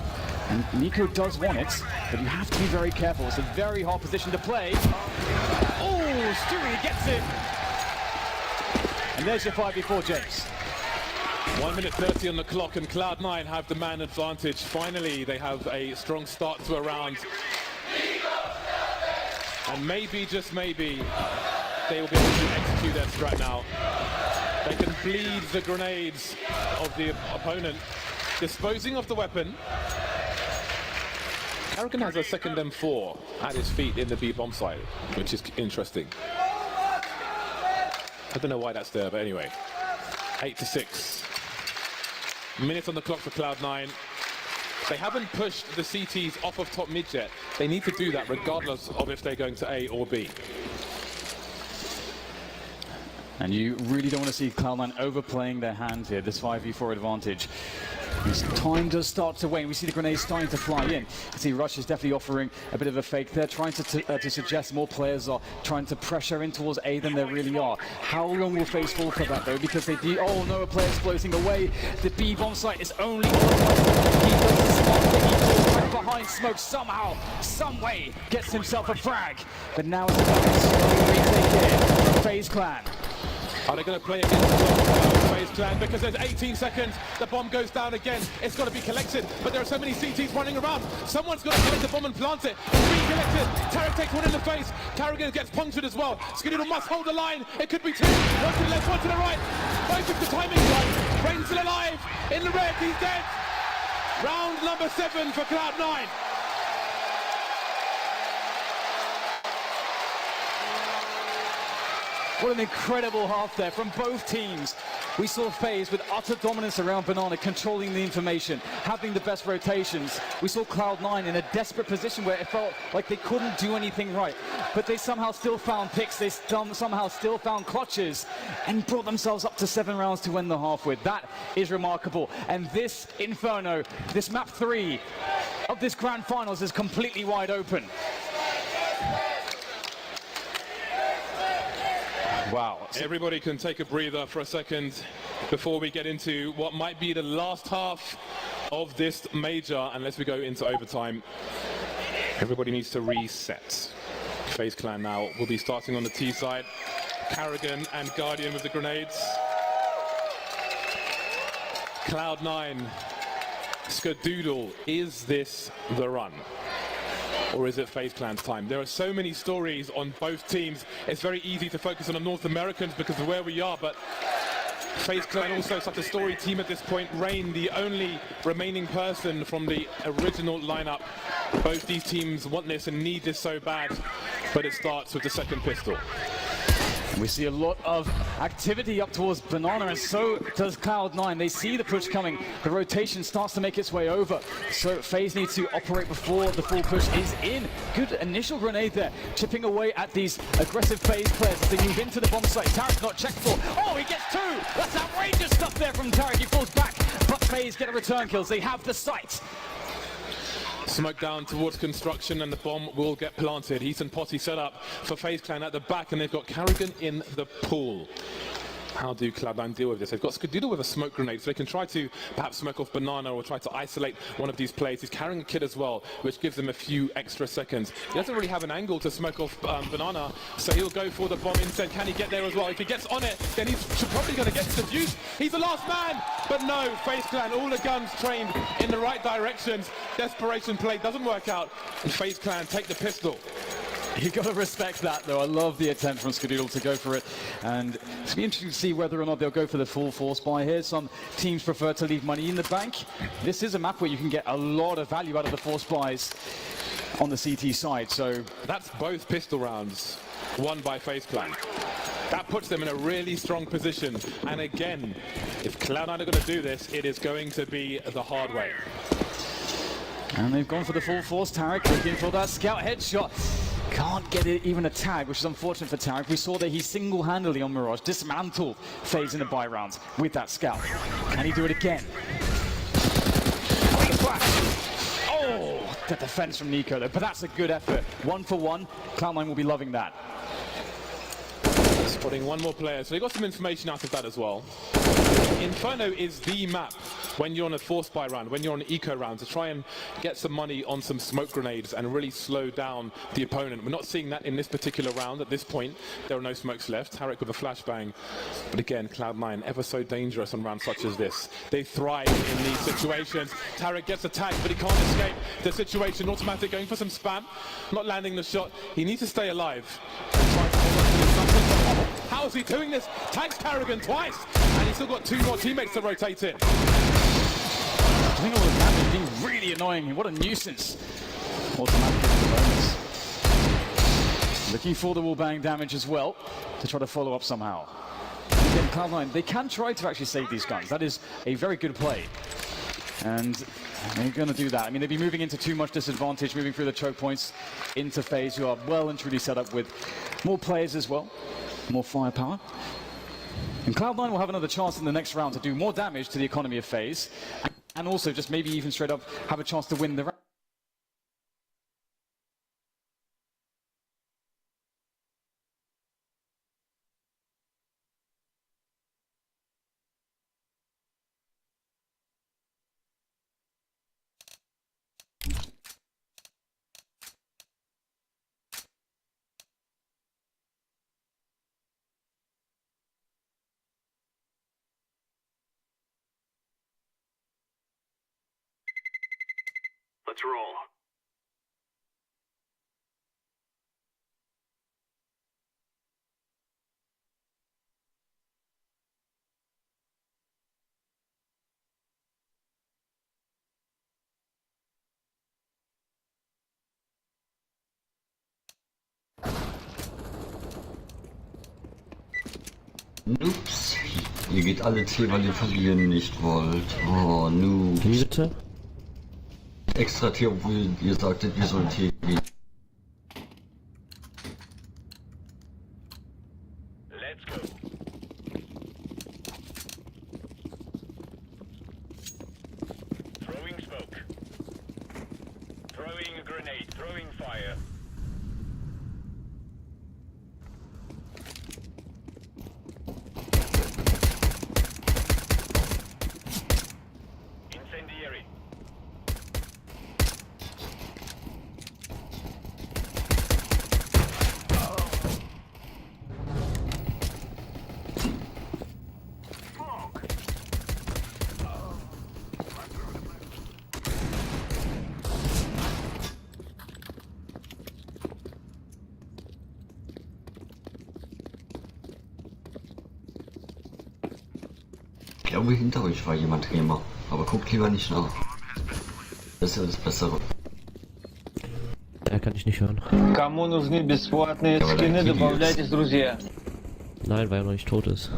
And Nico does want it, but you have to be very careful. It's a very hard position to play. Oh, Stewie gets it. And there's your 5v4, James. 1 minute 30 on the clock, and Cloud9 have the man advantage. Finally, they have a strong start to a round. And maybe, just maybe, they will be able to execute their strat now. They can bleed the grenades of the opponent, disposing of the weapon. Karrigan has a second M4 at his feet in the B bomb site, which is interesting. I don't know why that's there, but anyway. 8-6. Minutes on the clock for Cloud9. They haven't pushed the CTs off of top mid yet. They need to do that regardless of if they're going to A or B. And you really don't want to see Cloud9 overplaying their hand here, this 5v4 advantage. As time does start to wane, we see the grenades starting to fly in. I see Rush is definitely offering a bit of a fake there, trying to suggest more players are trying to pressure in towards A than there really are. How long will FaZe fall for that though? Because they do, oh no, a player's floating away. The B bomb site is only he does the smart thing, he falls right behind Smoke somehow, some way, gets himself a frag. But now it's about to slowly take it from FaZe Clan. Are they going to play against FaZe Clan? Because there's 18 seconds, the bomb goes down again. It's got to be collected, but there are so many CTs running around. Someone's got to collect the bomb and plant it. It's being collected. Tarek takes one in the face. Karrigan gets punctured as well. Skadoodle must hold the line. It could be two. One to the left, one to the right. Both of the timing's right. Rain's still alive. In the red, he's dead. Round number 7 for Cloud9. What an incredible half there from both teams. We saw FaZe with utter dominance around Banana, controlling the information, having the best rotations. We saw Cloud9 in a desperate position where it felt like they couldn't do anything right. But they somehow still found picks, they somehow still found clutches, and brought themselves up to 7 rounds to win the half with. That is remarkable. And this Inferno, this map 3 of this grand finals is completely wide open. Wow. Everybody can take a breather for a second before we get into what might be the last half of this major, unless we go into overtime. Everybody needs to reset. FaZe Clan now will be starting on the T side. Karrigan and Guardian with the grenades. Cloud9, Skadoodle, is this the run? Or is it FaZe Clan's time? There are so many stories on both teams. It's very easy to focus on the North Americans because of where we are, but FaZe Clan also such a storied team at this point. Rain, the only remaining person from the original lineup. Both these teams want this and need this so bad, but it starts with the second pistol. We see a lot of activity up towards Banana, and so does Cloud9. They see the push coming. The rotation starts to make its way over. So FaZe needs to operate before the full push is in. Good initial grenade there, chipping away at these aggressive FaZe players as they move into the bomb site. Tarek not checked for. Oh, he gets 2! That's outrageous stuff there from Tarek. He falls back, but FaZe get a return kills. They have the site. Smoke down towards construction and the bomb will get planted. Heath and Potty set up for FaZe Clan at the back, and they've got Karrigan in the pool. How do Cloud9 deal with this? They've got Skadoodle with a smoke grenade, so they can try to perhaps smoke off Banana or try to isolate one of these players. He's carrying a kid as well, which gives him a few extra seconds. He doesn't really have an angle to smoke off Banana, so he'll go for the bomb instead. Can he get there as well? If he gets on it, then he's probably going to get defused. He's the last man, but no, FaZe Clan, all the guns trained in the right directions. Desperation play doesn't work out, and FaZe Clan take the pistol. You got to respect that, though. I love the attempt from Skadoodle to go for it, and it's be interesting to see whether or not they'll go for the full force buy here. Some teams prefer to leave money in the bank. This is a map where you can get a lot of value out of the force buys on the CT side. So that's both pistol rounds won by FaZe Clan. That puts them in a really strong position. And again, if Cloud9 are going to do this, it is going to be the hard way. And they've gone for the full force. Tarek looking for that scout headshot. Can't get it, even a tag, which is unfortunate for Tarek. We saw that he single-handedly on Mirage dismantled FaZe in the buy rounds with that scout. Can he do it again? Oh, the defense from Nico though, but that's a good effort. 1 for 1. Cloud9 will be loving that. Spotting one more player, so they got some information out of that as well. Inferno is the map when you're on a force buy round, when you're on an eco round, to try and get some money on some smoke grenades and really slow down the opponent. We're not seeing that in this particular round at this point. There are no smokes left. Tarek with a flashbang. But again, Cloud9 ever so dangerous on rounds such as this. They thrive in these situations. Tarek gets attacked, but he can't escape the situation. Automatic going for some spam, not landing the shot. He needs to stay alive. How is he doing this? Tags Carrigan twice, and he's still got two more teammates to rotate in. Doing all the damage, being really annoying. What a nuisance. Automatic at the moment. Looking for the wall bang damage as well to try to follow up somehow. Again, Cloud9, they can try to actually save these guns. That is a very good play. And they're going to do that. I mean, they'd be moving into too much disadvantage, moving through the choke points into FaZe, who are well and truly set up with more players as well, more firepower. And Cloud9 will have another chance in the next round to do more damage to the economy of FaZe, and also just maybe even straight up have a chance to win the round. Let's roll. Ups, ihr geht alle C, weil ihr verlieren nicht wollt. Oh, Noob. Wie bitte? Extra T, obwohl ihr sagtet, wir sollen T gehen. Let's go. Throwing smoke. Throwing a grenade. Throwing fire. Incendiary. Ich glaube, hinter euch war jemand Gamer. Aber guckt lieber nicht nach. Das ist ja das Bessere. Kann ich nicht hören. Кому нужны бесплатные Ja, aber скины, dein Kiwi добавляйтесь, друзья. Nein, weil er noch nicht tot ist.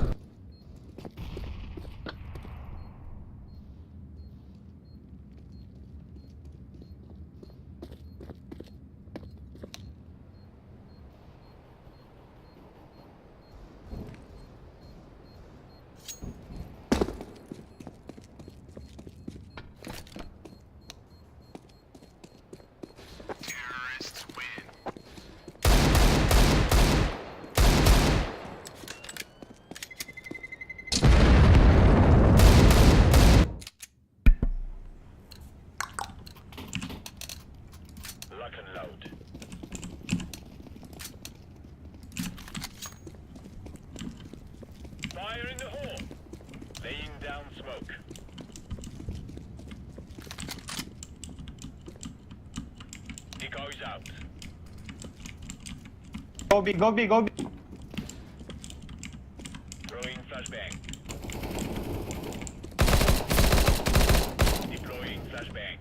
Lock and load. Fire in the hole. Laying down smoke. Eco is out. Go B, go B, go B. Throwing flashbang. Deploying flashbang.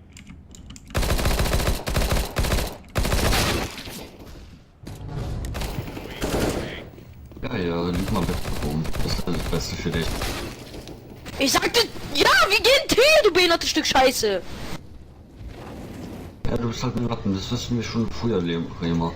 Deploying flashbang. Ja, lieg mal bitte rum. Das ist das Beste für dich. Ich sagte, ja, wir gehen T, du behindertes Stück Scheiße. Ja, du bist halt ein Lappen. Das wissen wir schon früher, Gamer.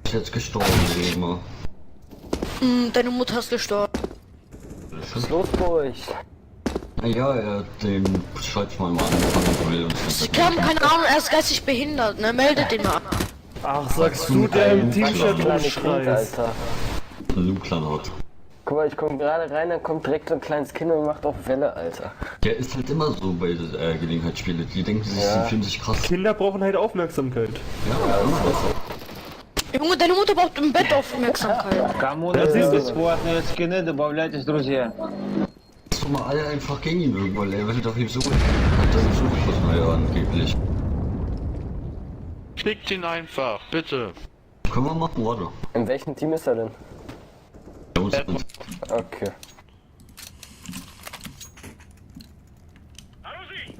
Ist jetzt gestorben, Gamer. Deine Mutter ist gestorben. Los bei euch. Naja, den schreibt mal anfangen will und Ich habe keine Ahnung, er ist geistig behindert, ne? Meldet den mal. Ach, sagst du, der im Teamchat rumschreist. Luklernhaut. Guck mal, ich komme gerade rein, dann kommt direkt so ein kleines Kind und macht auf Welle, Alter. Der ist halt immer so bei Gelegenheitsspielen. Die denken sich, Ja. sie fühlen sich krass. Kinder brauchen halt Aufmerksamkeit. Ja, immer das. Junge, deine Mutter braucht im Bett Aufmerksamkeit. Кому Ja, нужны siehst du. бесплатные скины, добавляйтесь, друзья. Lass doch mal alle einfach gegen ihn wirken, weil er wird doch hier so. Hat das so geschossen, naja, angeblich. Schickt ihn einfach, bitte. Können wir machen, warte. In welchem Team ist er denn? Bei uns sind Okay. Hallo Sie!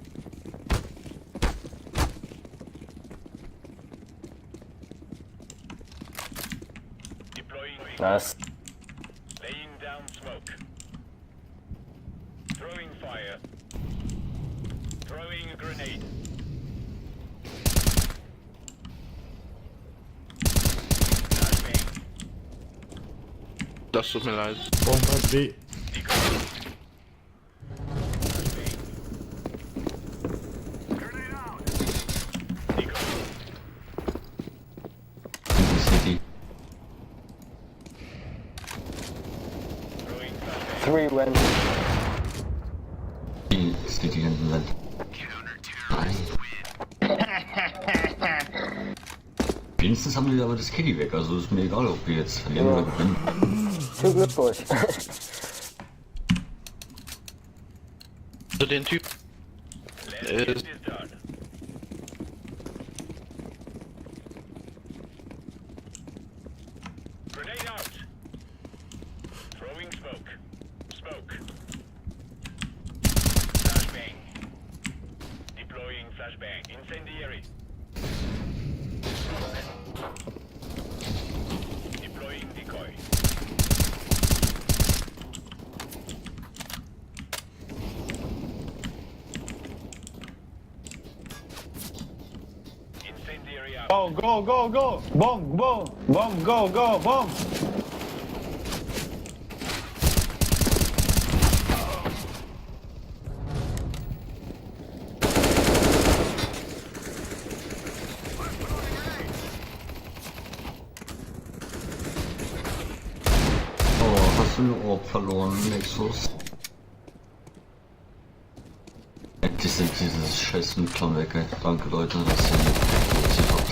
Deploying. Nice. Laying down smoke. Throwing fire. Throwing a grenade. Flashbang. Das tut mir leid. Bombe B. City. Throwing flashbang. 3 when. Die City hinten sind. Nein. Wenigstens haben wir aber das Kitty weg, also ist mir egal, ob wir jetzt verlieren oder gewinnen. Viel Glück für euch. Also den Typ. Let's get this done. Grenade out. Throwing smoke. Smoke. Flashbang. Deploying flashbang. Incendiary. Smoke. Deploying decoy. Incendiary out. Go, go, go, go! Bomb, bomb, bomb, go, go, bomb! Oh, hast du ein Orb verloren, Nexus? Endlich sind dieses scheiß Nuklear weg, ey. Danke Leute, dass ihr mich habt.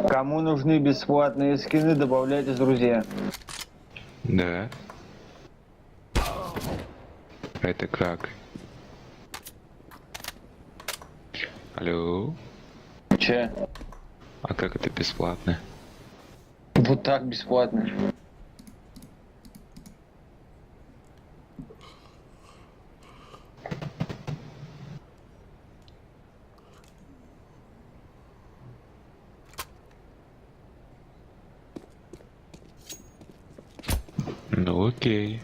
Кому нужны бесплатные скины, добавляйтесь, друзья. Да. Это как? Алло? Че? А как это бесплатно? Вот так бесплатно. Ну окей.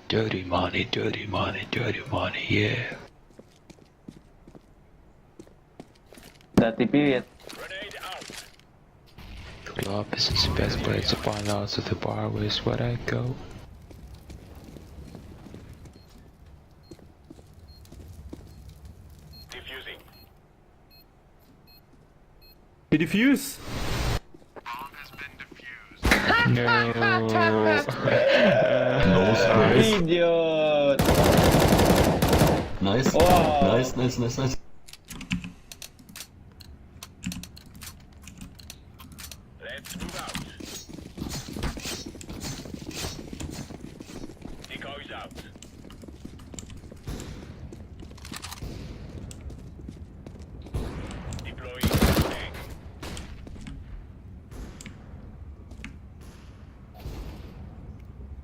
Dirty money, dirty money, dirty money, yeah. Да, ты привет. Grenade out. The office is the best place to find out, so the bar is where I go. Defusing. Wie diffuse? No. Идиот! Nice. Wow. Nice, nice, nice, nice. Let's move out. Decoys out. Deploying tank.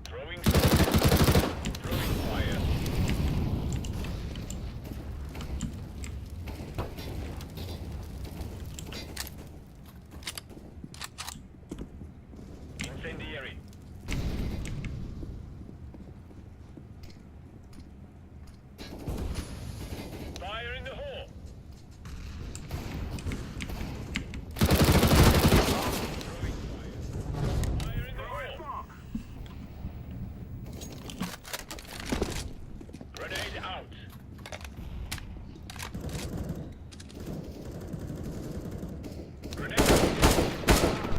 Throwing smoke. Throwing fire. Incendiary.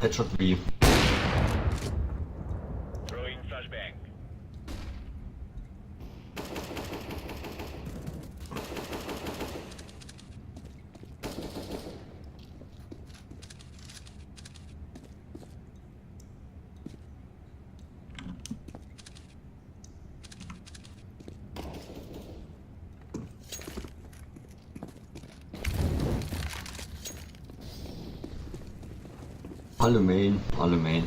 Headshot B. Throwing flashbang. Alle Main, alle Main.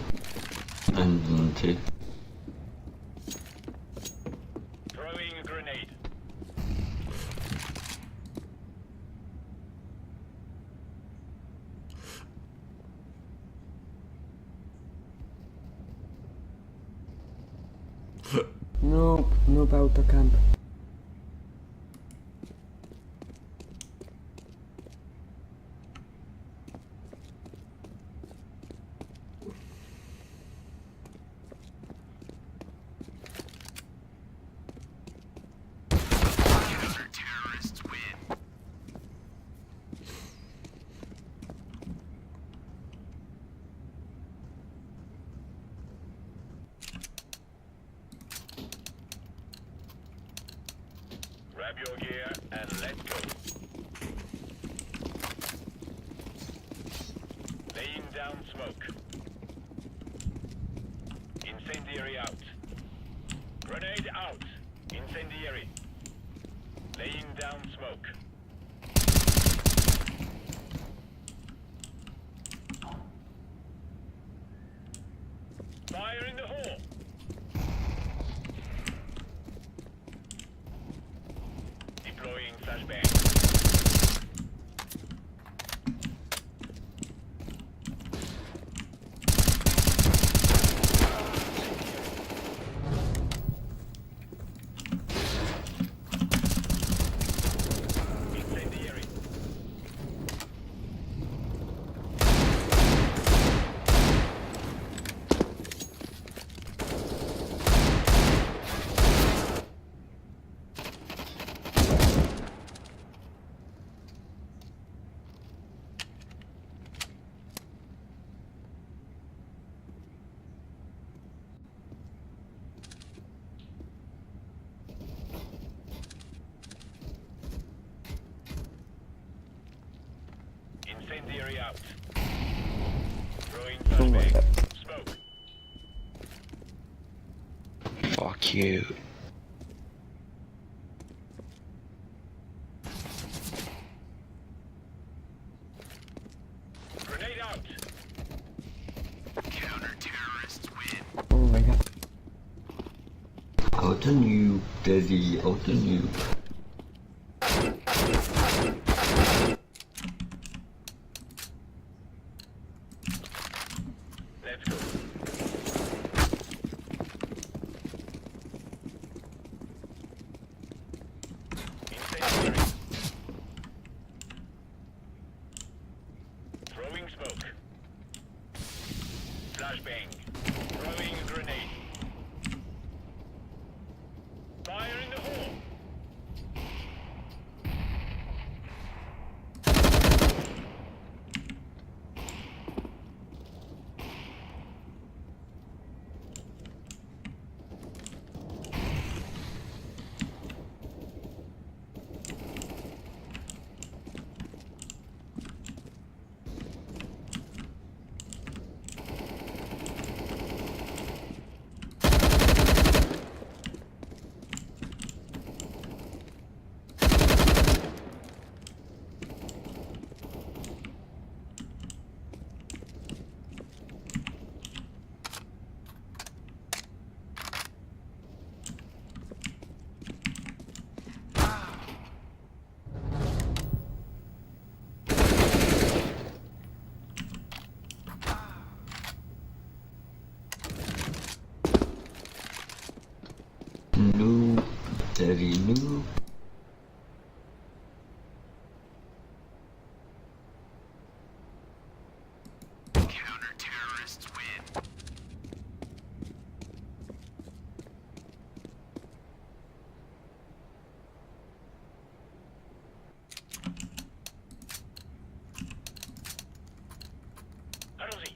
Ein T. Throwing a grenade. Noob autocamp. Grab your gear and let's go. Laying down smoke. Incendiary out. Grenade out. Incendiary. Laying down smoke. Fire in the hole. Deploying flashbang. Incendiary. Incendiary out. Throwing flashbang. Smoke. Fuck you. Grenade out. Oh my god. Auto noob, Daddy, auto noob. Let's go. Incendiary. Throwing smoke. Flashbang. Throwing a grenade. Fire in the hole. Noob, Daddy, noob. Allons-y.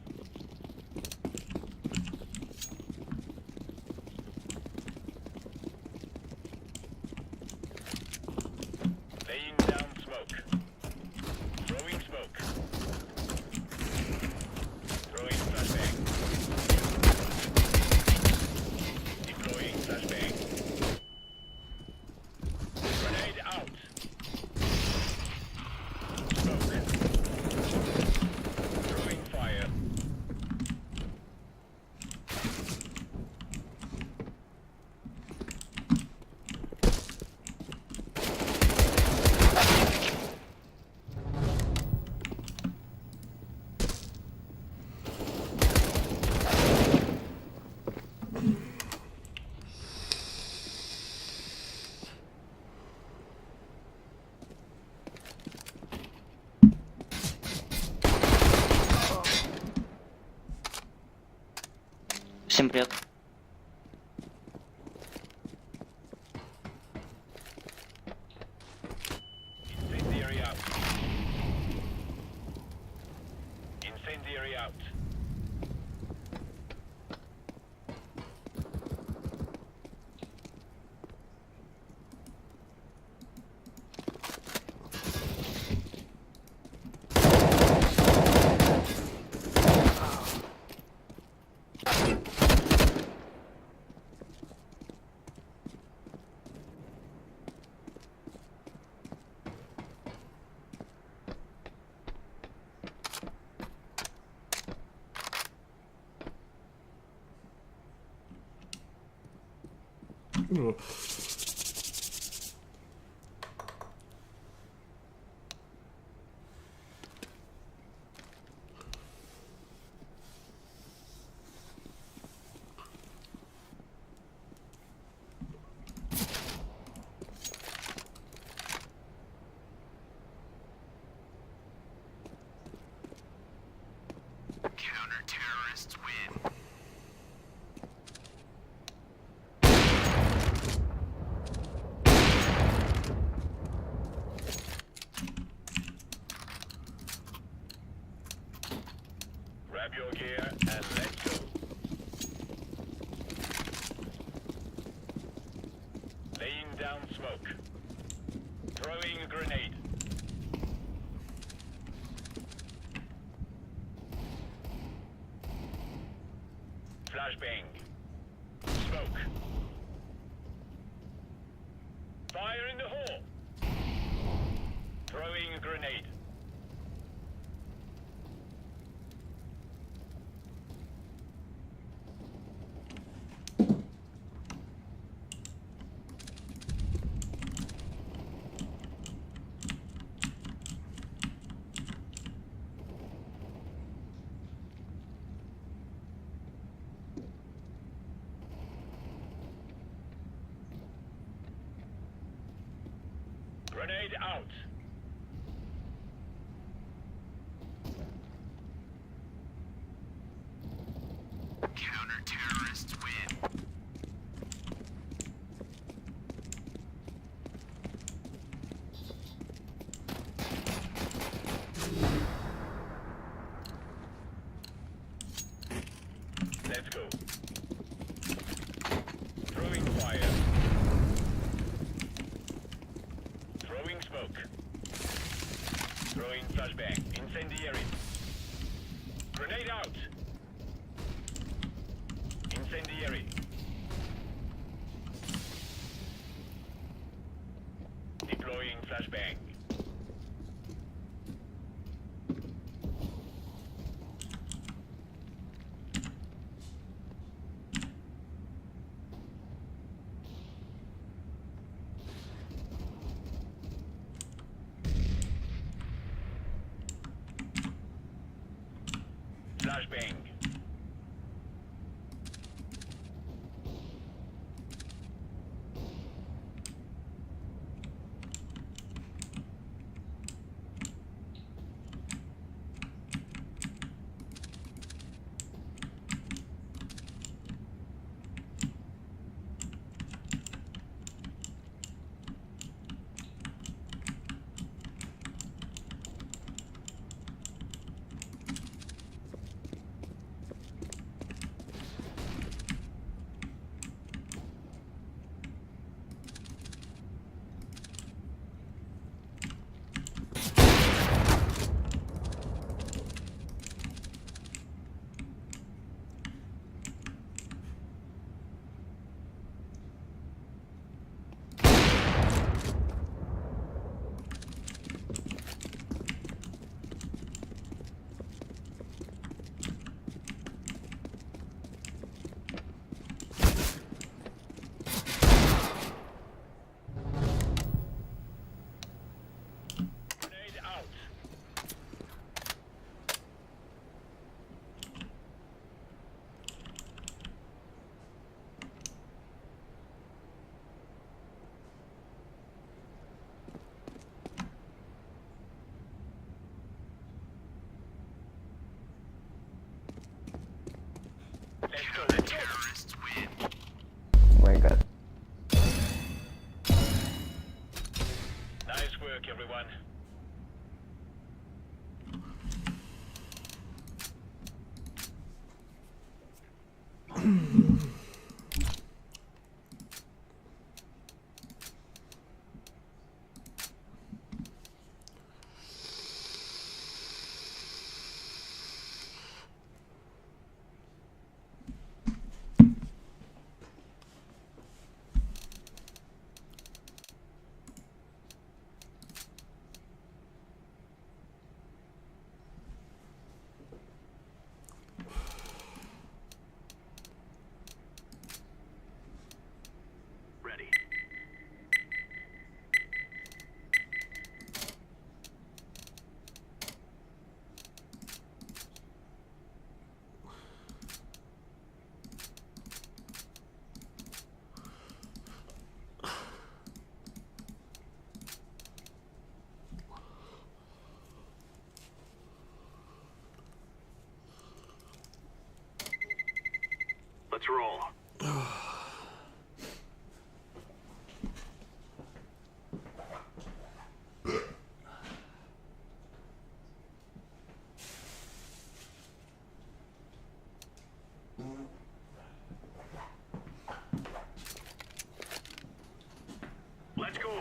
Всем привет. Incendiary out. Incendiary out. Counter-terrorists win. Grab your gear and let's go. Laying down smoke. Throwing a grenade. Flashbang. Smoke. Fire in the hole. Throwing a grenade. Grenade out. Counter-terrorists win. Let's go. Throwing fire. Throwing smoke. Throwing flashbang. Incendiary. Grenade out. Incendiary. Deploying flashbang. Flashbang. Oh my god. Nice work, everyone. Let's roll. Let's go.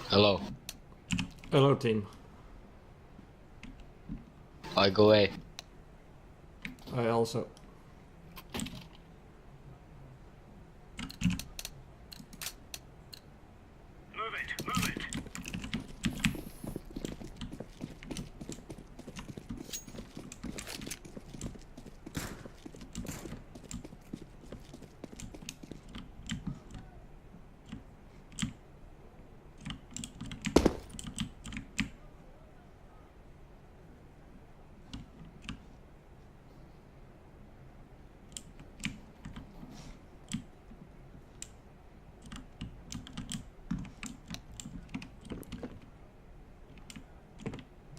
Hello. Hello, team. I go away. I also. Move it, move it.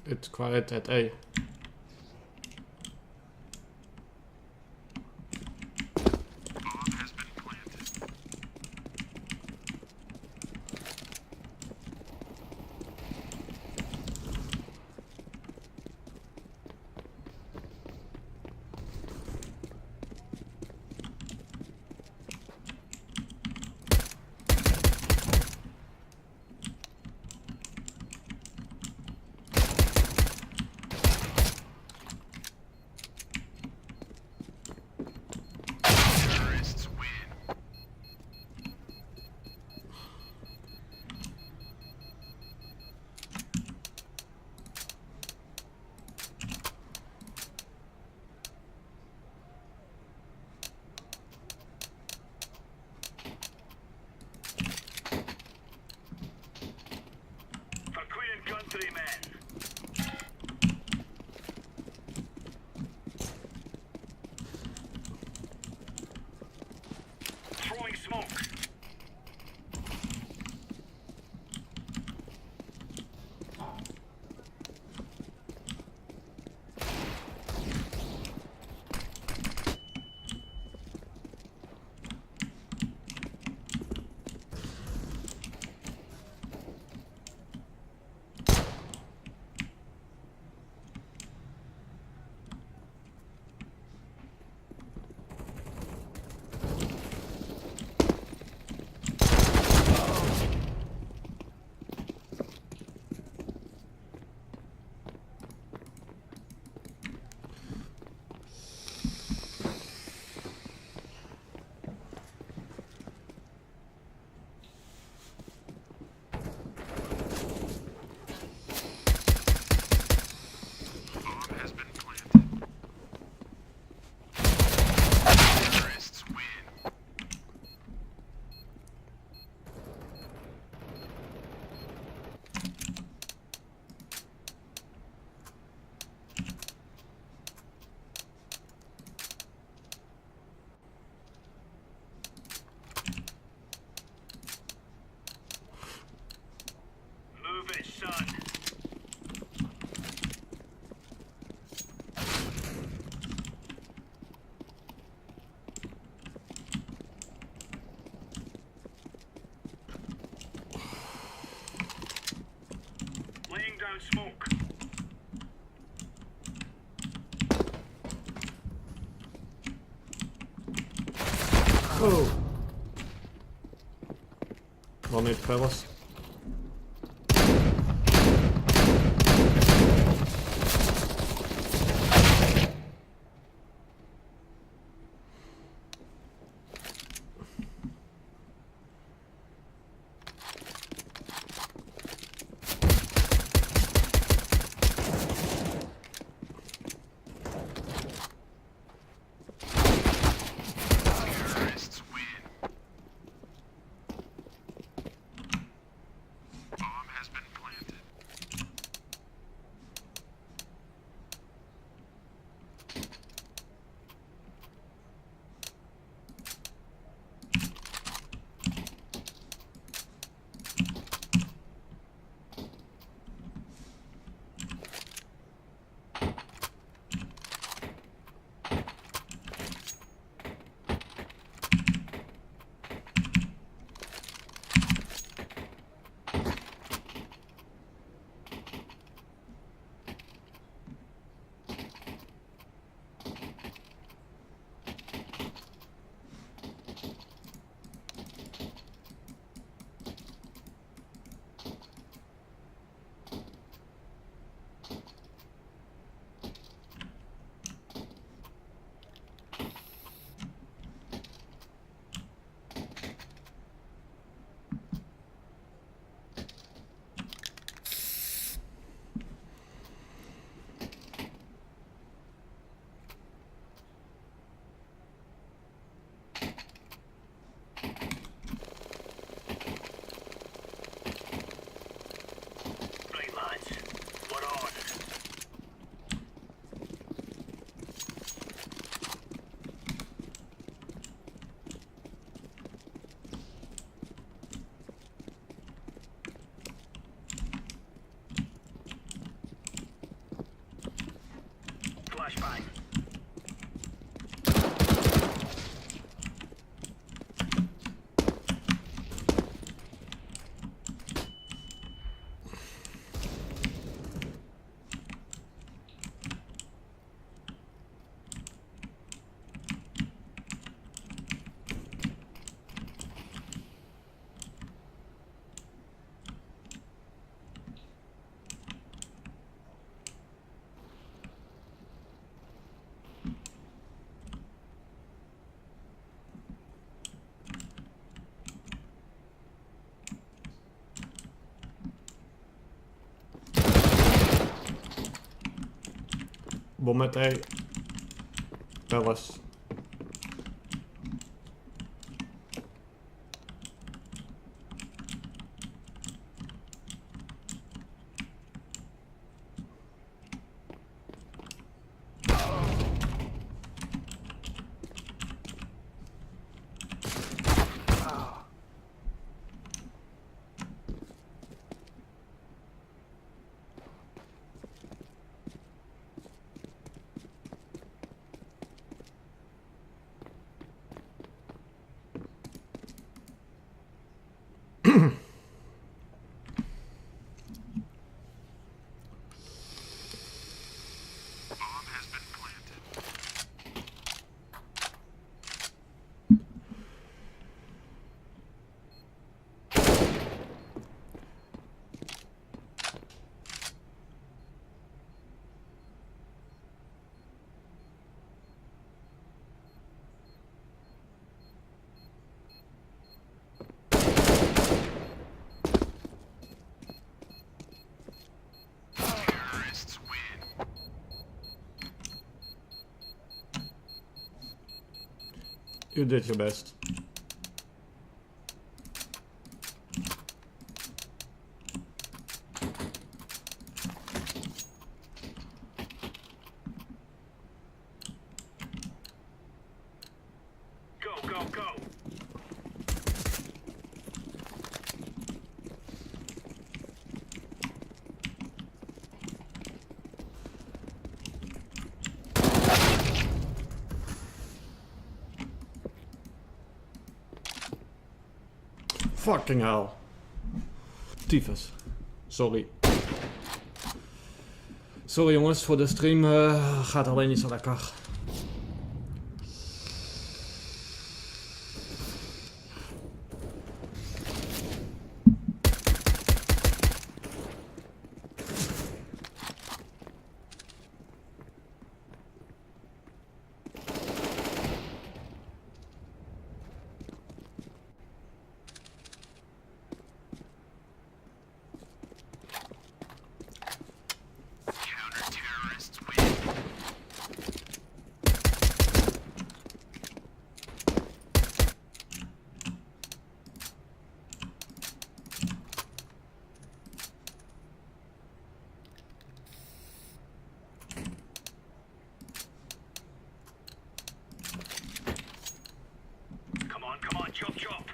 It's quiet at A. down smoke. Oh. One hit, fellas. Right, lads. We're on. Flashbang. Bom met A. Fellas. You did your best. Go, go, go. Fucking hell. Tyfus. Sorry. Sorry jongens, voor de stream gaat alleen niet zo lekker. Come on, chop chop.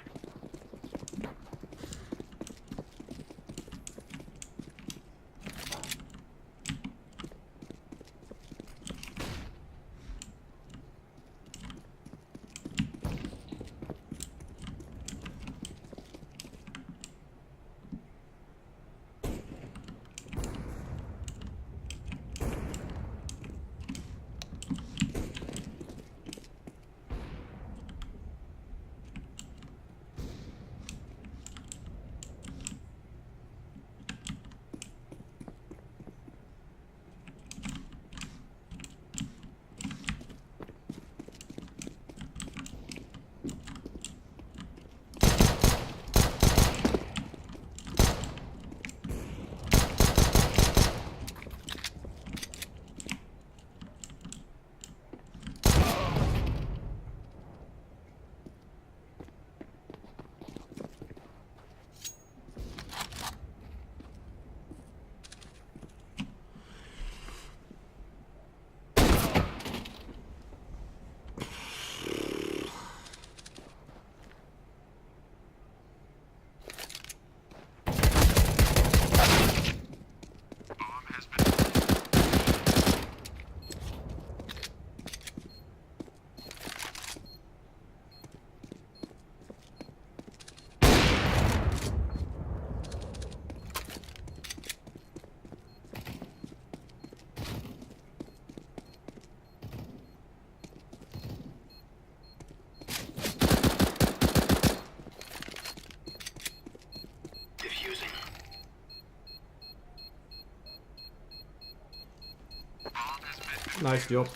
Nice job.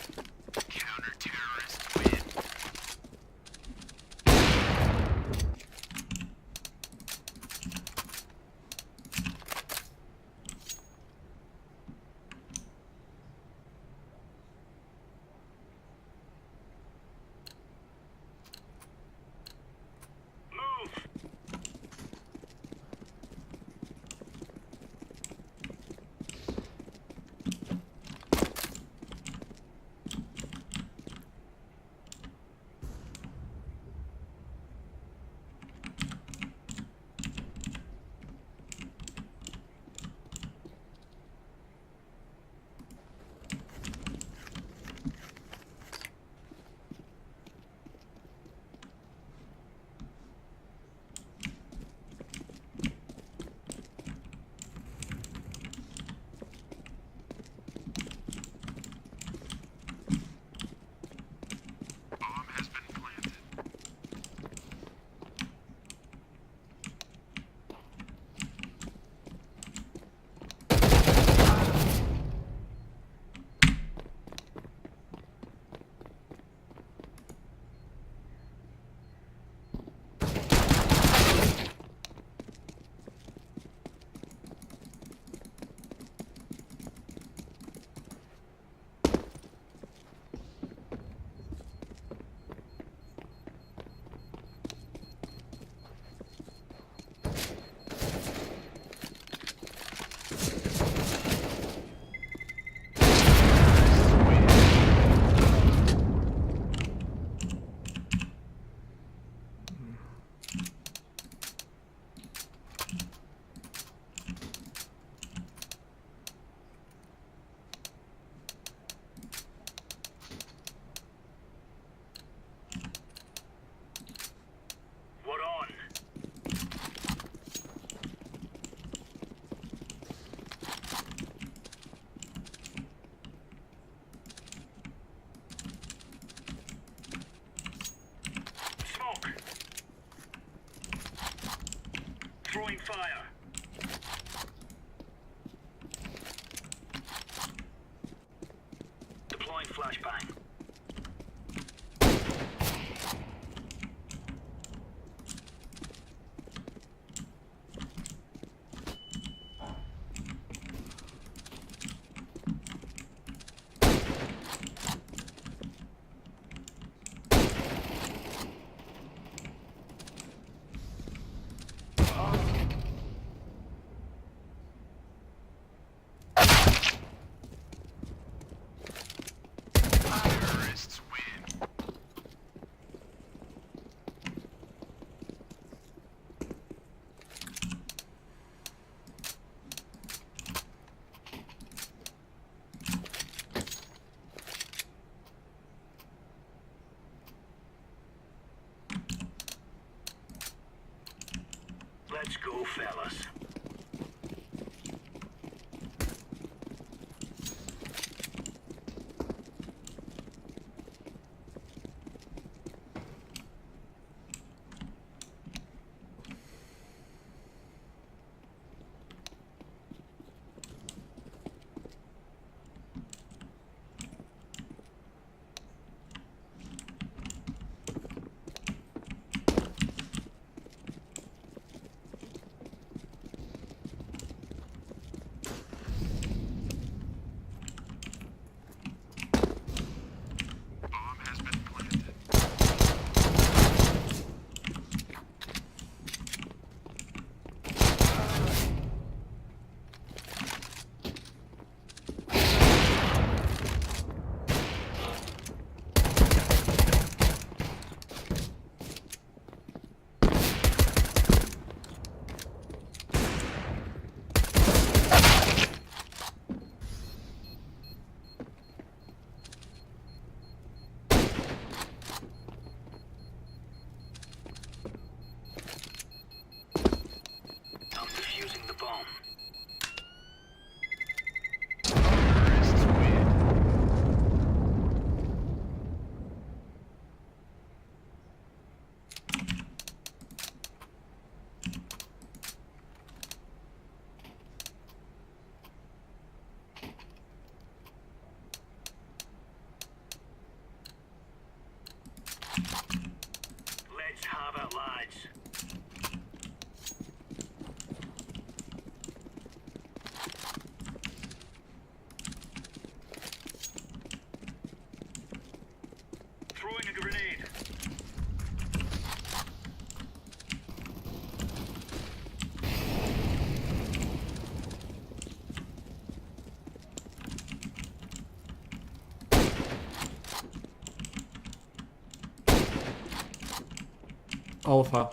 Alpha.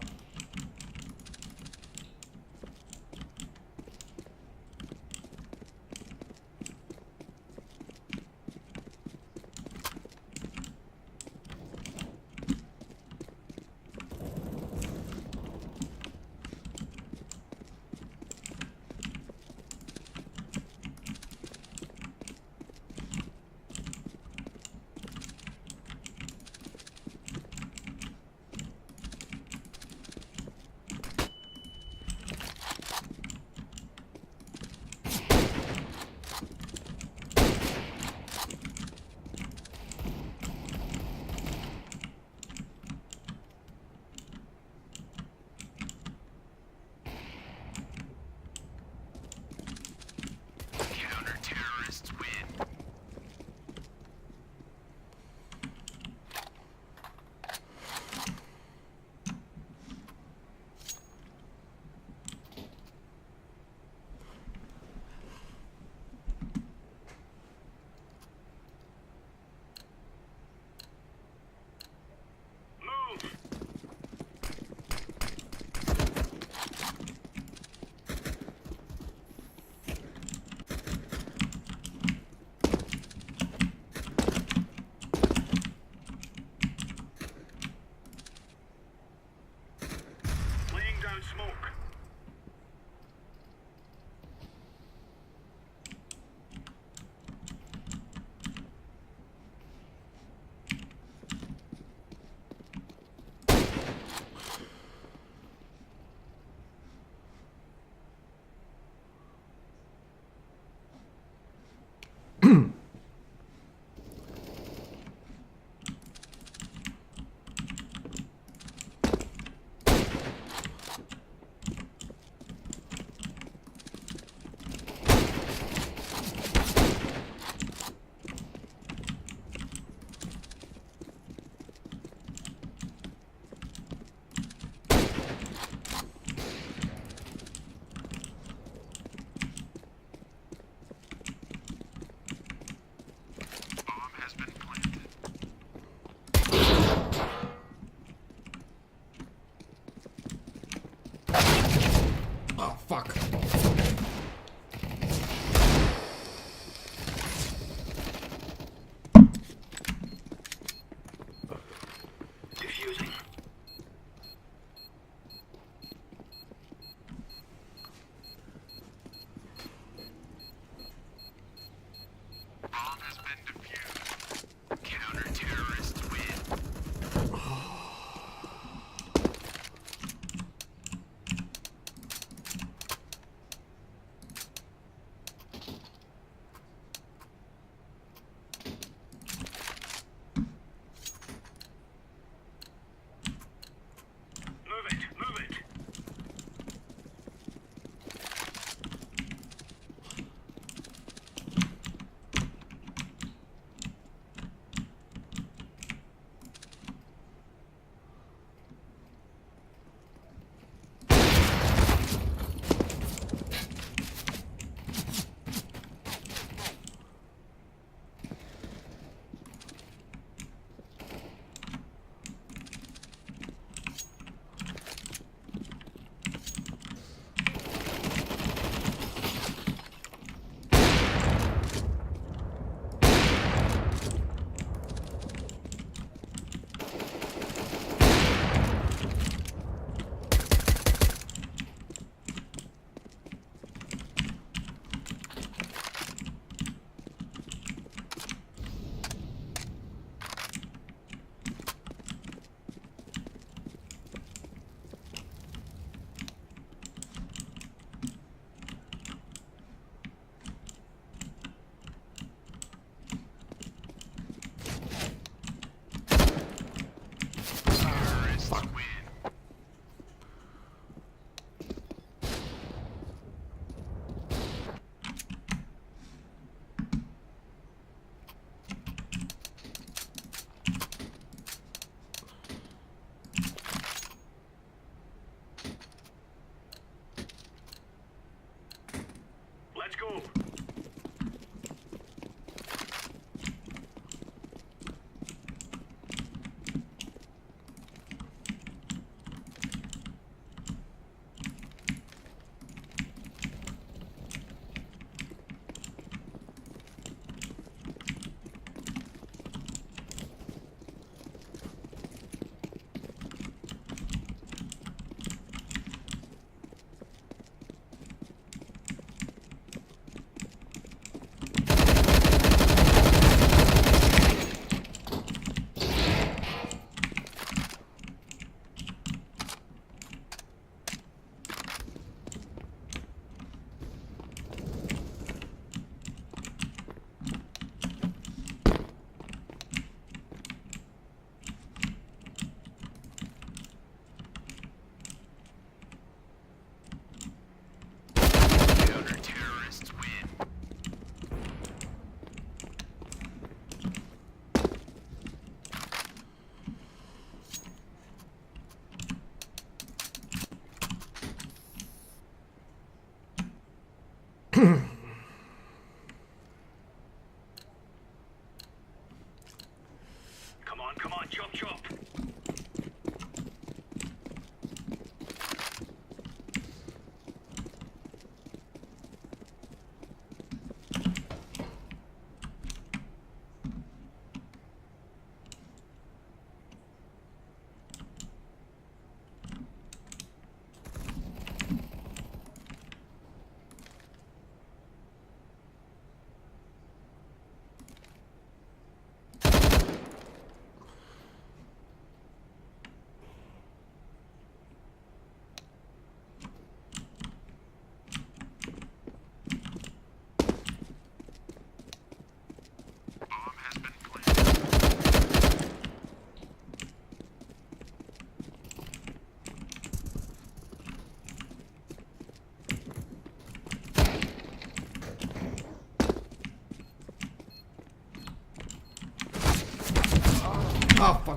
Oh, fuck.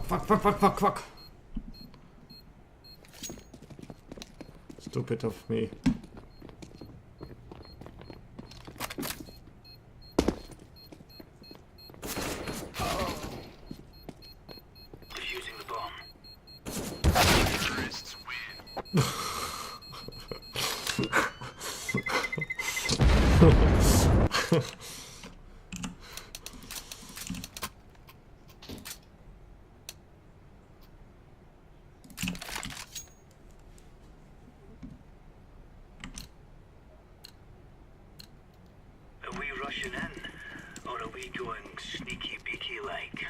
Fuck. Stupid of me. Defusing the bomb. Terrorists win. Are we rushing in, or are we going sneaky beaky like?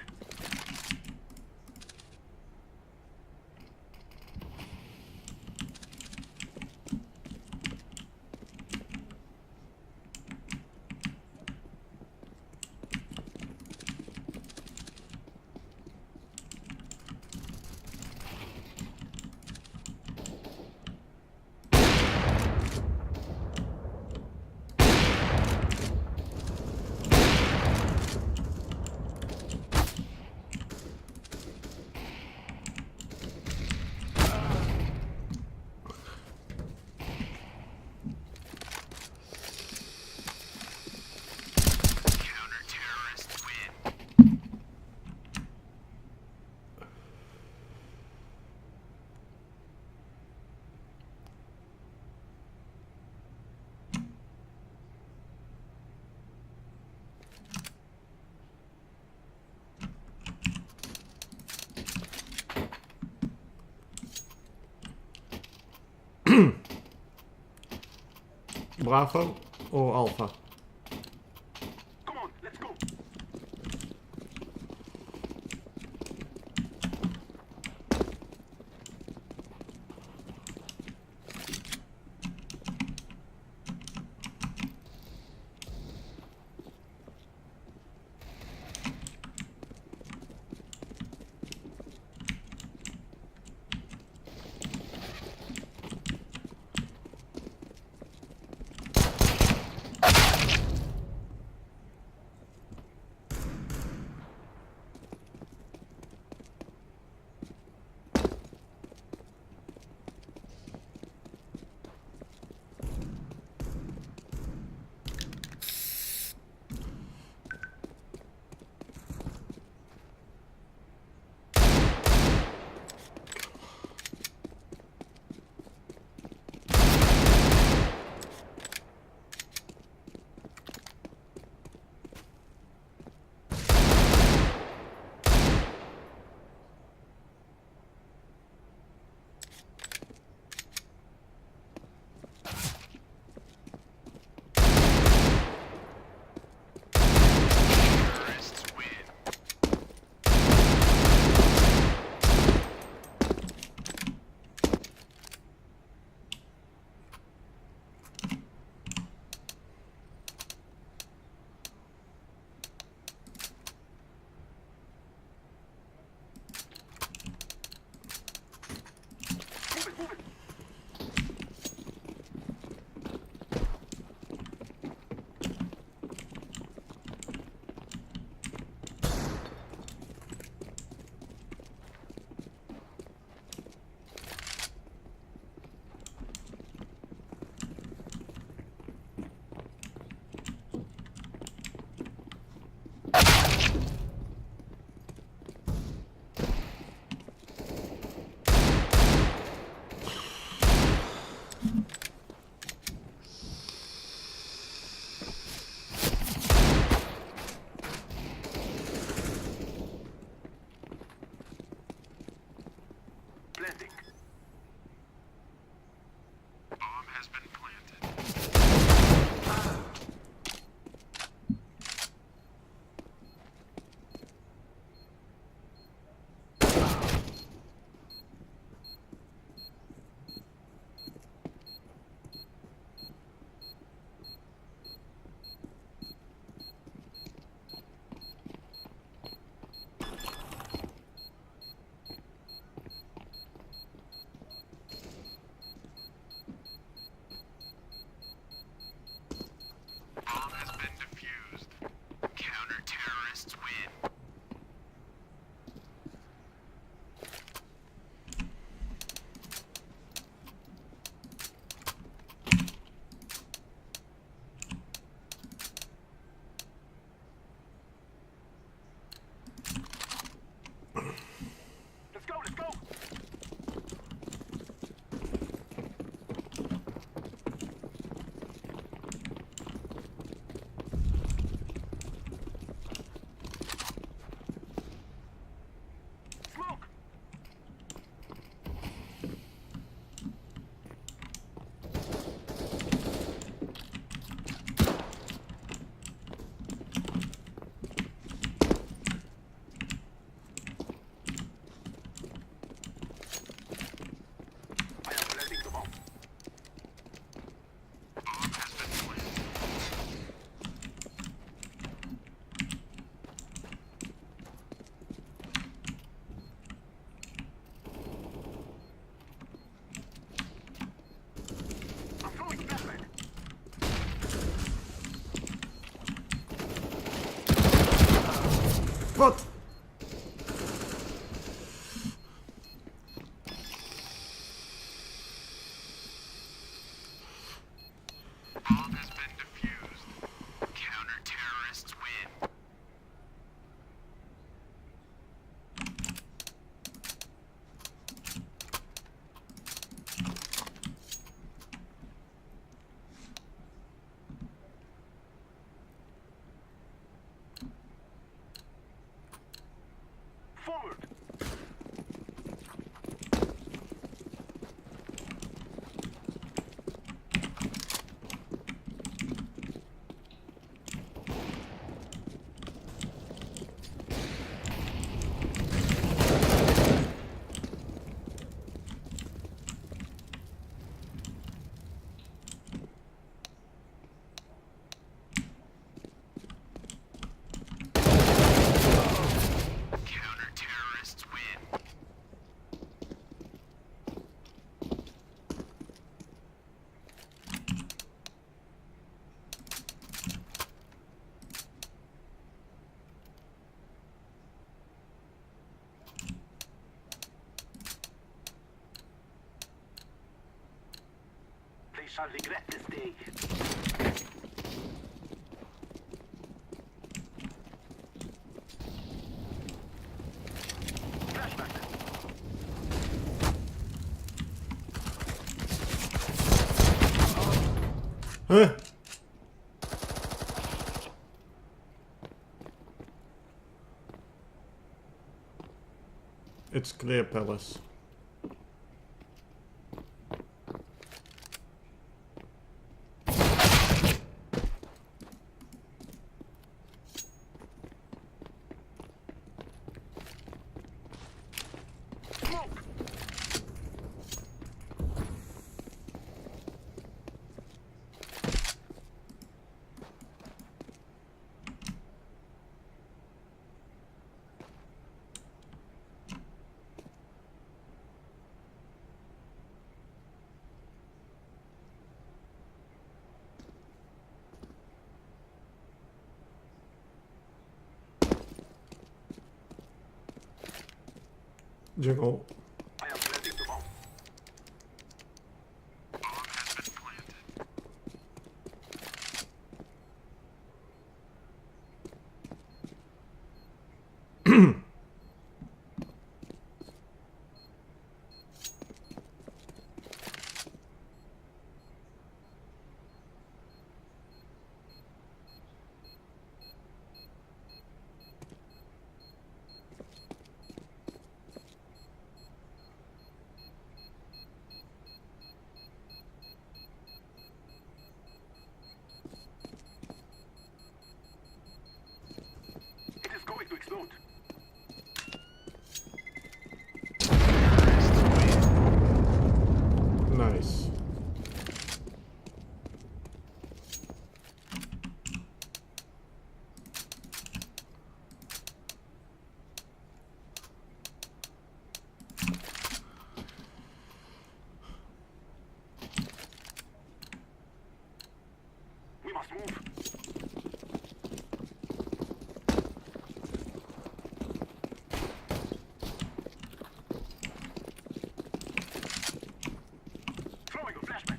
Bravo or Alpha? Come on, let's go. Squad! Forward! They shall regret this day. Flashback. Huh? It's clear, Palace. Jungle. I am planting the bomb. It is going to explode. Nice. We must move. Throwing a flashback.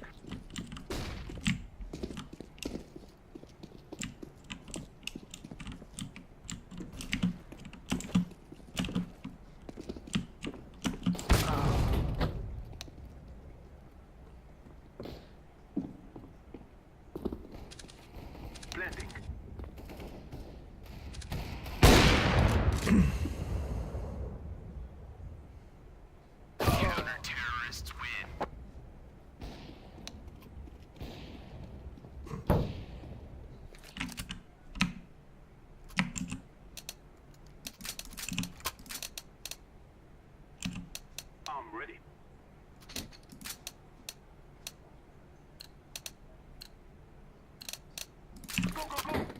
Planting. Counter-terrorists win. I'm ready. Go, go, go!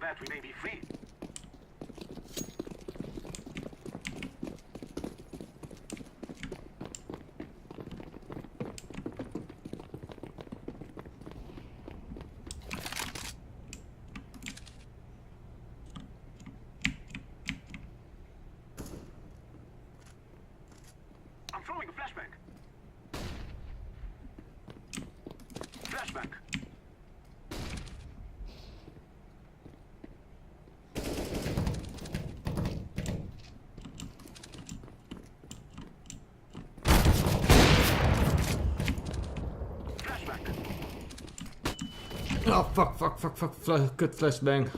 that we may be free. I'm throwing a flashbang. Flashbang. Oh, fuck. Good flashbang.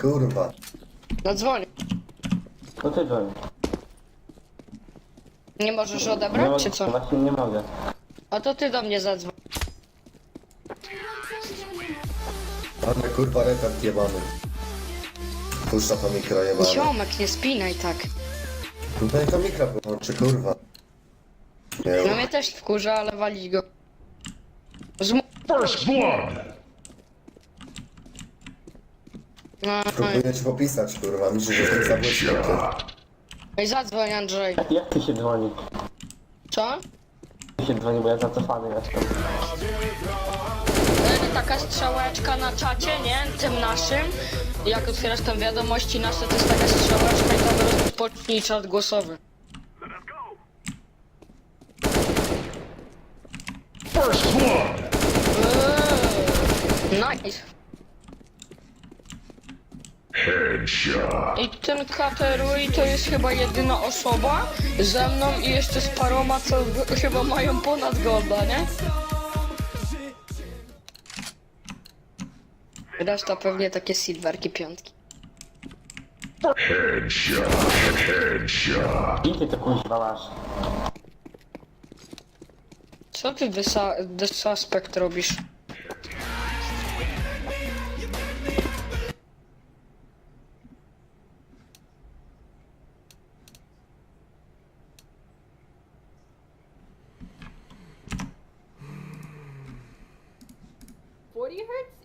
kurwa. Zadzwonię. No ty dzwoń. Nie możesz odebrać, czy co? Właśnie nie mogę. A to ty do mnie zadzwoń. Mamy kurwa retard jebany. Puszcza to mikro jebany. Ziomek, nie spinaj tak. Tutaj to mikro wyłączy, kurwa. No mnie też wkurza, ale walić go. No, Próbuję ci popisać, kurwa. Myślę, że tak zabłyszczał ty. i zadzwoń, Andrzej. Jak ty się dzwoni? Co? Ty się dzwoni, bo ja zacofany jestem. Taka strzałeczka na czacie, nie? Tym naszym. Jak otwierasz tam wiadomości nasze, to jest taka strzałeczka i tam rozpocznij czat głosowy. Nice. I ten Katerui to jest chyba jedyna osoba ze mną i jeszcze z paroma, co chyba mają ponad golda, nie? Reszta pewnie takie silverki, piątki. I ty to kuźwa masz. Co ty dysaspekt robisz?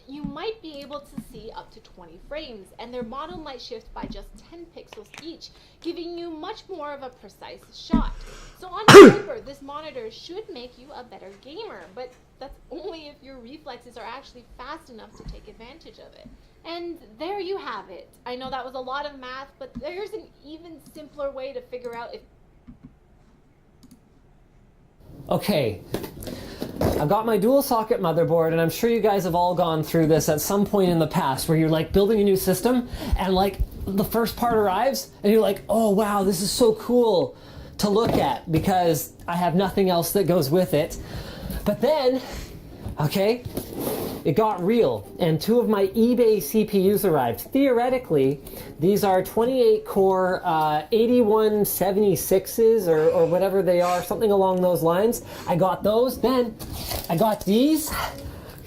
You might be able to see up to 20 frames, and their model might shift by just 10 pixels each, giving you much more of a precise shot. So on paper, this monitor should make you a better gamer, but that's only if your reflexes are actually fast enough to take advantage of it. And there you have it. I know that was a lot of math, but there's an even simpler way to figure out if... Okay, I've got my dual socket motherboard, and I'm sure you guys have all gone through this at some point in the past where you're like building a new system and like the first part arrives and you're like, oh wow, this is so cool to look at because I have nothing else that goes with it. But then, okay, it got real and two of my eBay CPUs arrived. Theoretically, these are 28 core 8176s or whatever they are, something along those lines. I got those. Then I got these.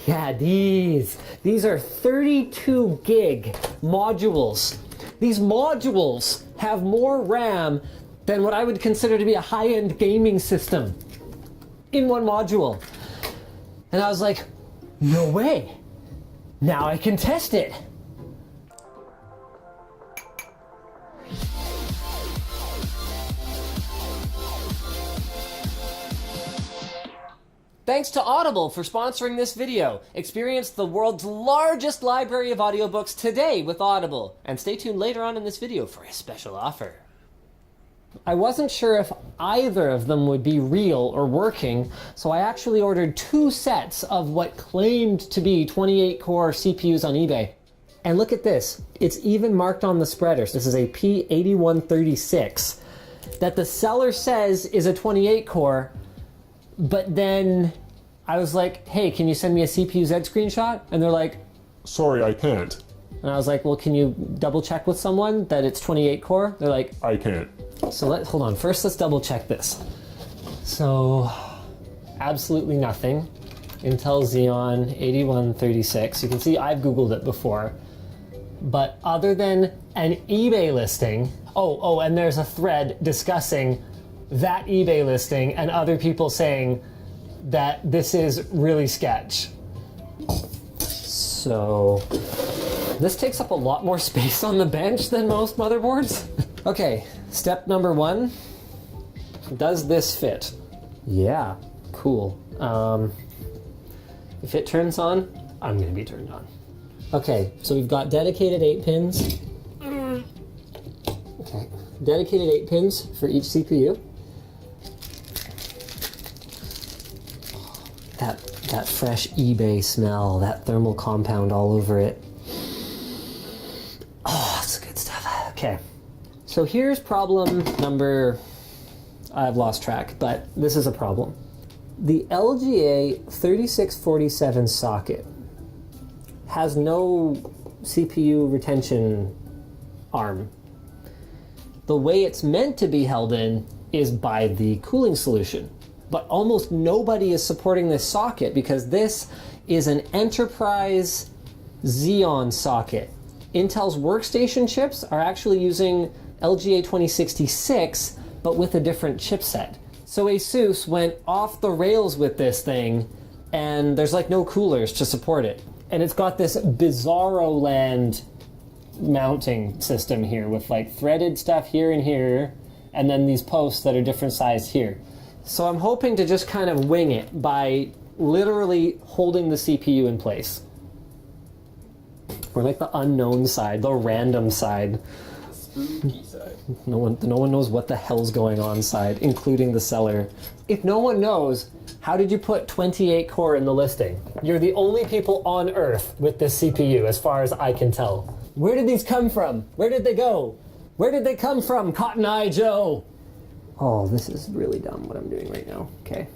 Yeah, these. These are 32 gig modules. These modules have more RAM than what I would consider to be a high-end gaming system in one module. And I was like, no way. Now I can test it. Thanks to Audible for sponsoring this video. Experience the world's largest library of audiobooks today with Audible. And stay tuned later on in this video for a special offer. I wasn't sure if either of them would be real or working, so I actually ordered two sets of what claimed to be 28 core CPUs on eBay. And look at this. It's even marked on the spreaders. This is a P8136 that the seller says is a 28 core. But then I was like, hey, can you send me a CPU Z screenshot? And they're like, sorry, I can't. And I was like, well, can you double check with someone that it's 28 core? They're like, I can't. So hold on, first let's double check this. So, absolutely nothing. Intel Xeon 8136. You can see I've Googled it before. But other than an eBay listing, oh, and there's a thread discussing that eBay listing and other people saying that this is really sketch. So this takes up a lot more space on the bench than most motherboards. Okay, step number one. Does this fit? Yeah, cool. If it turns on, I'm gonna be turned on. Okay, so we've got dedicated 8 pins. Okay, dedicated 8 pins for each CPU. That fresh eBay smell, that thermal compound all over it. Oh, that's good stuff. Okay, so here's problem number, I've lost track, but this is a problem. The LGA 3647 socket has no CPU retention arm. The way it's meant to be held in is by the cooling solution. But almost nobody is supporting this socket because this is an enterprise Xeon socket. Intel's workstation chips are actually using LGA 2066, but with a different chipset. So ASUS went off the rails with this thing, and there's like no coolers to support it. And it's got this bizarro land mounting system here with like threaded stuff here and here, and then these posts that are different sized here. So I'm hoping to just kind of wing it by literally holding the CPU in place. We're like the unknown side, the random side. Spooky side. No one knows what the hell's going on side, including the seller. If no one knows, how did you put 28 core in the listing? You're the only people on Earth with this CPU, as far as I can tell. Where did these come from? Where did they go? Where did they come from, Cotton Eye Joe? Oh, this is really dumb what I'm doing right now. Okay.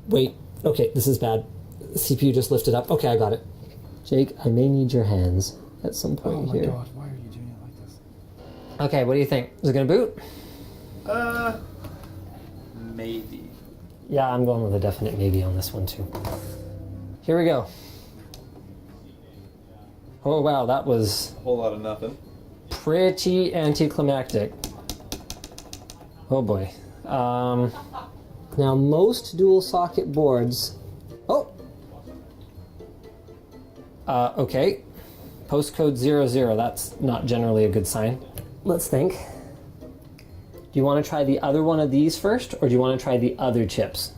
Wait. Okay, this is bad. The CPU just lifted up. Okay, I got it. Jake, I may need your hands at some point here. Oh my god, why are you doing it like this? Okay, what do you think? Is it gonna boot? Maybe. Yeah, I'm going with a definite maybe on this one too. Here we go. Oh wow, that was A whole lot of nothing. pretty anticlimactic. Oh boy. Now most dual socket boards. Oh. Okay. Postcode 00. That's not generally a good sign. Let's think. Do you want to try the other one of these first, or do you want to try the other chips?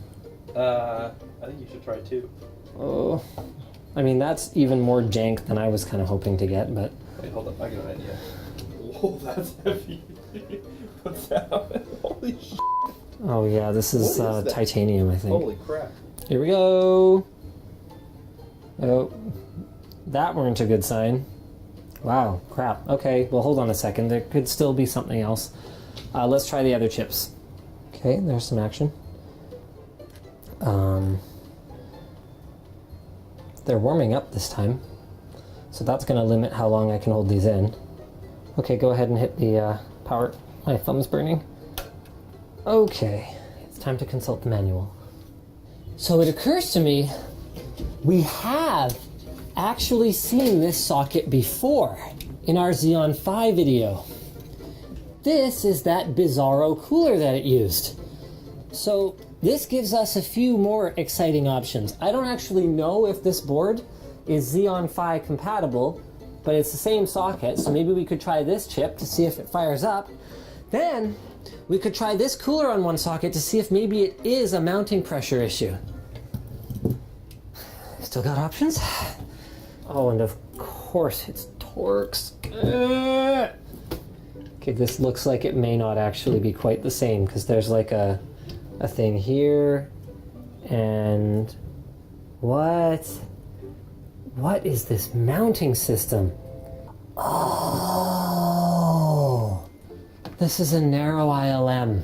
I think you should try 2. Oh. I mean, that's even more jank than I was kind of hoping to get, but... Wait, hold up, I got an idea. Whoa, that's heavy. What's that? Holy shit. Oh yeah, this is, What is that? titanium, I think. Holy crap. Here we go. Oh, that weren't a good sign. Wow, crap. Okay, well hold on a second. There could still be something else. Let's try the other chips. Okay, there's some action. They're warming up this time, so that's going to limit how long I can hold these in. Okay, go ahead and hit the power. My thumb's burning. Okay, it's time to consult the manual. So it occurs to me, we have actually seen this socket before in our Xeon Phi video. This is that bizarro cooler that it used. So this gives us a few more exciting options. I don't actually know if this board is Xeon Phi compatible, but it's the same socket, so maybe we could try this chip to see if it fires up. Then we could try this cooler on one socket to see if maybe it is a mounting pressure issue. Still got options? Oh, and of course it's Torx. Okay, this looks like it may not actually be quite the same because there's like a thing here and what is this mounting system? Oh, this is a narrow ILM.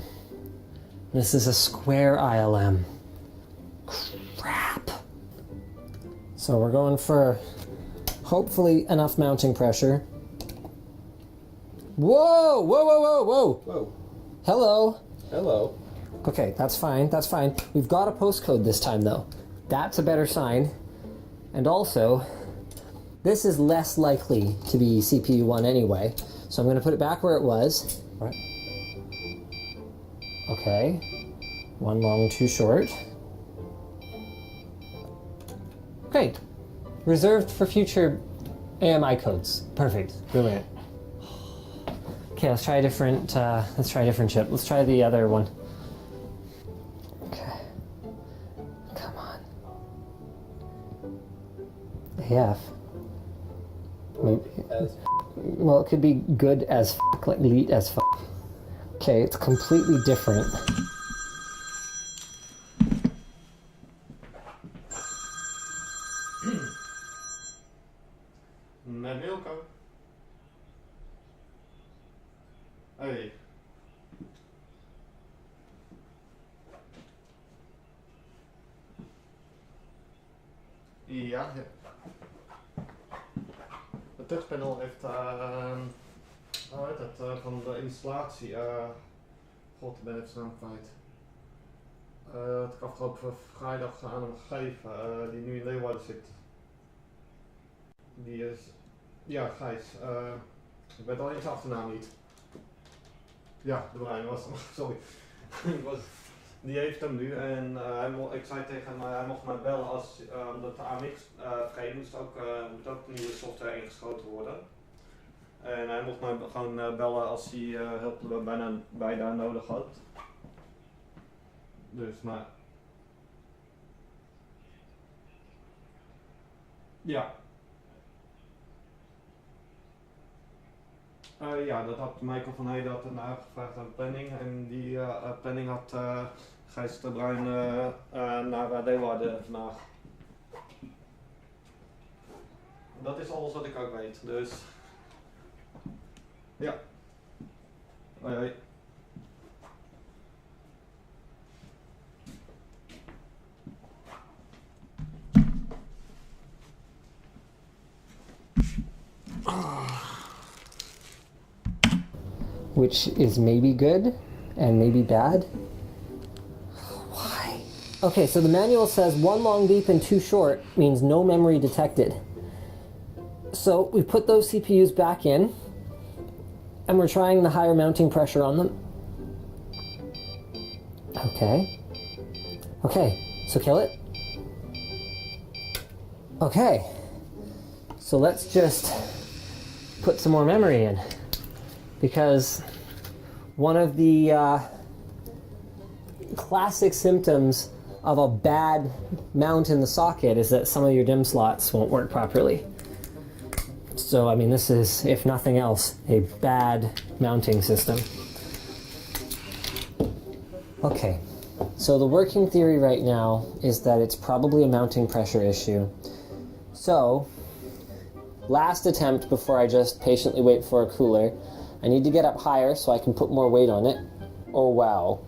This is a square ILM. Crap. So we're going for hopefully enough mounting pressure. Whoa, whoa, whoa, whoa, whoa. Whoa. Hello. Hello. Okay, that's fine, that's fine. We've got a postcode this time though. That's a better sign. And also, this is less likely to be CPU 1 anyway. So I'm gonna put it back where it was. All right. Okay. One long, two short. Great. Reserved for future AMI codes. Perfect. Brilliant. Okay, let's try a different chip. Let's try the other one. Okay. Come on. AF. Maybe. Well, it could be good as f, like elite as f. Okay, it's completely different. Milka. Hey. Ja. Het touchpanel heeft, hoe heet het, van de installatie, god, ik ben even zijn naam kwijt. Dat ik afgelopen vrijdag aan hem gegeven, die nu in Leeuwarden zit. Die is, ja, Gijs, ik weet alleen zijn achternaam niet. Ja, de Bruin was hem, sorry. Die heeft hem nu en ik zei tegen hem, hij mocht mij bellen als, omdat de AMX vergeten moet ook nieuwe software ingeschoten worden. En hij mocht mij gewoon bellen als hij hulp bij daar nodig had. Dus, maar... Ja. Ja, dat had Michael van Heijden had een aangevraagd aan planning en die planning had Gijs de Bruin naar Leeuwarden vandaag. Dat is alles wat ik ook weet, dus ja. Hoi hoi. Which is maybe good and maybe bad. Why? Okay, so the manual says 1 long beep and 2 short means no memory detected. So we put those CPUs back in and we're trying the higher mounting pressure on them. Okay. Okay, so kill it. Okay. So let's just put some more memory in. Because one of the classic symptoms of a bad mount in the socket is that some of your DIMM slots won't work properly. So, I mean, this is, if nothing else, a bad mounting system. Okay, so the working theory right now is that it's probably a mounting pressure issue. So, last attempt before I just patiently wait for a cooler, I need to get up higher so I can put more weight on it. Oh wow.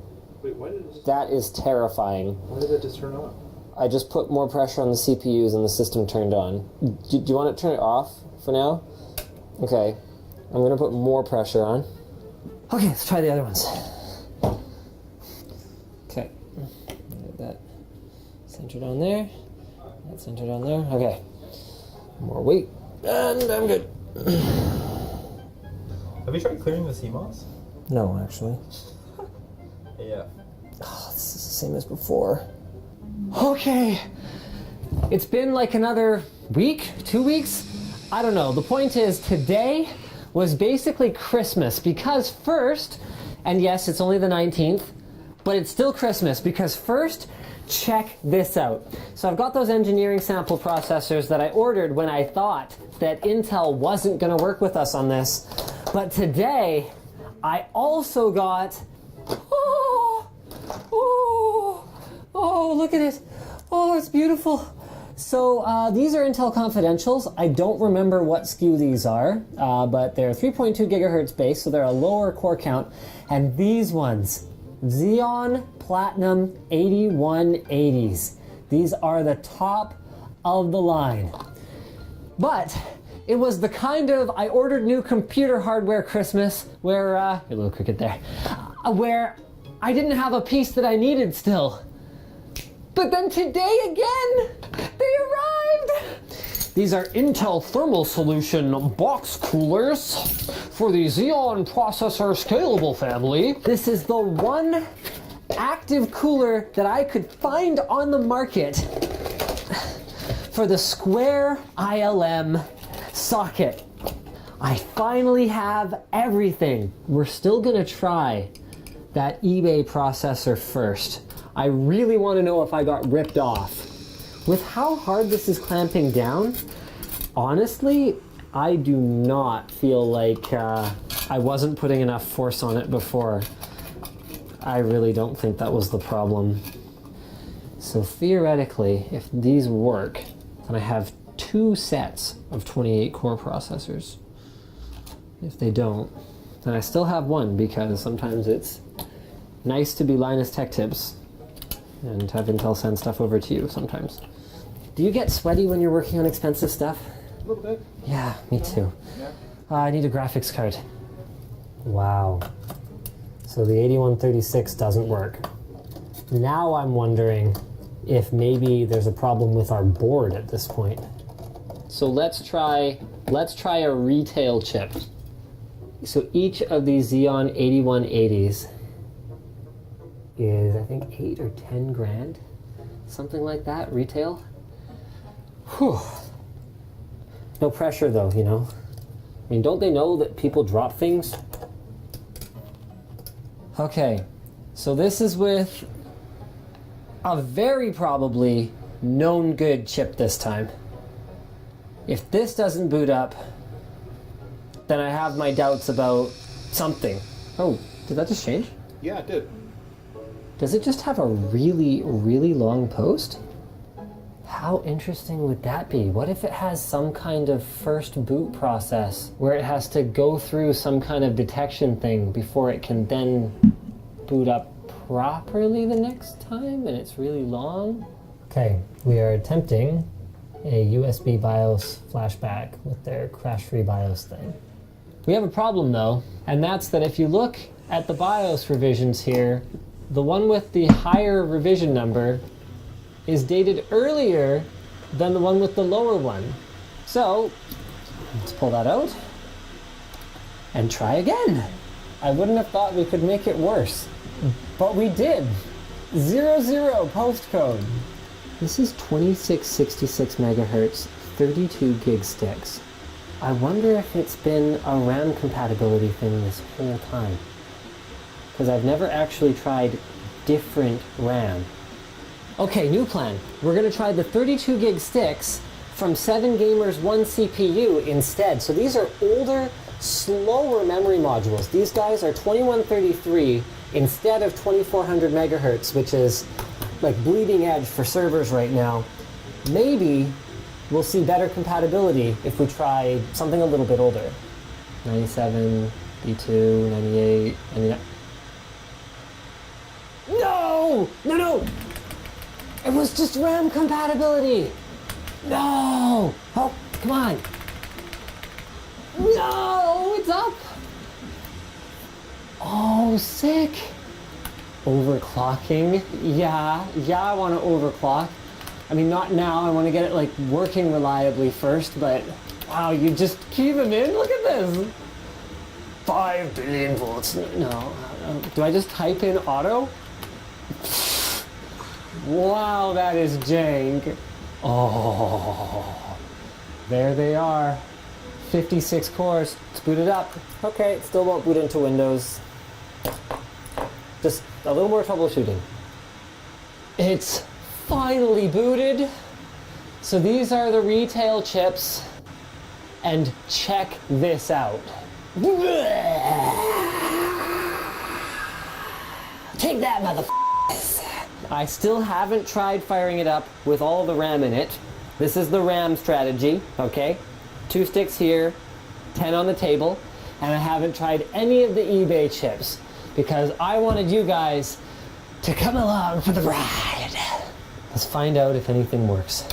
Wait, why did it... That is terrifying. Why did it just turn on? I just put more pressure on the CPUs and the system turned on. Do you want to turn it off for now? Okay. I'm going to put more pressure on. Okay, let's try the other ones. Okay. Get that centered on there. That centered on there. Okay. More weight. And I'm good. Have you tried clearing the CMOS? No, actually. Yeah. Oh, this is the same as before. Okay. It's been like another week, 2 weeks? I don't know. The point is, today was basically Christmas because first, and yes, it's only the 19th, but it's still Christmas because first, check this out. So I've got those engineering sample processors that I ordered when I thought that Intel wasn't going to work with us on this. But today, I also got, oh, look at it. Oh, it's beautiful. So these are Intel Confidentials. I don't remember what SKU these are, but they're 3.2 gigahertz base, so they're a lower core count. And these ones, Xeon Platinum 8180s. These are the top of the line. But it was the kind of, I ordered new computer hardware Christmas where, your little cricket there, where I didn't have a piece that I needed still. But then today again, they arrived. These are Intel Thermal Solution box coolers for the Xeon Processor Scalable family. This is the one active cooler that I could find on the market for the square ILM socket. I finally have everything. We're still gonna try that eBay processor first. I really want to know if I got ripped off. With how hard this is clamping down, honestly, I do not feel like I wasn't putting enough force on it before. I really don't think that was the problem. So theoretically, if these work, then I have 2 sets of 28 core processors. If they don't, then I still have one because sometimes it's nice to be Linus Tech Tips and have Intel send stuff over to you sometimes. Do you get sweaty when you're working on expensive stuff? A little bit. Yeah, me too. Yeah. I need a graphics card. Wow. So the 8136 doesn't work. Now I'm wondering if maybe there's a problem with our board at this point. So let's try a retail chip. So each of these Xeon 8180s is, I think, 8 or 10 grand, something like that, retail. Whew. No pressure though, you know. I mean, don't they know that people drop things? Okay, so this is with a very probably known good chip this time. If this doesn't boot up, then I have my doubts about something. Oh, did that just change? Yeah, it did. Does it just have a really, really long post? How interesting would that be? What if it has some kind of first boot process where it has to go through some kind of detection thing before it can then boot up properly the next time and it's really long? Okay, we are attempting a USB BIOS flashback with their crash-free BIOS thing. We have a problem though, and that's that if you look at the BIOS revisions here, the one with the higher revision number is dated earlier than the one with the lower one. So, let's pull that out and try again. I wouldn't have thought we could make it worse, but we did. 00 postcode. This is 2666 megahertz, 32 gig sticks. I wonder if it's been a RAM compatibility thing this whole time. Because I've never actually tried different RAM. Okay, new plan. We're gonna try the 32 gig sticks from 7 Gamers 1 CPU instead. So these are older, slower memory modules. These guys are 2133 instead of 2400 megahertz, which is like bleeding edge for servers right now. Maybe we'll see better compatibility if we try something a little bit older. 97, B2, 98, 99. No! No, no! It was just RAM compatibility! No! Oh, come on! No! It's up! Oh, sick! Overclocking? Yeah, I want to overclock. I mean, not now, I want to get it like working reliably first, but wow, you just key them in? Look at this! 5 billion volts. No, do I just type in auto? Wow, that is jank. Oh, there they are. 56 cores. Let's boot it up. Okay, it still won't boot into Windows. Just a little more troubleshooting. It's finally booted. So these are the retail chips. And check this out. Take that, motherfuckers. I still haven't tried firing it up with all the RAM in it. This is the RAM strategy, okay? 2 sticks here, 10 on the table, and I haven't tried any of the eBay chips because I wanted you guys to come along for the ride. Let's find out if anything works.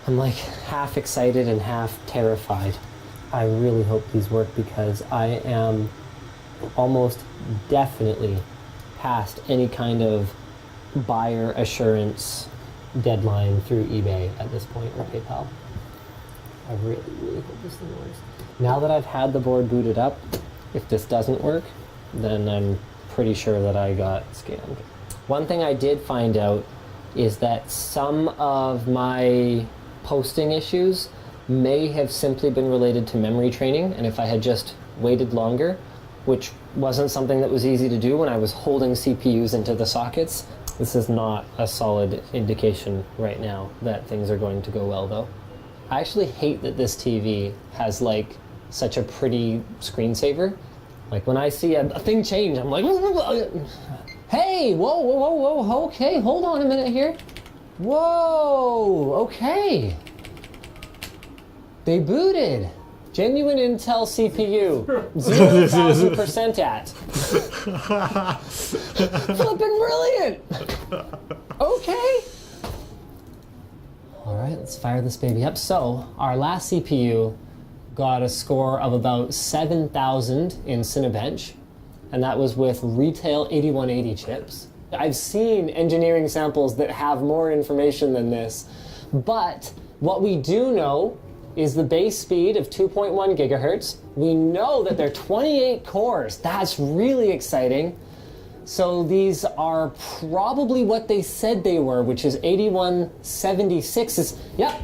I'm like half excited and half terrified. I really hope these work because I am almost definitely past any kind of buyer assurance deadline through eBay at this point, or PayPal. I really, really hope this thing works. Now that I've had the board booted up, if this doesn't work, then I'm pretty sure that I got scammed. One thing I did find out is that some of my posting issues may have simply been related to memory training, and if I had just waited longer, which wasn't something that was easy to do when I was holding CPUs into the sockets, this is not a solid indication right now that things are going to go well though. I actually hate that this TV has like such a pretty screensaver. Like when I see a thing change, I'm like, hey, whoa, okay, hold on a minute here. Whoa, okay. They booted. Genuine Intel CPU, 0,000% at. Flipping brilliant. Okay. All right, let's fire this baby up. So our last CPU got a score of about 7,000 in Cinebench, and that was with retail 8180 chips. I've seen engineering samples that have more information than this, but what we do know is the base speed of 2.1 gigahertz. We know that they're 28 cores. That's really exciting. So these are probably what they said they were, which is 8176s. Yep,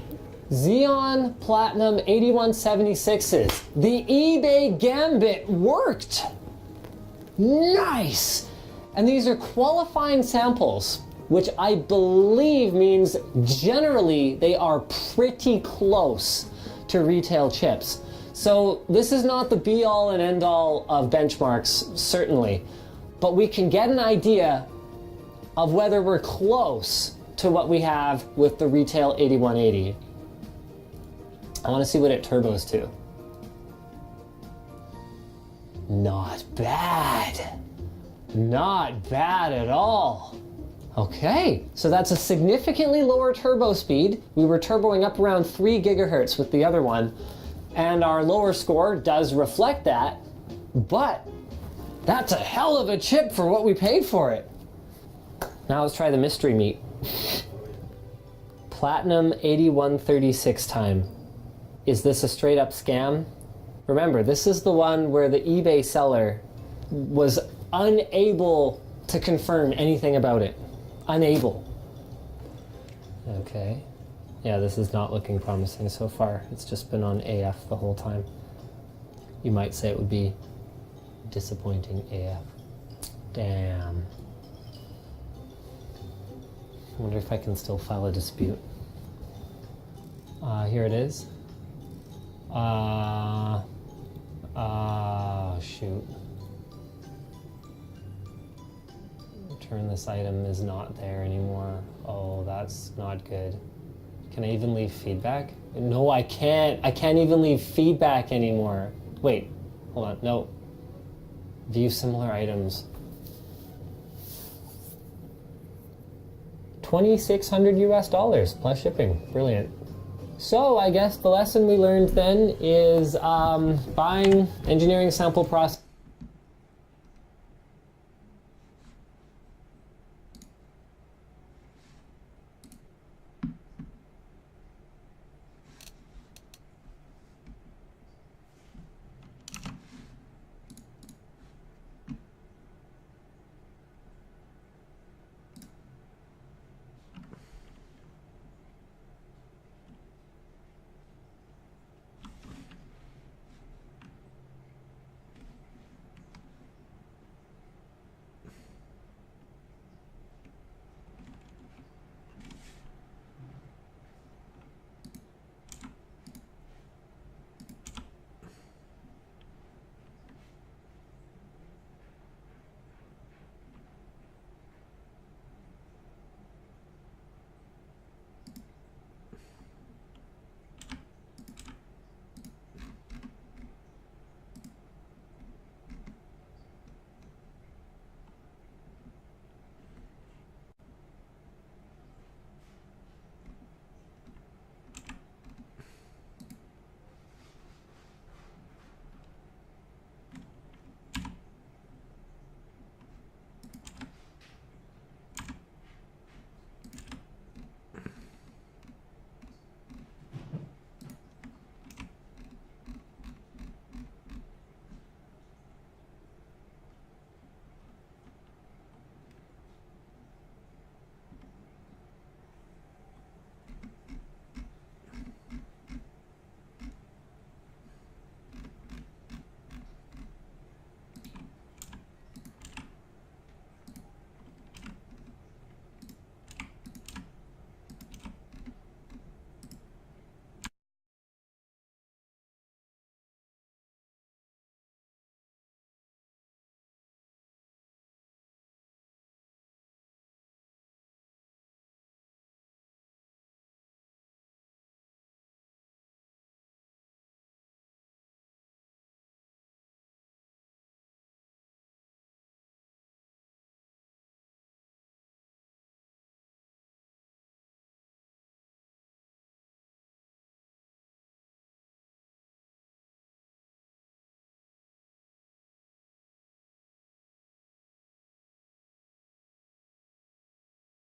Xeon Platinum 8176s. The eBay Gambit worked. Nice. And these are qualifying samples, which I believe means generally they are pretty close to retail chips. So this is not the be-all and end-all of benchmarks, certainly, but we can get an idea of whether we're close to what we have with the retail 8180. I want to see what it turbos to. Not bad. Not bad at all. Okay, so that's a significantly lower turbo speed. We were turboing up around 3 gigahertz with the other one, and our lower score does reflect that, but that's a hell of a chip for what we paid for it. Now let's try the mystery meat. Platinum 8136 time. Is this a straight up scam? Remember, this is the one where the eBay seller was unable to confirm anything about it. Unable. Okay. Yeah, this is not looking promising so far. It's just been on AF the whole time. You might say it would be disappointing AF. Damn. I wonder if I can still file a dispute. Here it is. Shoot. Return this item is not there anymore. Oh, that's not good. Can I even leave feedback? No, I can't. I can't even leave feedback anymore. Wait, hold on. No. View similar items. 2,600 US dollars plus shipping. Brilliant. So I guess the lesson we learned then is buying engineering sample process